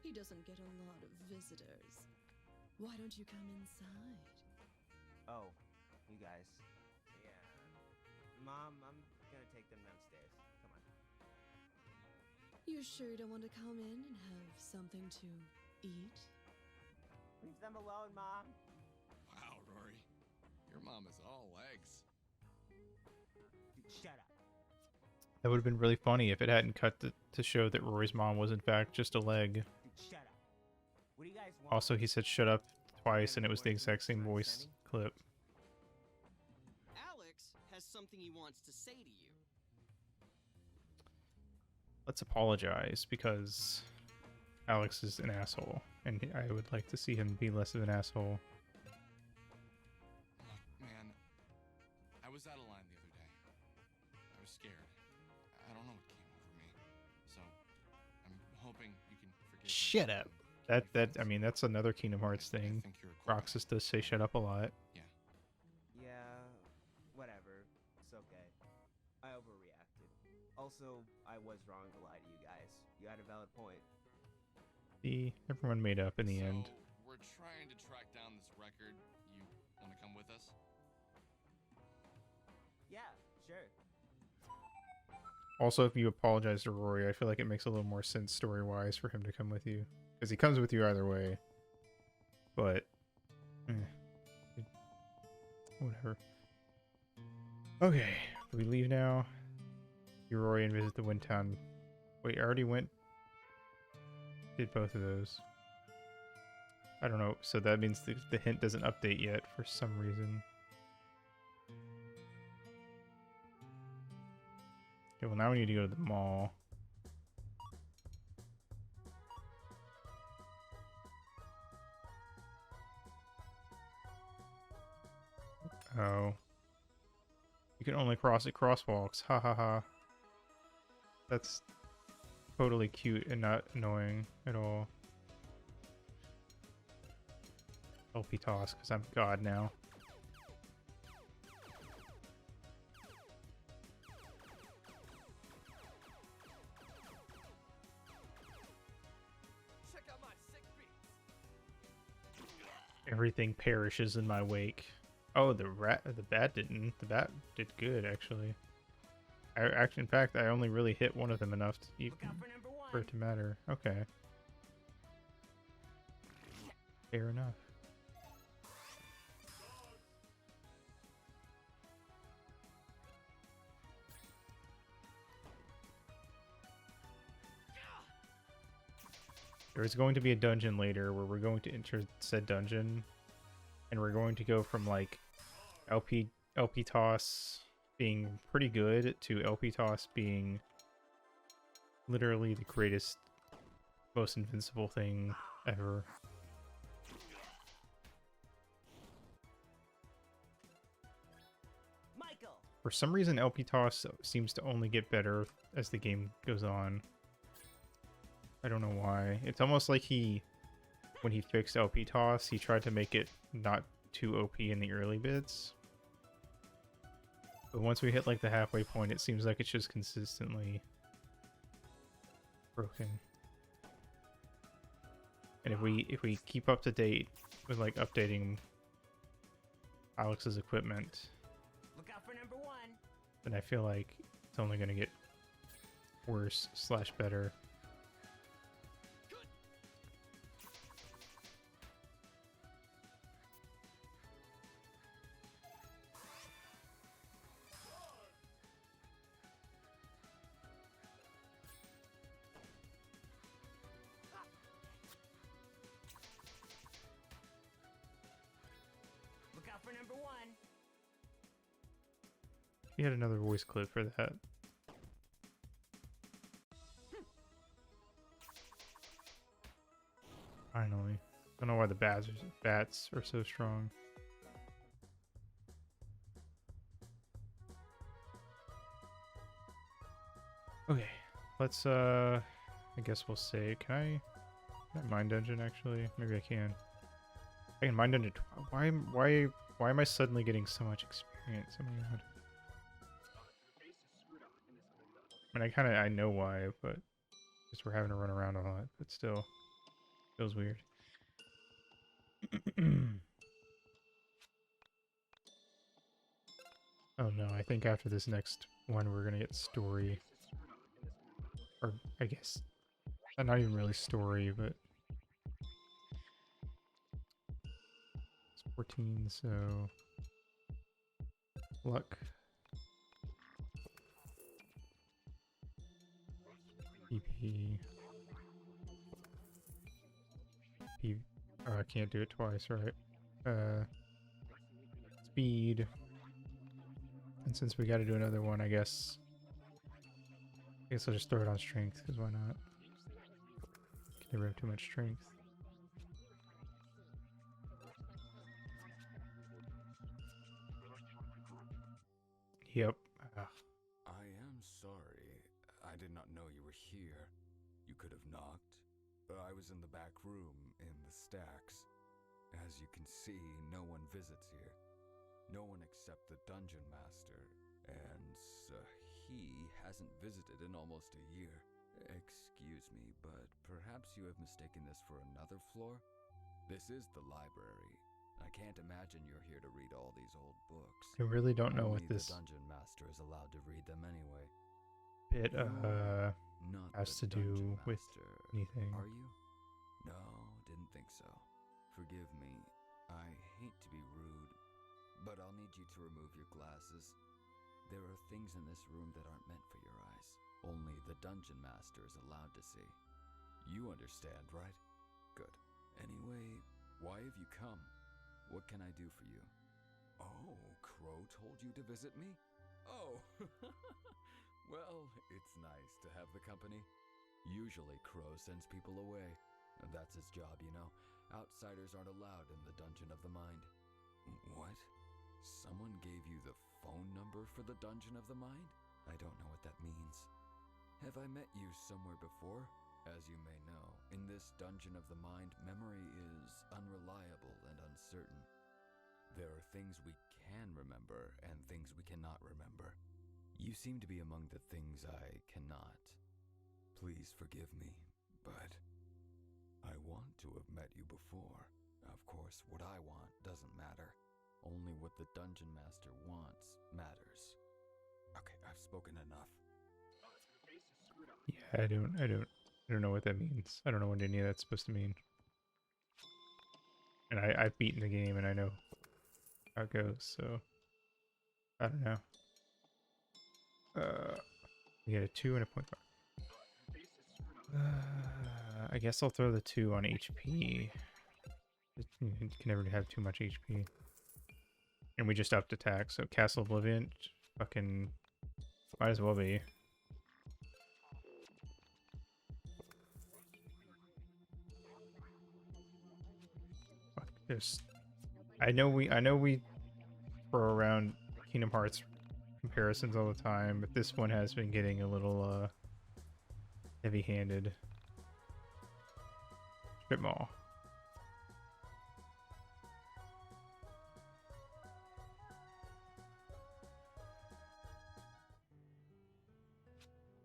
He doesn't get a lot of visitors. Why don't you come inside? Oh, you guys. Yeah. Mom, I'm gonna take them downstairs. Come on. You sure you don't want to come in and have something to eat? Leave them alone, Mom. Wow, Rory. Your mom is all legs. Dude, shut up. That would have been really funny if it hadn't cut to show that Rory's mom was in fact just a leg. Dude, shut up. What do you guys want? Also, he said shut up twice and it was the exact same voice clip. Alex has something he wants to say to you. Let's apologize because Alex is an asshole and I would like to see him be less of an asshole. Look, man, I was out of line the other day. I was scared. I don't know what came over me. So, I'm hoping you can forgive me. Shut up. I mean, that's another Kingdom Hearts thing. Roxas does say shut up a lot. Yeah, whatever. It's okay. I overreacted. Also, I was wrong to lie to you guys. You had a valid point. See, everyone made up in the end. We're trying to track down this record. You want to come with us? Yeah, sure. Also, if you apologize to Rory, I feel like it makes a little more sense story-wise for him to come with you. Because he comes with you either way. But, whatever. Okay, do we leave now? You, Rory, and visit the Wind Town. Wait, I already went? Did both of those. I don't know, so that means the hint doesn't update yet for some reason. Okay, well now we need to go to the mall. Oh. You can only cross at crosswalks. Ha ha ha. That's totally cute and not annoying at all. LP toss, because I'm God now. Check out my sick beats. Everything perishes in my wake. Oh, the bat didn't. The bat did good, actually. In fact, I only really hit one of them enough to even for it to matter. Okay. Fair enough. There is going to be a dungeon later where we're going to enter said dungeon, and we're going to go from like LP toss being pretty good to LP toss being literally the greatest, most invincible thing ever. Michael! For some reason, LP toss seems to only get better as the game goes on. I don't know why. It's almost like when he fixed LP toss, he tried to make it not too OP in the early bits. But once we hit like the halfway point, it seems like it's just consistently broken. And if we keep up to date with like updating Alex's equipment, Look out for number 1. then I feel like it's only gonna get worse / better. for number one. We had another voice clip for that. Finally. I don't know why the bats are so strong. Okay, let's I guess we'll say, can I mind dungeon actually? Maybe I can. I can mind dungeon. Why am I suddenly getting so much experience? Oh my god. I mean, I know why, but just we're having to run around a lot, but still feels weird. Oh no, I think after this next one we're gonna get story. Or I guess not even really story, but it's 14, so luck. PP. Oh, I can't do it twice, right? Speed. And since we gotta do another one, I guess I'll just throw it on strength, because why not? Can never have too much strength. Yep. Ugh. I am sorry. I did not know you were here. You could have knocked. I was in the back room, in the stacks. As you can see, no one visits here. No one except the Dungeon Master. And he hasn't visited in almost a year. Excuse me, but perhaps you have mistaken this for another floor? This is the library. I can't imagine you're here to read all these old books. I really don't know what Only this the Dungeon Master is allowed to read them anyway. bit Not has the to do Dungeon with Master, anything. are you? No, didn't think so. Forgive me. I hate to be rude, but I'll need you to remove your glasses. There are things in this room that aren't meant for your eyes. Only the Dungeon Master is allowed to see. You understand, right? Good. Anyway, why have you come? What can I do for you? Oh, Crow told you to visit me? Oh, well, it's nice to have the company. Usually Crow sends people away, and that's his job, you know. Outsiders aren't allowed in the Dungeon of the Mind. What? Someone gave you the phone number for the Dungeon of the Mind? I don't know what that means. Have I met you somewhere before? As you may know, in this Dungeon of the Mind, memory is unreliable and uncertain. There are things we can remember and things we cannot remember. You seem to be among the things I cannot. Please forgive me, but I want to have met you before. Of course, what I want doesn't matter. Only what the Dungeon Master wants matters. Okay, I've spoken enough. Yeah, I don't know what that means. I don't know what any of that's supposed to mean. And I've beaten the game and I know how it goes, so I don't know. We get a 2 and a 0.5. I guess I'll throw the 2 on HP. You can never have too much HP. And we just upped attack, so Castle Oblivion fucking might as well be. Fuck, there's I know we throw around Kingdom Hearts comparisons all the time, but this one has been getting a little heavy-handed. Strip mall.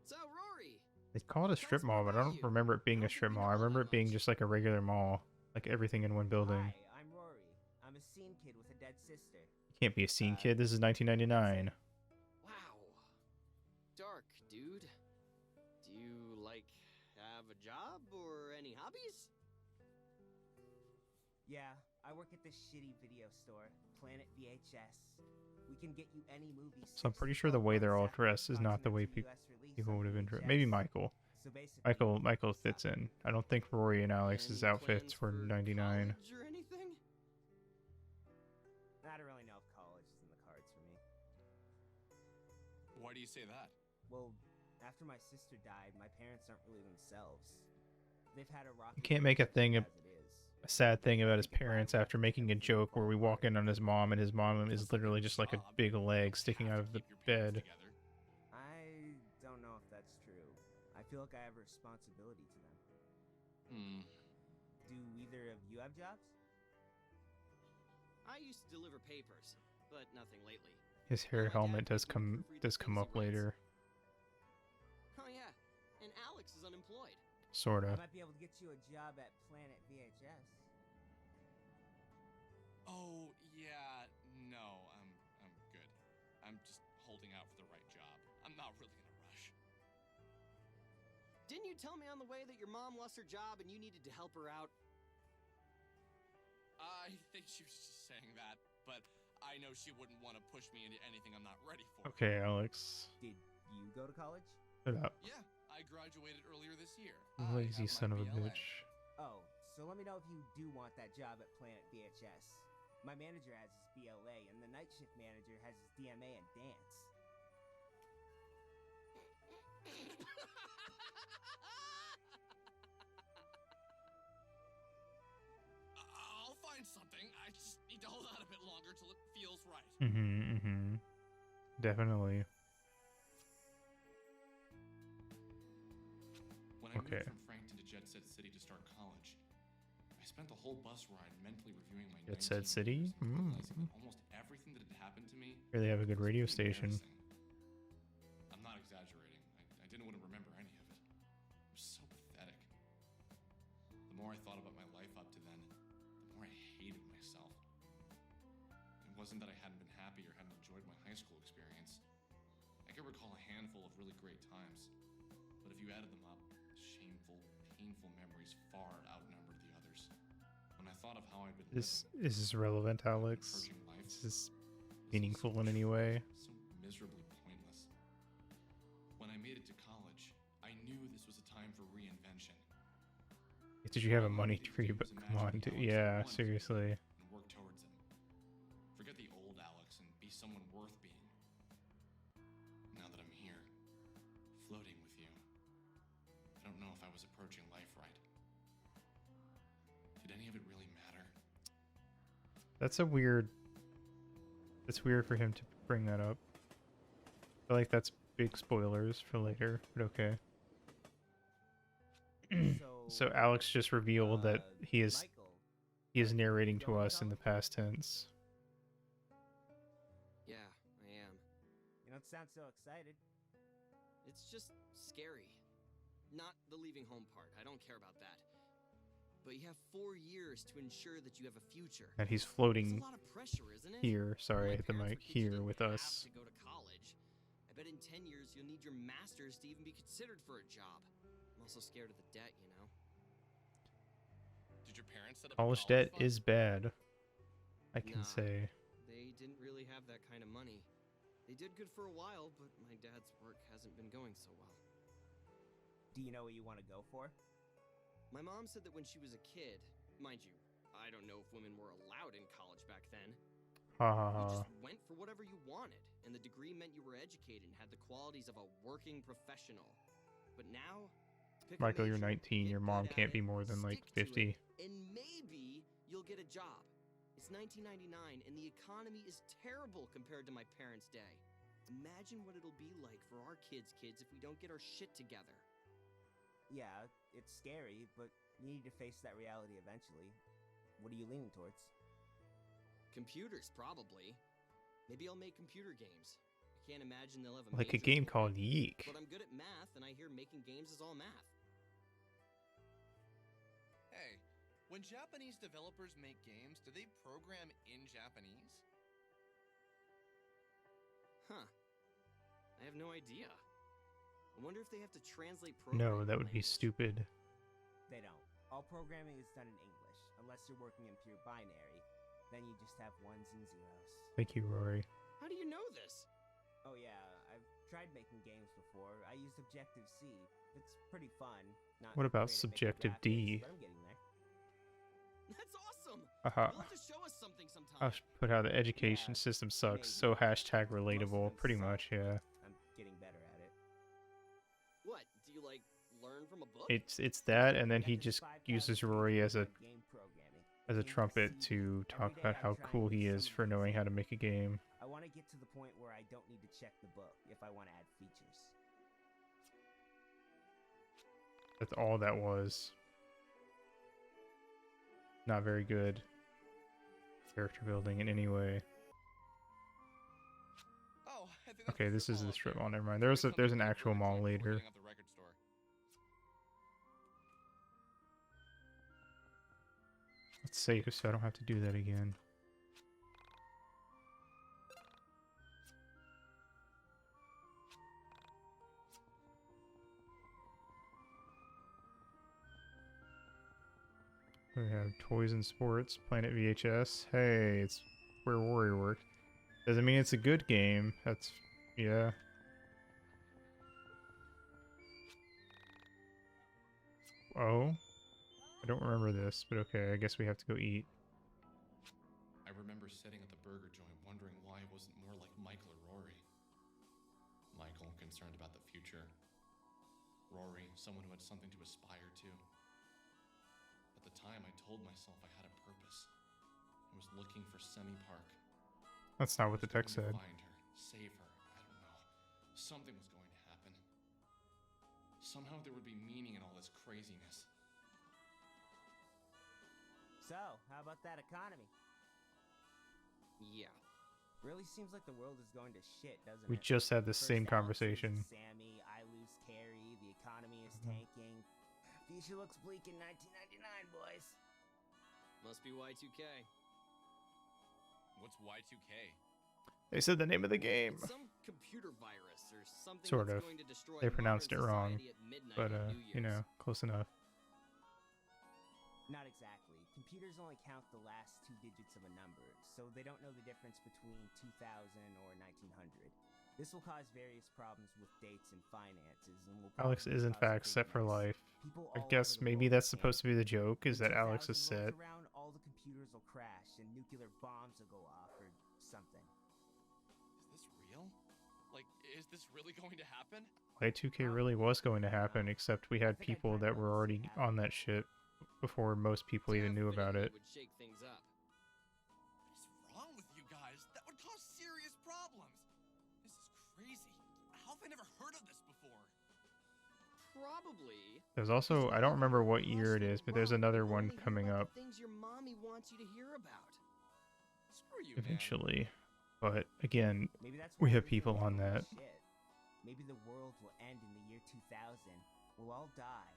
So, Rory! They call it a strip mall, but I don't remember it being a strip mall. I remember it being just like a regular mall. Like everything in one building. Hi, I'm Rory. I'm a scene kid with a dead sister. You can't be a scene kid. This is 1999. Wow. Dark, dude. Do you, like, have a job or any hobbies? Yeah, I work at this shitty video store, Planet VHS. We can get you any movie. So I'm pretty sure the way they're all dressed is not the way people would have been dressed. Maybe Michael. So basically, Michael fits in. I don't think Rory and Alex's outfits were 99. Or anything? I don't really Why do you say that? Well, after my sister died, my parents aren't really themselves. They've had a rocky You can't make a thing, a sad thing about his parents after making a joke where we walk in on his mom and his mom is literally just like a big leg sticking out of the bed. I don't know if that's true. I feel like I have a responsibility to them. Do either of you have jobs? I used to deliver papers, but nothing lately. His hair helmet does come up later. Oh yeah, and Alex is unemployed. Sorta. I might be able to get you a job at Planet VHS. Oh, yeah, no, I'm good. I'm just holding out for the right job. I'm not really in a rush. Didn't you tell me on the way that your mom lost her job and you needed to help her out? I think she was just saying that, but I know she wouldn't want to push me into anything I'm not ready for. Okay, Alex. Did you go to college? Shut up. Yeah, I graduated earlier this year. Lazy son of a bitch. Oh, so let me know if you do want that job at Planet VHS. My manager has his BLA, and the night shift manager has his DMA and dance. I'll find something. I just need to hold out a bit longer till it feels right. Definitely. When I moved from Frankton to Jet Set City to start college, I spent the whole bus ride mentally reviewing my Jet Set City? realizing that almost everything that had happened to me. Here they have a good radio station. I'm not exaggerating. I didn't want to remember any of it. It was so pathetic. The more I thought about my life up to then, the more I hated myself. It wasn't that I hadn't been happy or hadn't enjoyed my high school experience. I could recall a handful of really great times, but if you added them up, shameful, painful memories far outnumbered the others. When I thought of how I'd been Is this relevant, Alex? Is this meaningful in any way? so miserably pointless. When I made it to college, I knew this was a time for reinvention. Did you have a money tree? But come on, dude. Yeah, seriously. And work towards them. Forget the old Alex and be someone worth being. Now that I'm here, floating with you, I don't know if I was approaching life right. Did any of it really matter? That's a weird. It's weird for him to bring that up. I feel like that's big spoilers for later, but okay. So Alex just revealed that he is narrating to us in the past tense. Yeah, I am. You don't sound so excited. It's just scary. Not the leaving home part. I don't care about that. But you have 4 years to ensure that you have a future. And he's floating It's a lot of pressure, isn't it? here. Sorry, I hit the mic. Parents would teach you Here that with you have us. to go to college. I bet in 10 years you'll need your master's to even be considered for a job. I'm also scared of the debt, you know? Did your parents set up a College college debt fund? is bad. I can Nah, say. They didn't really have that kind of money. They did good for a while, but my dad's work hasn't been going so well. Do you know what you want to go for? My mom said that when she was a kid, mind you, I don't know if women were allowed in college back then. Ha ha You ha. just went for whatever you wanted, and the degree meant you were educated and had the qualities of a working professional. But now, pick a Michael, you're major, 19. Your get mom good at can't be it, more than like stick to 50. it, and maybe you'll get a job. It's 1999, and the economy is terrible compared to my parents' day. Imagine what it'll be like for our kids' if we don't get our shit together. Yeah, it's scary, but you need to face that reality eventually. What are you leaning towards? Computers, probably. Maybe I'll make computer games. I can't imagine they'll have a Like a major game for it, called YIIK. But I'm good at math, and I hear making games is all math. Hey, when Japanese developers make games, do they program in Japanese? Huh. I have no idea. I wonder if they have to translate No, programming that would be language. stupid. They don't. All programming is done in English, unless you're working in pure binary. Then you just have ones and zeros. Thank you, Rory. How do you know this? Oh yeah, I've tried making games before. I used Objective-C. It's pretty fun. Not What about great at making Subjective-D? graphics, but I'm getting there. That's awesome! Haha. You'll have to show us something sometime. I'll put how the education system sucks. So hashtag relatable. Pretty much, yeah. I'm getting from a book? It's that, and then he just 5,000 uses Rory as a game programming. trumpet Game to CD. talk Every day about I how try and cool he get is some for of the knowing how to things. make a game. I want to get to the point where I don't need to check the book if I want to add features. That's all that was. Not very good character building in any way. Oh, I think that's Okay, the this strip is mall the up strip there. mall. Never mind. There's There's an something actual with the mall burger joint later. before getting out the record store. Let's save so I don't have to do that again. We have Toys and Sports, Planet VHS. Hey, it's where Warrior worked. Doesn't mean it's a good game. That's, yeah. Oh? I don't remember this, but okay, I guess we have to go eat. I remember sitting at the burger joint wondering why I wasn't more like Michael or Rory. Michael, concerned about the future. Rory, someone who had something to aspire to. At the time, I told myself I had a purpose. I was looking for Semi Park. That's not what the I was text going said. to find her, save her, I don't know. Something was going to happen. Somehow there would be meaning in all this craziness. So, how about that economy? Yeah. Really seems like the world is going to shit, doesn't We it? just had this First same Alex loses conversation. Sammy, I lose Carrie, the economy is tanking. Future looks bleak in 1999, boys. Must be Y2K. What's Y2K? They said the name of the game. It's some computer virus or something Sort that's of. going to destroy They pronounced it modern wrong, society at midnight but on New you Year's. know, close enough. Not exactly. Computers only count the last 2 digits of a number, so they don't know the difference between 2000 or 1900. This will cause various problems with dates and finances, and will Alex probably is in cause a fact big set for mess. life. People I all guess over the maybe world that's will supposed to be the panic. joke, is When that Alex is 2000 rolls set. around, all the computers will crash and nuclear bombs will go off or something. Is this real? Like, is this really going to happen? Y2K really was going to happen, except we had people that were already on that shit before most people even knew about it. Would shake things up. What is wrong with you guys? That would cause serious problems. This is crazy. How have I never heard of this before? Probably. There's also, I don't remember what year it is, but there's another one Only hear coming about up the things your mommy wants you to hear about. Screw you, man. eventually. But again, Maybe that's we why have everything people will on go to that. shit. Maybe the world will end in the year 2000. We'll all die,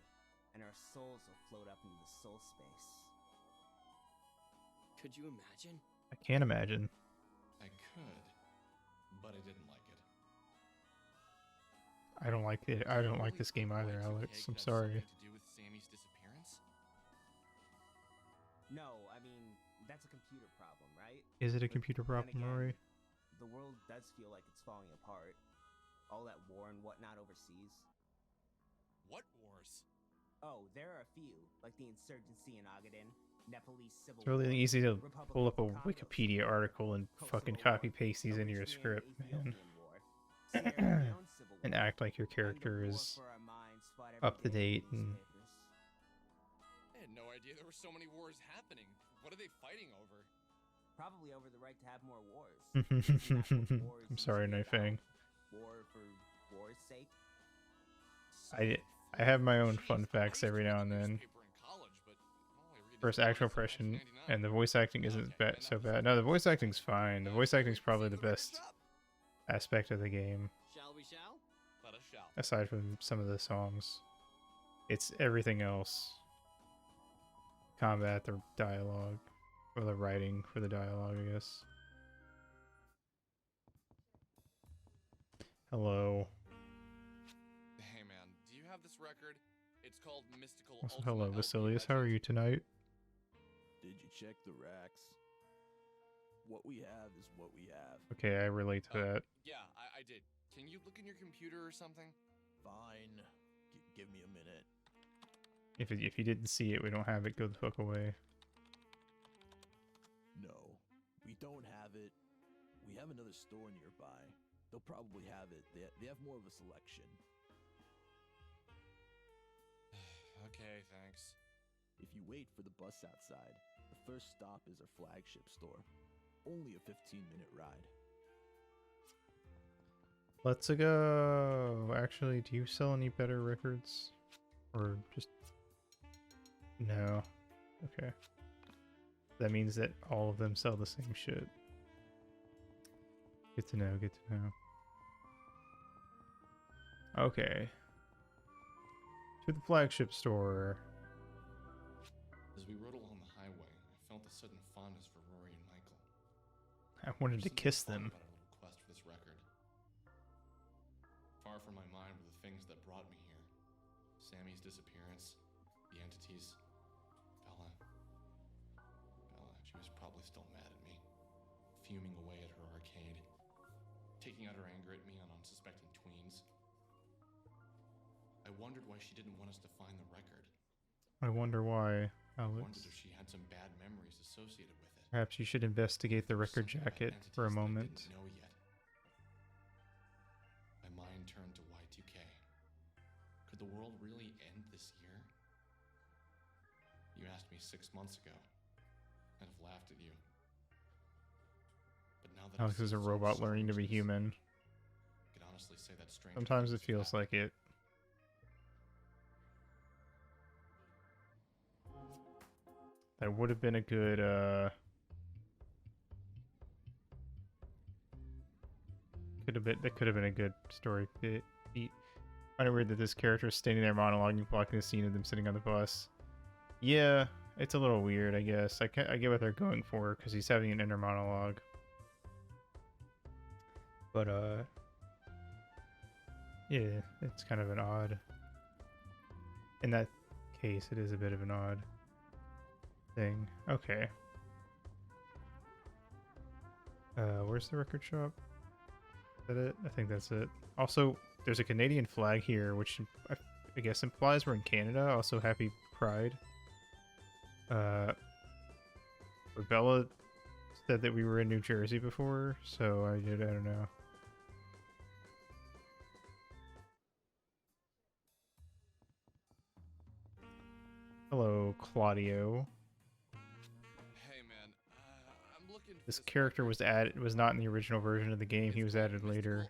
and our souls will float up into the soul space. Could you imagine? I can't imagine. I could, but I didn't like it. I don't like it. I don't like this game either, Alex. I'm sorry. To do with Sammy's disappearance? No, I mean, that's a computer problem, right? Is it a But computer then problem, again, Rory? The world does feel like it's falling apart. All that war and whatnot overseas. What wars? Oh, there are a few, like the insurgency in Agaden, Nepalese civil It's really war, easy to Republic pull of up a the Congo Wikipedia civil war, article and Kosovo fucking war, copy paste these into your Eritrean script, man. Ethiopian war, Sierra Leone civil And war, act like your and the character war is for our minds fought every up to day in date the and newspapers. I had no idea there were so many wars happening. What are they fighting over? Probably over the right to have more wars. Isn't that what war is I'm sorry, usually Knife Fang. about? War for war's sake? I have my own fun facts every now and then. First actual impression, and the voice acting isn't so bad. No, the voice acting's fine. The voice acting's probably the best aspect of the game, Shall we shall? Let us shall. aside from some of the songs. It's everything else. Combat, the dialogue, or the writing for the dialogue, I guess. Hello. Hey man, do you have this record? It's called Mystical Also, Ultimate hello, LP Vasilius. How are Legends. you tonight? Did you check the racks? What we have is what we have. Okay, I relate to that. Yeah, I did. Can you look in your computer or something? Fine. Give me a minute. If you didn't see it, we don't have it. Go the fuck away. No, we don't have it. We have another store nearby. They'll probably have it. They have more of a selection. Okay, thanks. If you wait for the bus outside, the first stop is our flagship store. Only a 15-minute ride. Let's go. Actually, do you sell any better records? Or just... No. Okay. That means that all of them sell the same shit. Good to know, good to know. Okay. To the flagship store. As we rode along the highway, I felt a sudden fondness for Rory and Michael. I wanted to There's kiss something them. fun about our little quest for this record. Far from my mind were the things that brought me here. Sammy's disappearance, the entities, Bella. She was probably still mad at me, fuming away at her arcade, taking out her anger at me on unsuspecting tweens. I wondered why she didn't want us to find the record. I wonder why, I wondered Alex. if she had some bad memories associated with it. Perhaps you should investigate the record Something about jacket for a entities that I moment. didn't know yet. My mind turned to Y2K. Could the world really end this year? You asked me 6 months ago. I'd have laughed at you. But now that Alex is a robot learning to be human. I could honestly say that strange. Sometimes it feels like it. That would have been a good, that could have been a good story beat. Kind of weird that this character is standing there monologuing, blocking the scene of them sitting on the bus. Yeah, it's a little weird, I guess. I get what they're going for, because he's having an inner monologue. But, yeah, it's kind of an odd... In that case, it is a bit of an odd thing. Okay. Where's the record shop? Is that it? I think that's it. Also, there's a Canadian flag here, which I guess implies we're in Canada. Also, happy Pride. But Bella said that we were in New Jersey before, so I don't know. Hello, Claudio. Hey man, I'm looking for This character was not in the original version of the game. He was added later,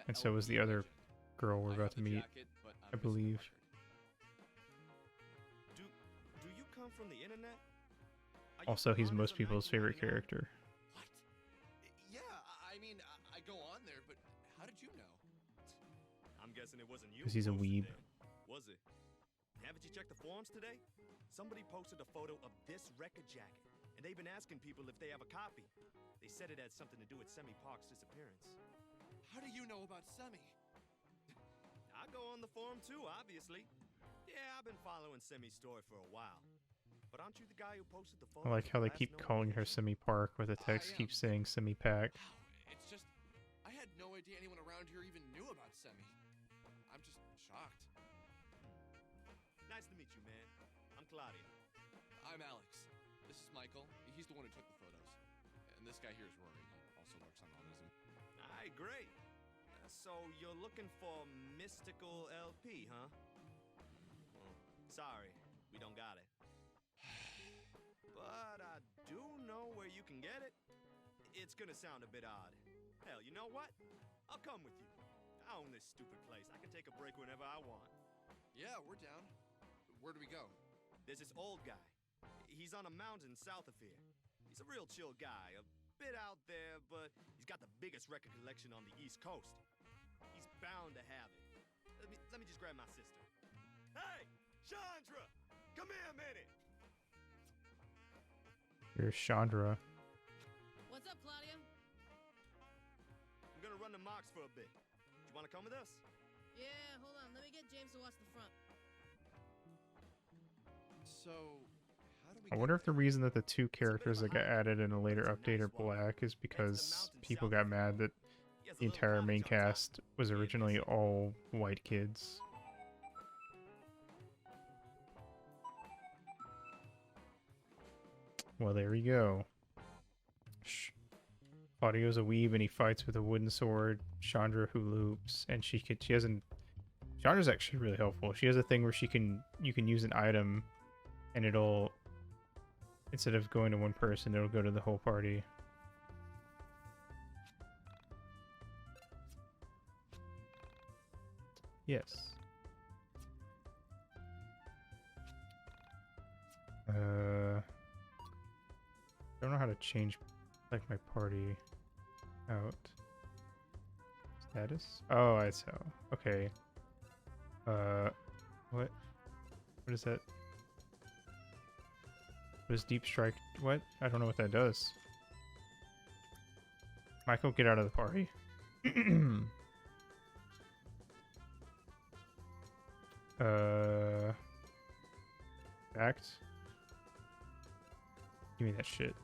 and so was the other girl we're about to meet, I believe. Do you come from the internet? Also, he's most people's favorite character. What? Yeah, I mean, I go on there, but how did you know? I'm guessing it wasn't you. Because he's a weeb. Was it? Haven't you checked the forums today? Somebody posted a photo of this record jacket, and they've been asking people if they have a copy. They said it had something to do with Semi Park's disappearance. How do you know about Semi? I go on the forum too, obviously. Yeah, I've been following Semi's story for a while. But aren't you the guy who posted the photo? I like how they keep calling her Semi Park, where the text keeps saying Semi Pack. It's just, I had no idea anyone around here even knew about Semi. I'm just shocked. Nice to meet you, man. I'm Claudio. I'm Alex. This is Michael. He's the one who took the photos. And this guy here is Rory. He also works on autism. Alright, great. So you're looking for Mystical LP, huh? Well, sorry, we don't got it. But I do know where you can get it. It's gonna sound a bit odd. Hell, you know what? I'll come with you. I own this stupid place. I can take a break whenever I want. Yeah, we're down. Where do we go? There's this old guy. He's on a mountain south of here. He's a real chill guy, a bit out there, but he's got the biggest record collection on the East Coast. He's bound to have it. Let me just grab my sister. Hey, Chandra! Come here a minute! Here's Chandra. What's up, Claudia? I'm gonna run the mocks for a bit. You wanna come with us? Yeah, hold on. Let me get James to watch the front. So, how do we I wonder if the reason that the two characters that got added in a later update are black is because people got mad that the entire main cast was originally all white kids. Well, there we go. Claudio's a weeb and he fights with a wooden sword. Chandra who loops, and she Chandra's actually really helpful. She has a thing where you can use an item and it'll, instead of going to one person, it'll go to the whole party. Yes. I don't know how to change like my party out. Status? Oh, I saw. Okay. What? What is that? What is Deep Strike? What? I don't know what that does. Michael, get out of the party. Act. Give me that shit.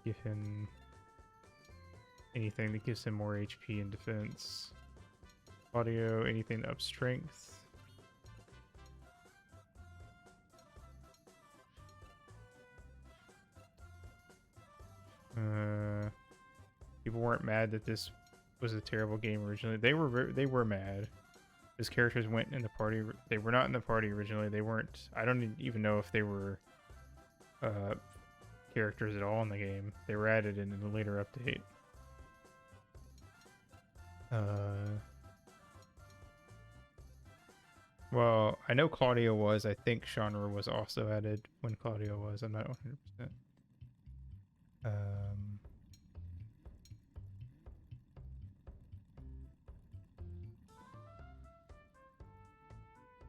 Give him anything that gives him more HP and defense. Audio, anything to up strength. People weren't mad that this was a terrible game originally. They were mad. His characters went in the party. They were not in the party originally. They weren't. I don't even know if they were characters at all in the game. They were added in a later update. Well, I know Claudio was. I think Chandra was also added when Claudio was. I'm not 100%.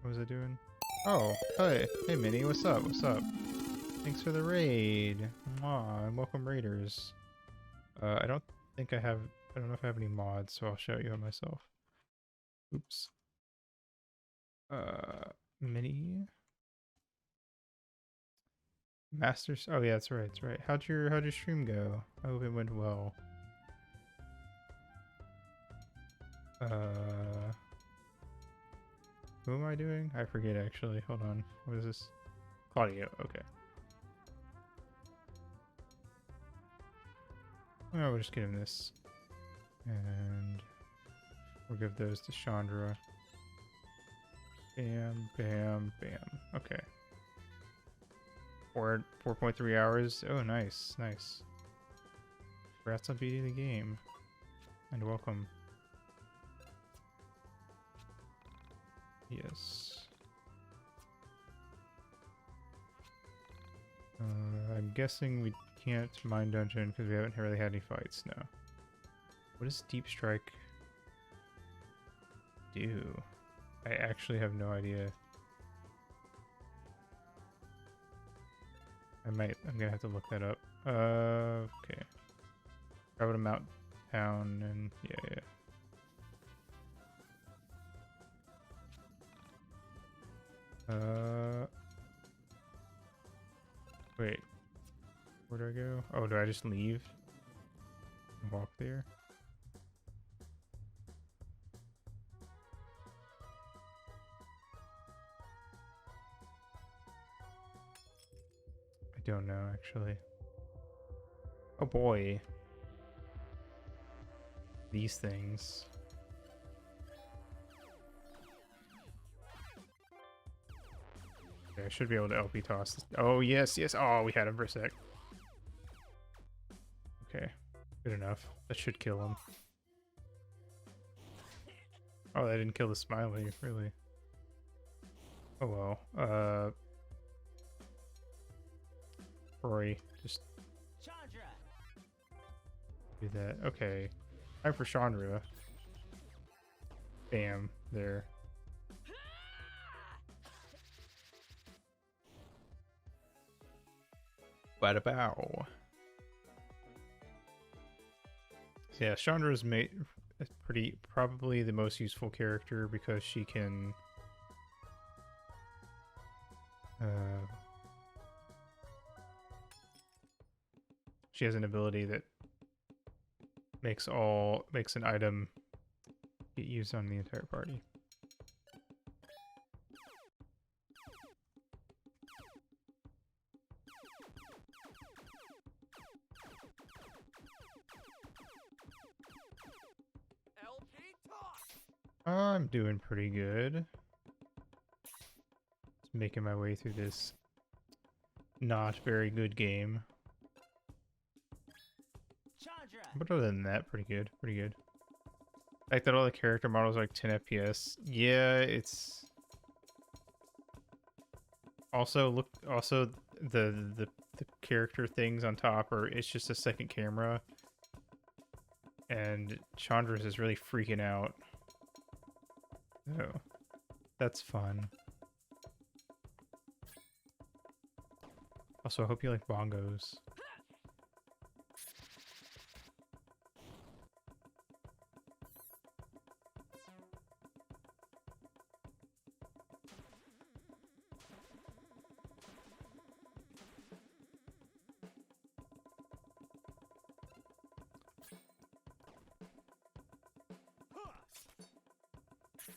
What was I doing? Oh, hey, hey, Minnie, what's up? What's up? Thanks for the raid. Mwah, and welcome raiders. I don't think I have. I don't know if I have any mods, so I'll shout you out myself. Oops. Minnie. Masters. Oh yeah, that's right. That's right. How'd your stream go? I hope it went well. Who am I doing? I forget actually. Hold on. What is this? Claudio. Okay. Well, we'll just give him this. And we'll give those to Chandra. Bam, bam, bam. Okay. 4.3 hours. Oh, nice, nice. Congrats on beating the game. And welcome. Yes. I'm guessing we can't mine dungeon because we haven't really had any fights now. What does Deep Strike do? I actually have no idea. I'm gonna have to look that up. Okay. Travel to Mount Town and yeah. Wait. Where do I go? Oh, do I just leave and walk there? I don't know, actually. Oh boy. These things. Okay, I should be able to LP toss this. Oh, yes, yes. Oh, we had him for a sec. Okay, good enough. That should kill him. Oh, that didn't kill the smiley, really. Oh well. Rory, just do that. Okay, time for Chandra. Bam, there. Bada bow. Yeah, Chandra's probably the most useful character because she can she has an ability that makes an item get used on the entire party. I'm doing pretty good. Just making my way through this not very good game. But other than that, pretty good. Pretty good. The fact that all the character models are like 10 FPS. Yeah, it's also the character things on top are it's just a second camera. And Chandra's is really freaking out. Oh, that's fun. Also, I hope you like bongos.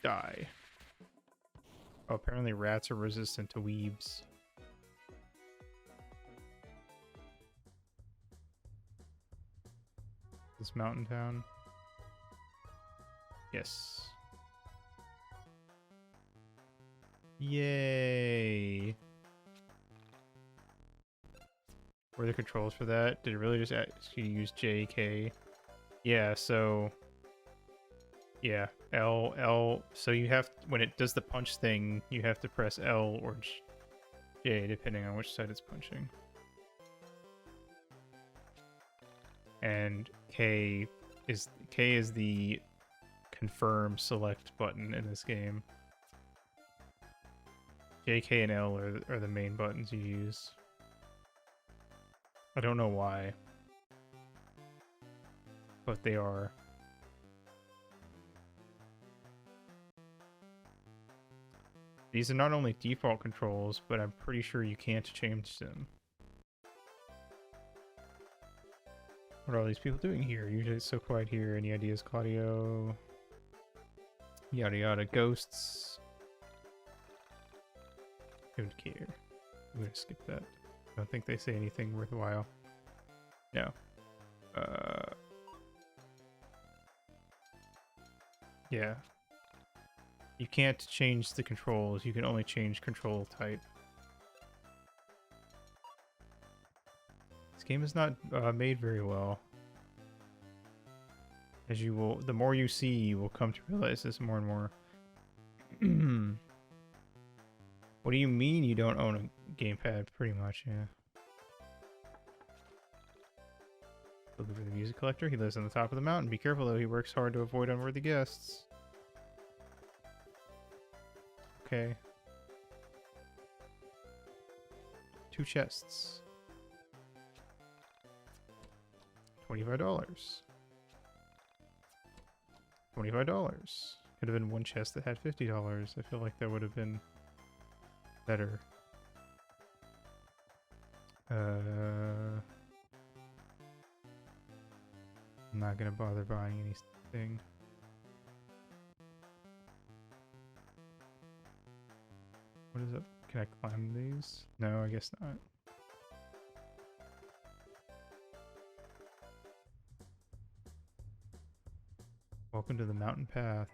Die. Oh, apparently rats are resistant to weebs. This mountain town? Yes. Yay! Were the controls for that? Did it really just ask you to use JK? Yeah, so... Yeah, L, so you have, when it does the punch thing, you have to press L or J, depending on which side it's punching. And K is the confirm select button in this game. J, K, and L are the main buttons you use. I don't know why, but they are. These are not only default controls, but I'm pretty sure you can't change them. What are all these people doing here? Usually it's so quiet here. Any ideas, Claudio? Yada yada. Ghosts. Don't care. I'm gonna skip that. I don't think they say anything worthwhile. No. Yeah. You can't change the controls, you can only change control type. This game is not made very well. As you will, the more you see, you will come to realize this more and more. What do you mean you don't own a gamepad? Pretty much, yeah. Looking for the music collector. He lives on the top of the mountain. Be careful though, he works hard to avoid unworthy guests. Okay. 2 chests. $25. $25. Could have been 1 chest that had $50. I feel like that would have been better. I'm not gonna bother buying anything. What is up? Can I climb these? No, I guess not. Welcome to the mountain path.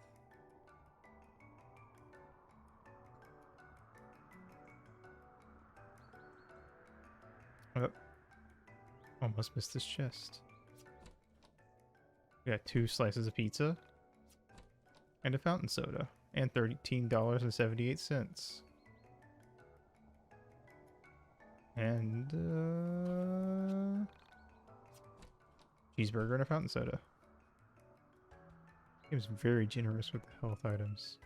Oh, almost missed this chest. We got 2 slices of pizza and a fountain soda and $13.78. And cheeseburger and a fountain soda. He was very generous with the health items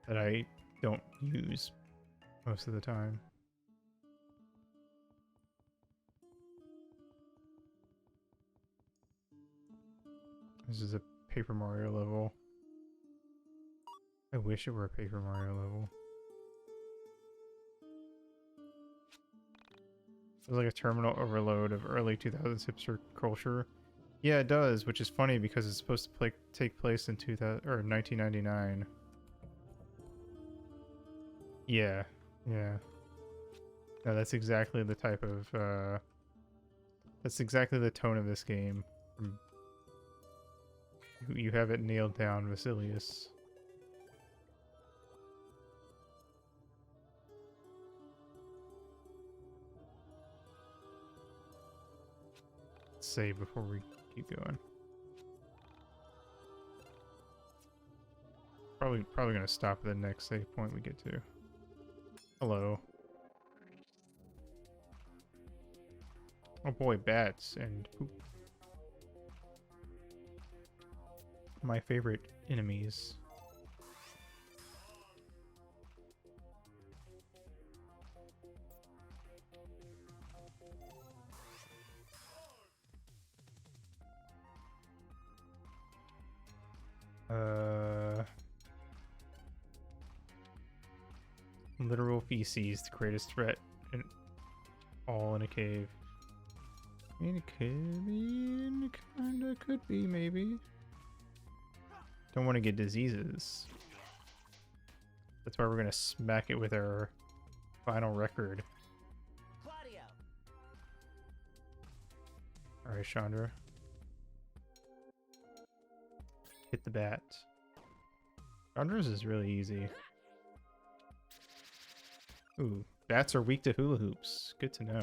that I don't use most of the time. This is a Paper Mario level. I wish it were a Paper Mario level. It was like a terminal overload of early 2000s hipster culture. Yeah, it does, which is funny because it's supposed to take place in 1999. Yeah, yeah. No, that's exactly the type of that's exactly the tone of this game. You have it nailed down, Vasilius. Let's save before we keep going. Probably gonna stop at the next save point we get to. Hello. Oh boy, bats and poop. My favorite enemies. Literal feces, the greatest threat, and all in a cave. I mean, it could be, kinda could be, maybe. Don't want to get diseases. That's why we're gonna smack it with our final record. Claudio. Alright, Chandra. Hit the bat. Chandra's is really easy. Ooh, bats are weak to hula hoops. Good to know.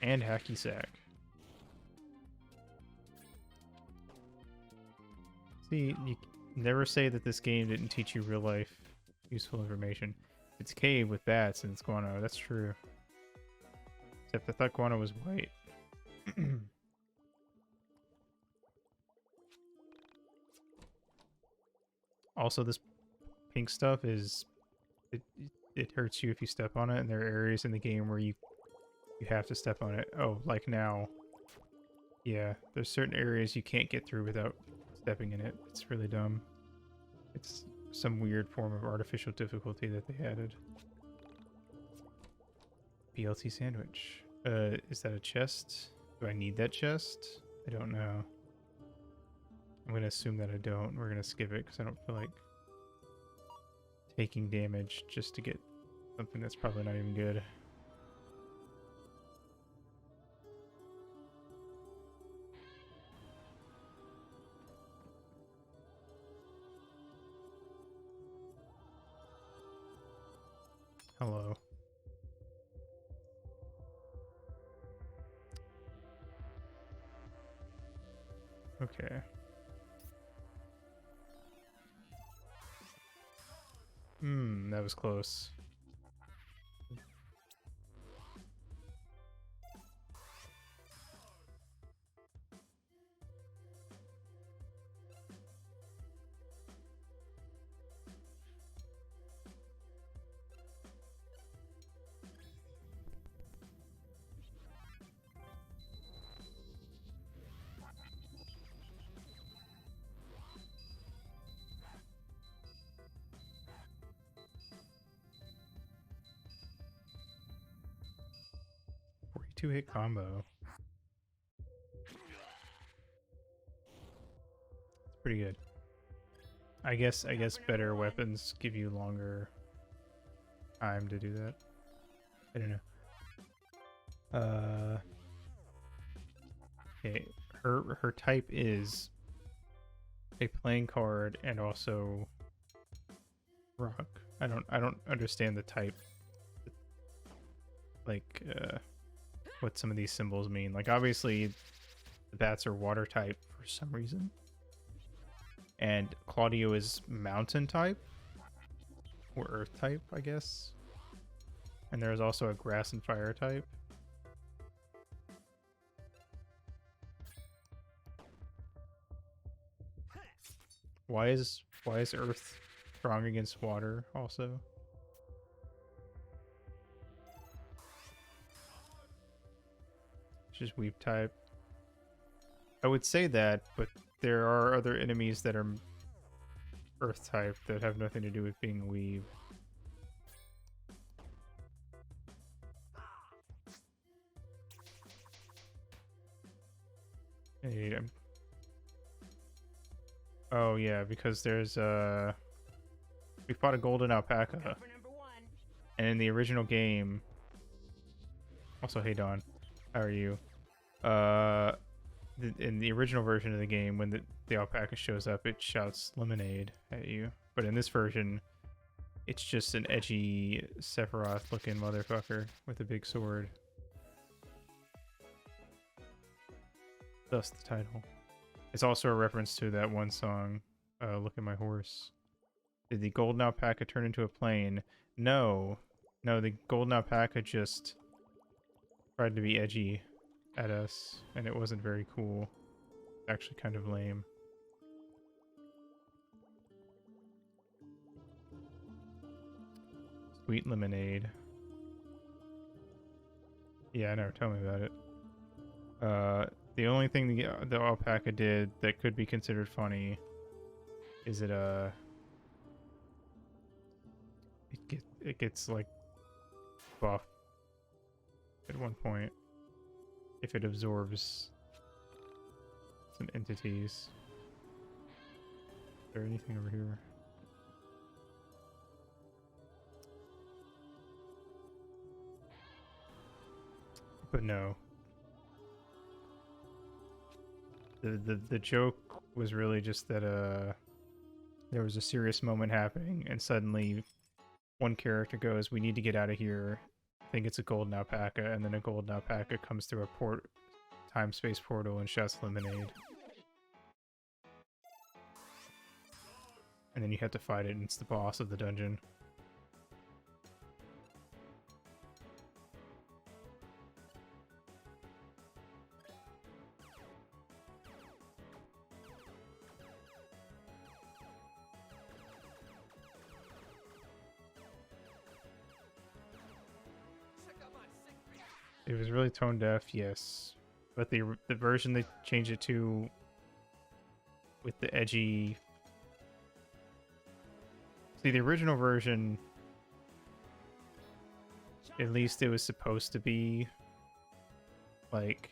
And hacky sack. See, you never say that this game didn't teach you real life useful information. It's cave with bats and it's guano. That's true. Except I thought guano was white. Also, this pink stuff is it hurts you if you step on it, and there are areas in the game where you have to step on it. Oh, like now. Yeah, there's certain areas you can't get through without stepping in it. It's really dumb. It's some weird form of artificial difficulty that they added. BLT sandwich. Is that a chest? Do I need that chest? I don't know. I'm gonna assume that I don't. We're gonna skip it because I don't feel like taking damage just to get something that's probably not even good. Hello. Okay. That was close. Two-hit combo. It's pretty good. I guess better weapons give you longer time to do that. I don't know. Okay, her type is a playing card and also rock. I don't understand the type. Like what some of these symbols mean. Like obviously the bats are water type for some reason. And Claudio is mountain type or earth type, I guess. And there's also a grass and fire type. Why is earth strong against water also? Just weep type. I would say that, but there are other enemies that are Earth type that have nothing to do with being a weeb. Hey, oh yeah, because there's we fought a golden alpaca, and in the original game. Also, hey Don, how are you? In the original version of the game, when the alpaca shows up, it shouts lemonade at you. But in this version, it's just an edgy Sephiroth-looking motherfucker with a big sword. Thus the title. It's also a reference to that one song, Look at My Horse. Did the golden alpaca turn into a plane? No. No, the golden alpaca just tried to be edgy at us, and it wasn't very cool. It's actually kind of lame. Sweet lemonade. Yeah, I know. Tell me about it. The only thing the alpaca did that could be considered funny is it gets like buff at one point if it absorbs some entities. Is there anything over here? But no. The joke was really just that there was a serious moment happening, and suddenly one character goes, "We need to get out of here." I think it's a golden alpaca, and then a golden alpaca comes through a time-space portal and shouts lemonade. And then you have to fight it, and it's the boss of the dungeon. It was really tone deaf, yes. But the version they changed it to with the edgy... See, the original version, at least it was supposed to be, like,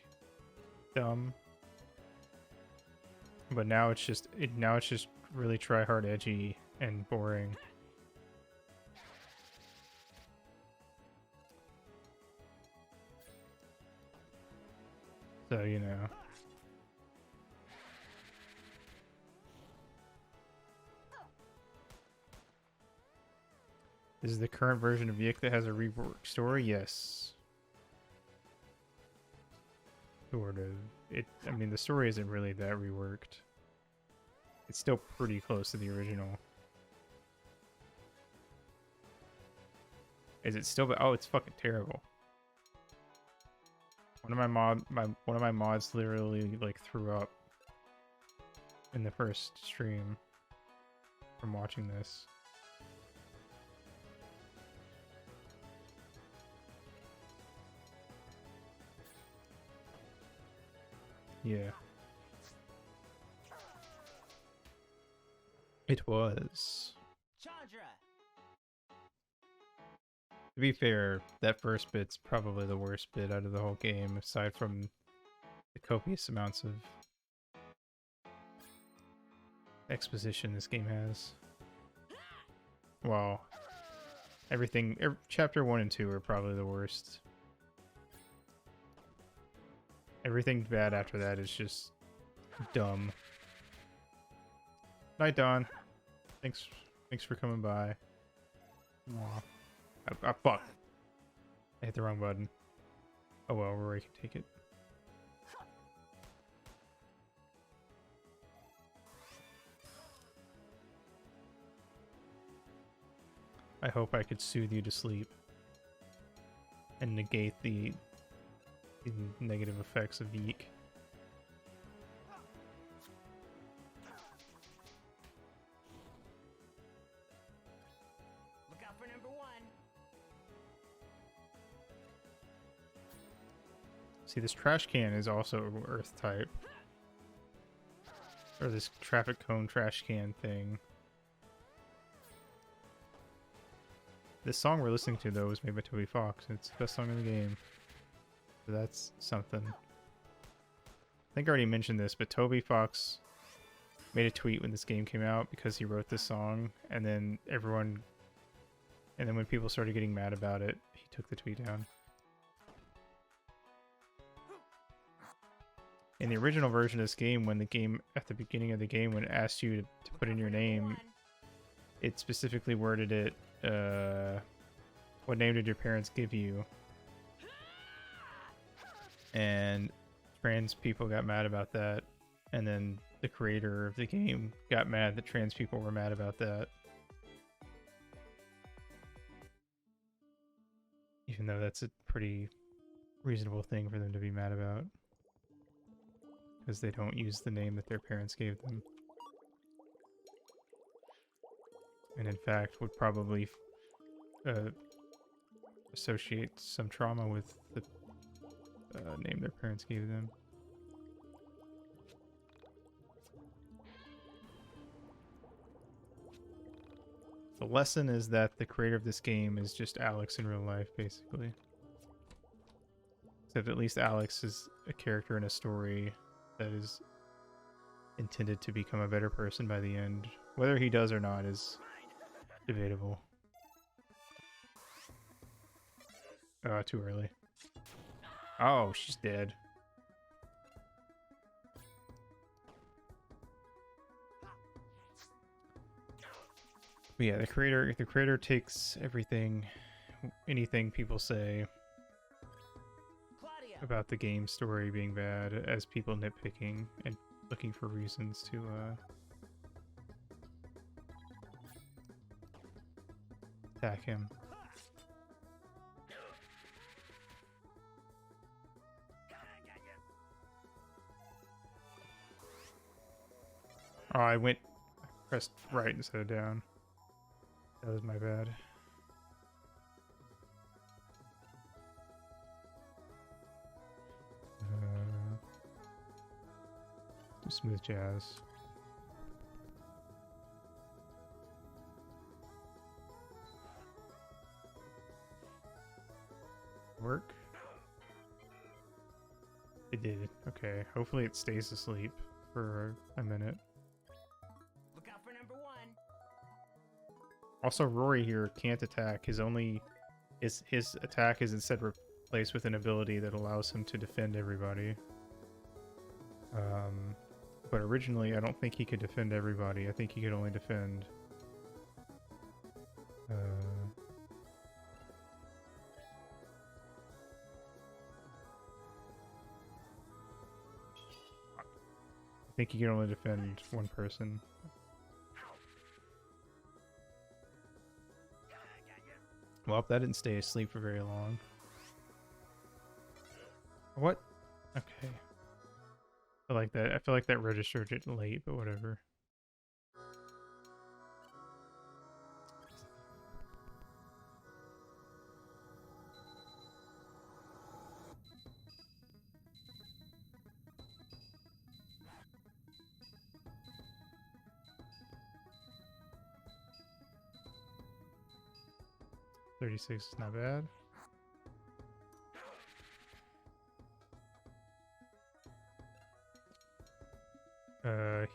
dumb. But now it's just really try-hard edgy and boring. So, you know. This is the current version of YIIK that has a reworked story? Yes. Sort of. I mean, the story isn't really that reworked. It's still pretty close to the original. Is it still? Oh, it's fucking terrible. One of my mods literally like threw up in the first stream from watching this. Yeah. It was. Chandra. To be fair, that first bit's probably the worst bit out of the whole game, aside from the copious amounts of exposition this game has. Well, chapter 1 and 2 are probably the worst. Everything bad after that is just dumb. Night, Dawn. Thanks for coming by. Aw. Fuck. I hit the wrong button. Oh well, Rory can take it. I hope I could soothe you to sleep and negate the negative effects of YIIK. Look out for number 1. See, this trash can is also Earth type. Or this traffic cone trash can thing. This song we're listening to, though, was made by Toby Fox. It's the best song in the game. So that's something. I think I already mentioned this, but Toby Fox made a tweet when this game came out because he wrote this song, and then when people started getting mad about it, he took the tweet down. In the original version of this game, when at the beginning of the game, when it asked you to put in your name, it specifically worded it, what name did your parents give you? And trans people got mad about that, and then the creator of the game got mad that trans people were mad about that. Even though that's a pretty reasonable thing for them to be mad about. Because they don't use the name that their parents gave them. And in fact would probably associate some trauma with the name their parents gave them. The lesson is that the creator of this game is just Alex in real life, basically. Except at least Alex is a character in a story that is intended to become a better person by the end. Whether he does or not is debatable. Too early. Oh, she's dead. But yeah, the creator takes anything people say about the game story being bad as people nitpicking and looking for reasons to attack him. Oh, I pressed right instead of down. That was my bad. Do smooth jazz. Work? It did. Okay. Hopefully it stays asleep for a minute. Look out for number 1. Also, Rory here can't attack. His attack is instead replaced with an ability that allows him to defend everybody. But originally, I don't think he could defend everybody. I think he could only defend I think he can only defend one person. Well, that didn't stay asleep for very long. What? Okay. I feel like that registered it late, but whatever. $36 is not bad.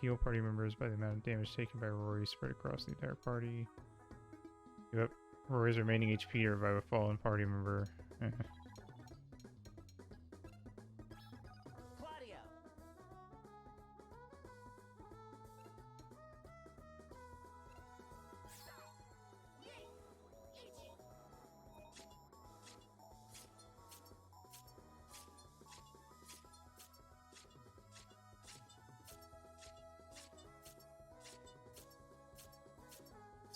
Heal party members by the amount of damage taken by Rory spread across the entire party. Yep. Rory's remaining HP are by a fallen party member.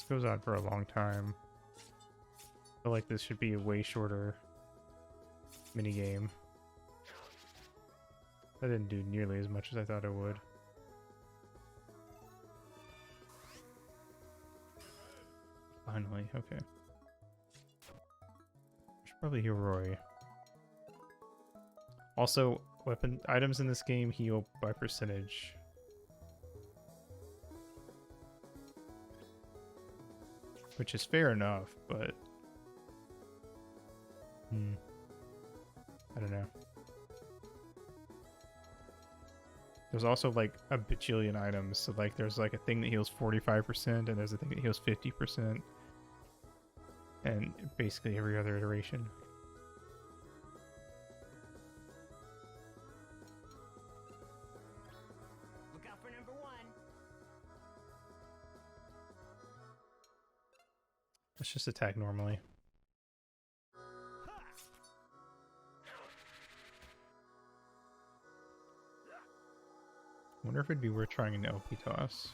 Goes on for a long time. I feel like this should be a way shorter minigame. That didn't do nearly as much as I thought it would. Finally, okay. I should probably heal Roy. Also, weapon items in this game heal by percentage. which is fair enough, but I don't know. There's also like a bajillion items, so like there's like a thing that heals 45%, and there's a thing that heals 50%, and basically every other iteration. Look out for number 1. Let's just attack normally. Wonder if it'd be worth trying an LP toss.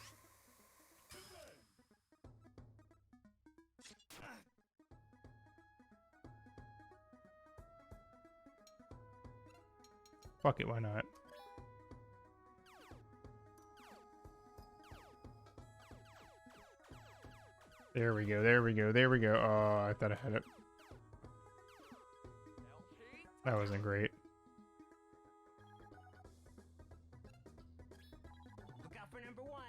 Fuck it, why not? There we go, there we go, there we go. Oh, I thought I had it. That wasn't great. Look out for number 1.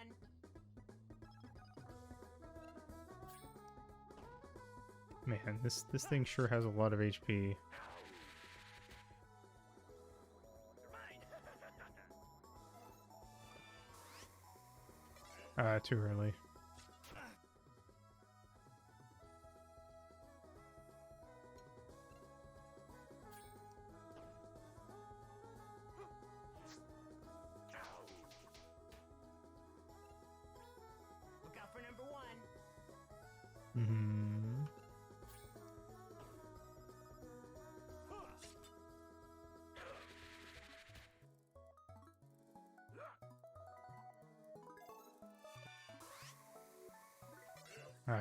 Man, this thing sure has a lot of HP. Too early. Look out for number 1.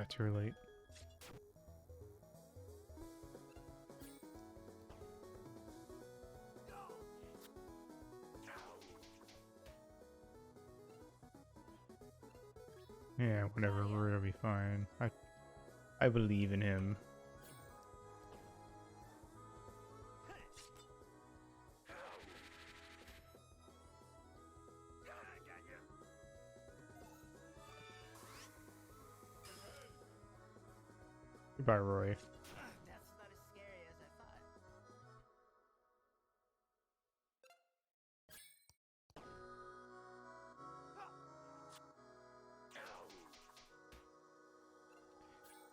Too late. Yeah, whatever, we're gonna be fine. I believe in him. Goodbye, Roy. That's not as scary as I thought.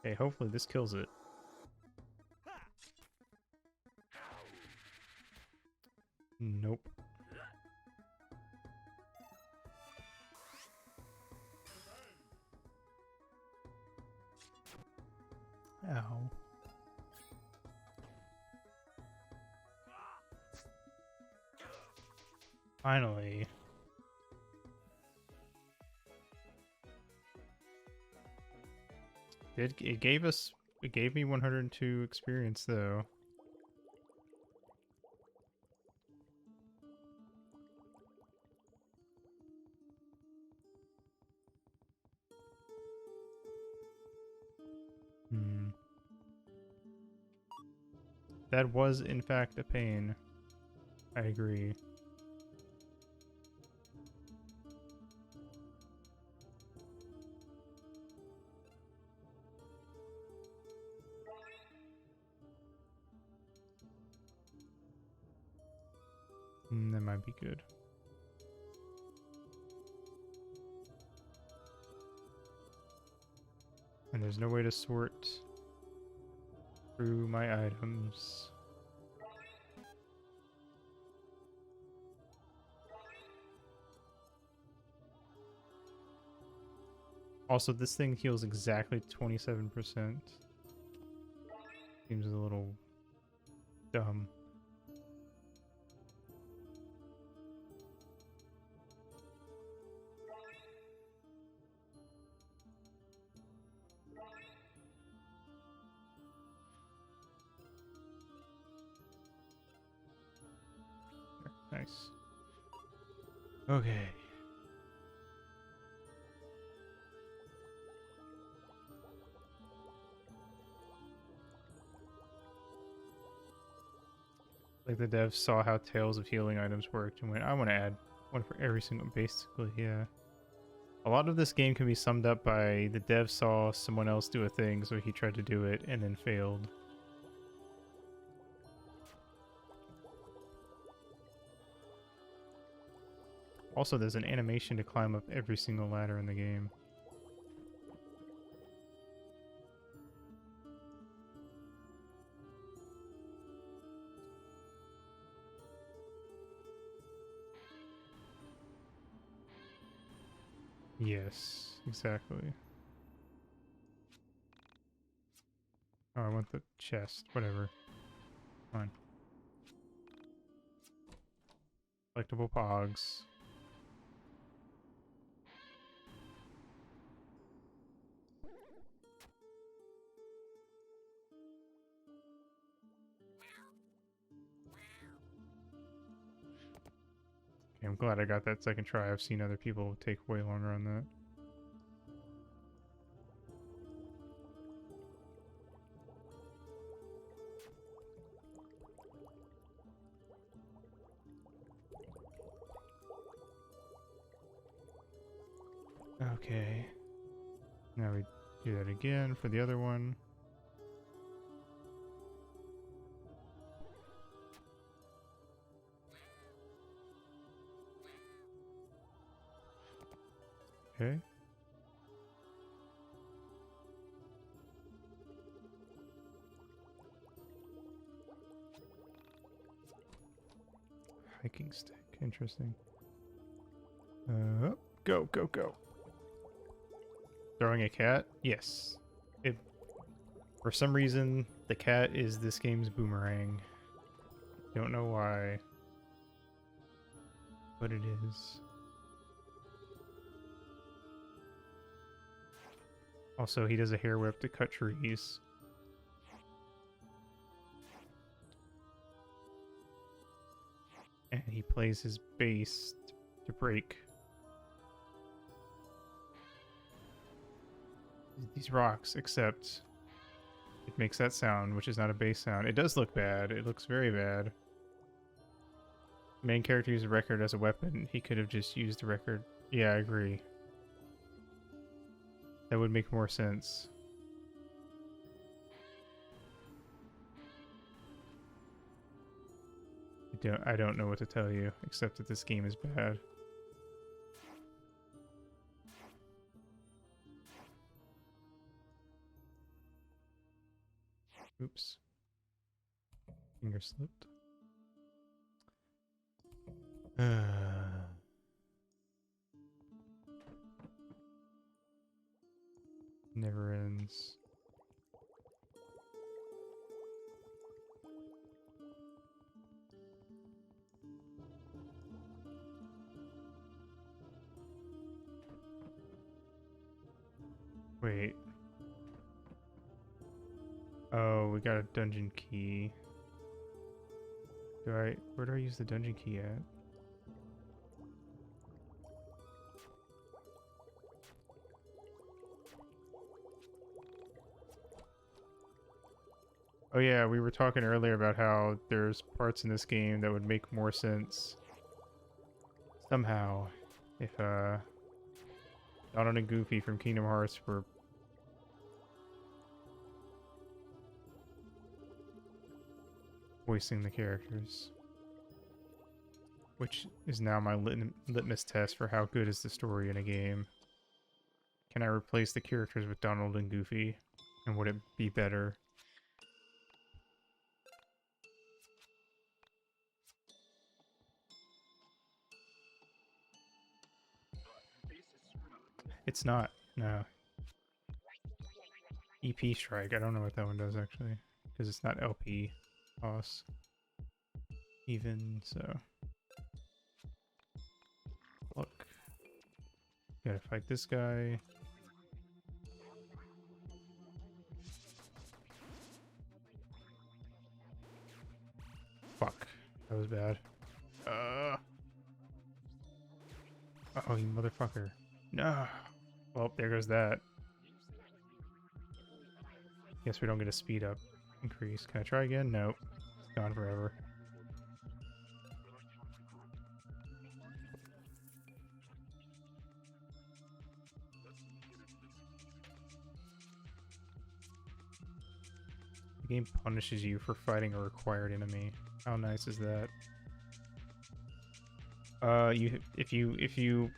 Hey, hopefully this kills it. Nope. Ow. Finally. It gave me 102 experience though. That was in fact a pain. I agree. That might be good. And there's no way to sort through my items. Also, this thing heals exactly 27%. Seems a little dumb. Nice. Okay. Like the devs saw how Tales of Healing items worked and went, I want to add one for every single, basically, yeah. A lot of this game can be summed up by the dev saw someone else do a thing, so he tried to do it and then failed. Also, there's an animation to climb up every single ladder in the game. Yes, exactly. Oh, I want the chest. Whatever. Fine. Collectible pogs. Okay, I'm glad I got that second try. I've seen other people take way longer on that. Okay. Now we do that again for the other one. Okay. Hiking stick. Interesting. Go, go, go. Throwing a cat? Yes. It, for some reason, the cat is this game's boomerang. Don't know why. But it is. Also, he does a hair whip to cut trees. And he plays his bass to break these rocks, except it makes that sound, which is not a bass sound. It does look bad. It looks very bad. Main character used a record as a weapon. He could have just used the record. Yeah, I agree. That would make more sense. I don't know what to tell you, except that this game is bad. Oops. Finger slipped. Never ends. Wait. Oh, we got a dungeon key. Where do I use the dungeon key at? Oh yeah, we were talking earlier about how there's parts in this game that would make more sense somehow if Donald and Goofy from Kingdom Hearts were voicing the characters. Which is now my litmus test for how good is the story in a game. Can I replace the characters with Donald and Goofy? And would it be better? It's not, no. EP Strike, I don't know what that one does actually. Because it's not LP boss. Even so. Look. Gotta fight this guy. Fuck. That was bad. Oh, you motherfucker. No. Well, there goes that. Guess we don't get a speed up increase. Can I try again? Nope. It's gone forever. game punishes you for fighting a required enemy. How nice is that? If you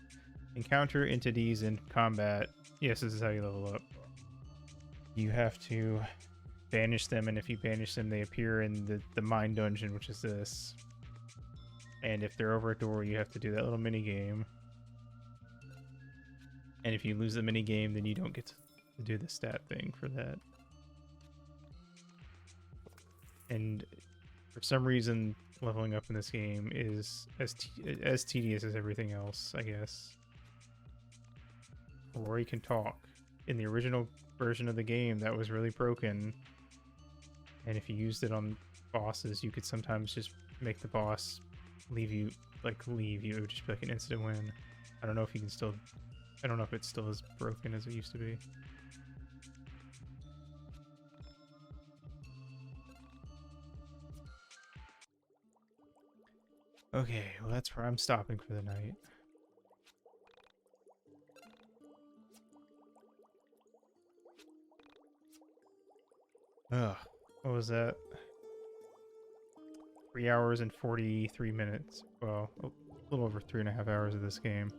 encounter entities in combat, yes, this is how you level up. You have to banish them, and if you banish them, they appear in the mine dungeon, which is this. And if they're over a door, you have to do that little mini game. And if you lose the mini game, then you don't get to do the stat thing for that. And for some reason, leveling up in this game is as tedious as everything else, I guess. Rory can talk. In the original version of the game, that was really broken. And if you used it on bosses, you could sometimes just make the boss leave you. It would just be like an instant win. I don't know if you can still... I don't know if it's still as broken as it used to be. Okay, well that's where I'm stopping for the night. Ugh, what was that? 3 hours and 43 minutes. Well, a little over 3.5 hours of this game.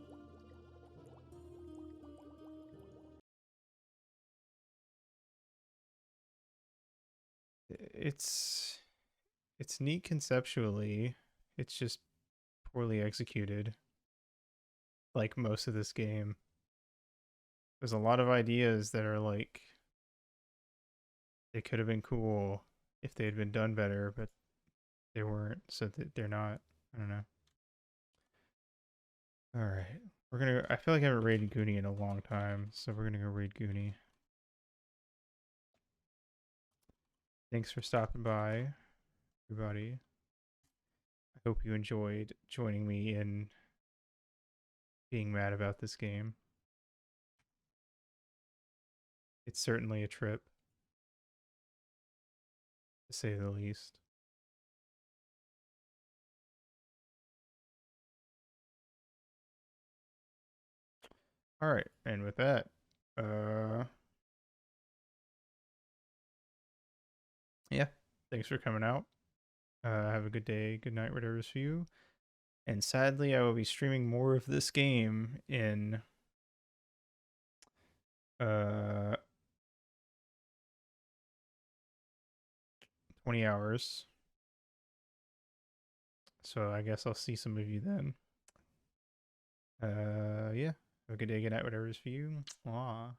It's neat conceptually. It's just poorly executed. Like most of this game. There's a lot of ideas that are like, they could have been cool if they had been done better, but they weren't, so they're not. I don't know. Alright. I feel like I haven't raided Goonie in a long time, so we're gonna go raid Goonie. Thanks for stopping by, everybody. I hope you enjoyed joining me in being mad about this game. It's certainly a trip, to say the least. Alright, and with that, yeah, thanks for coming out. Have a good day, good night, whatever is for you. And sadly, I will be streaming more of this game in 20 hours. So I guess I'll see some of you then. Yeah. Have a good day, good night, whatever is for you. Mwah.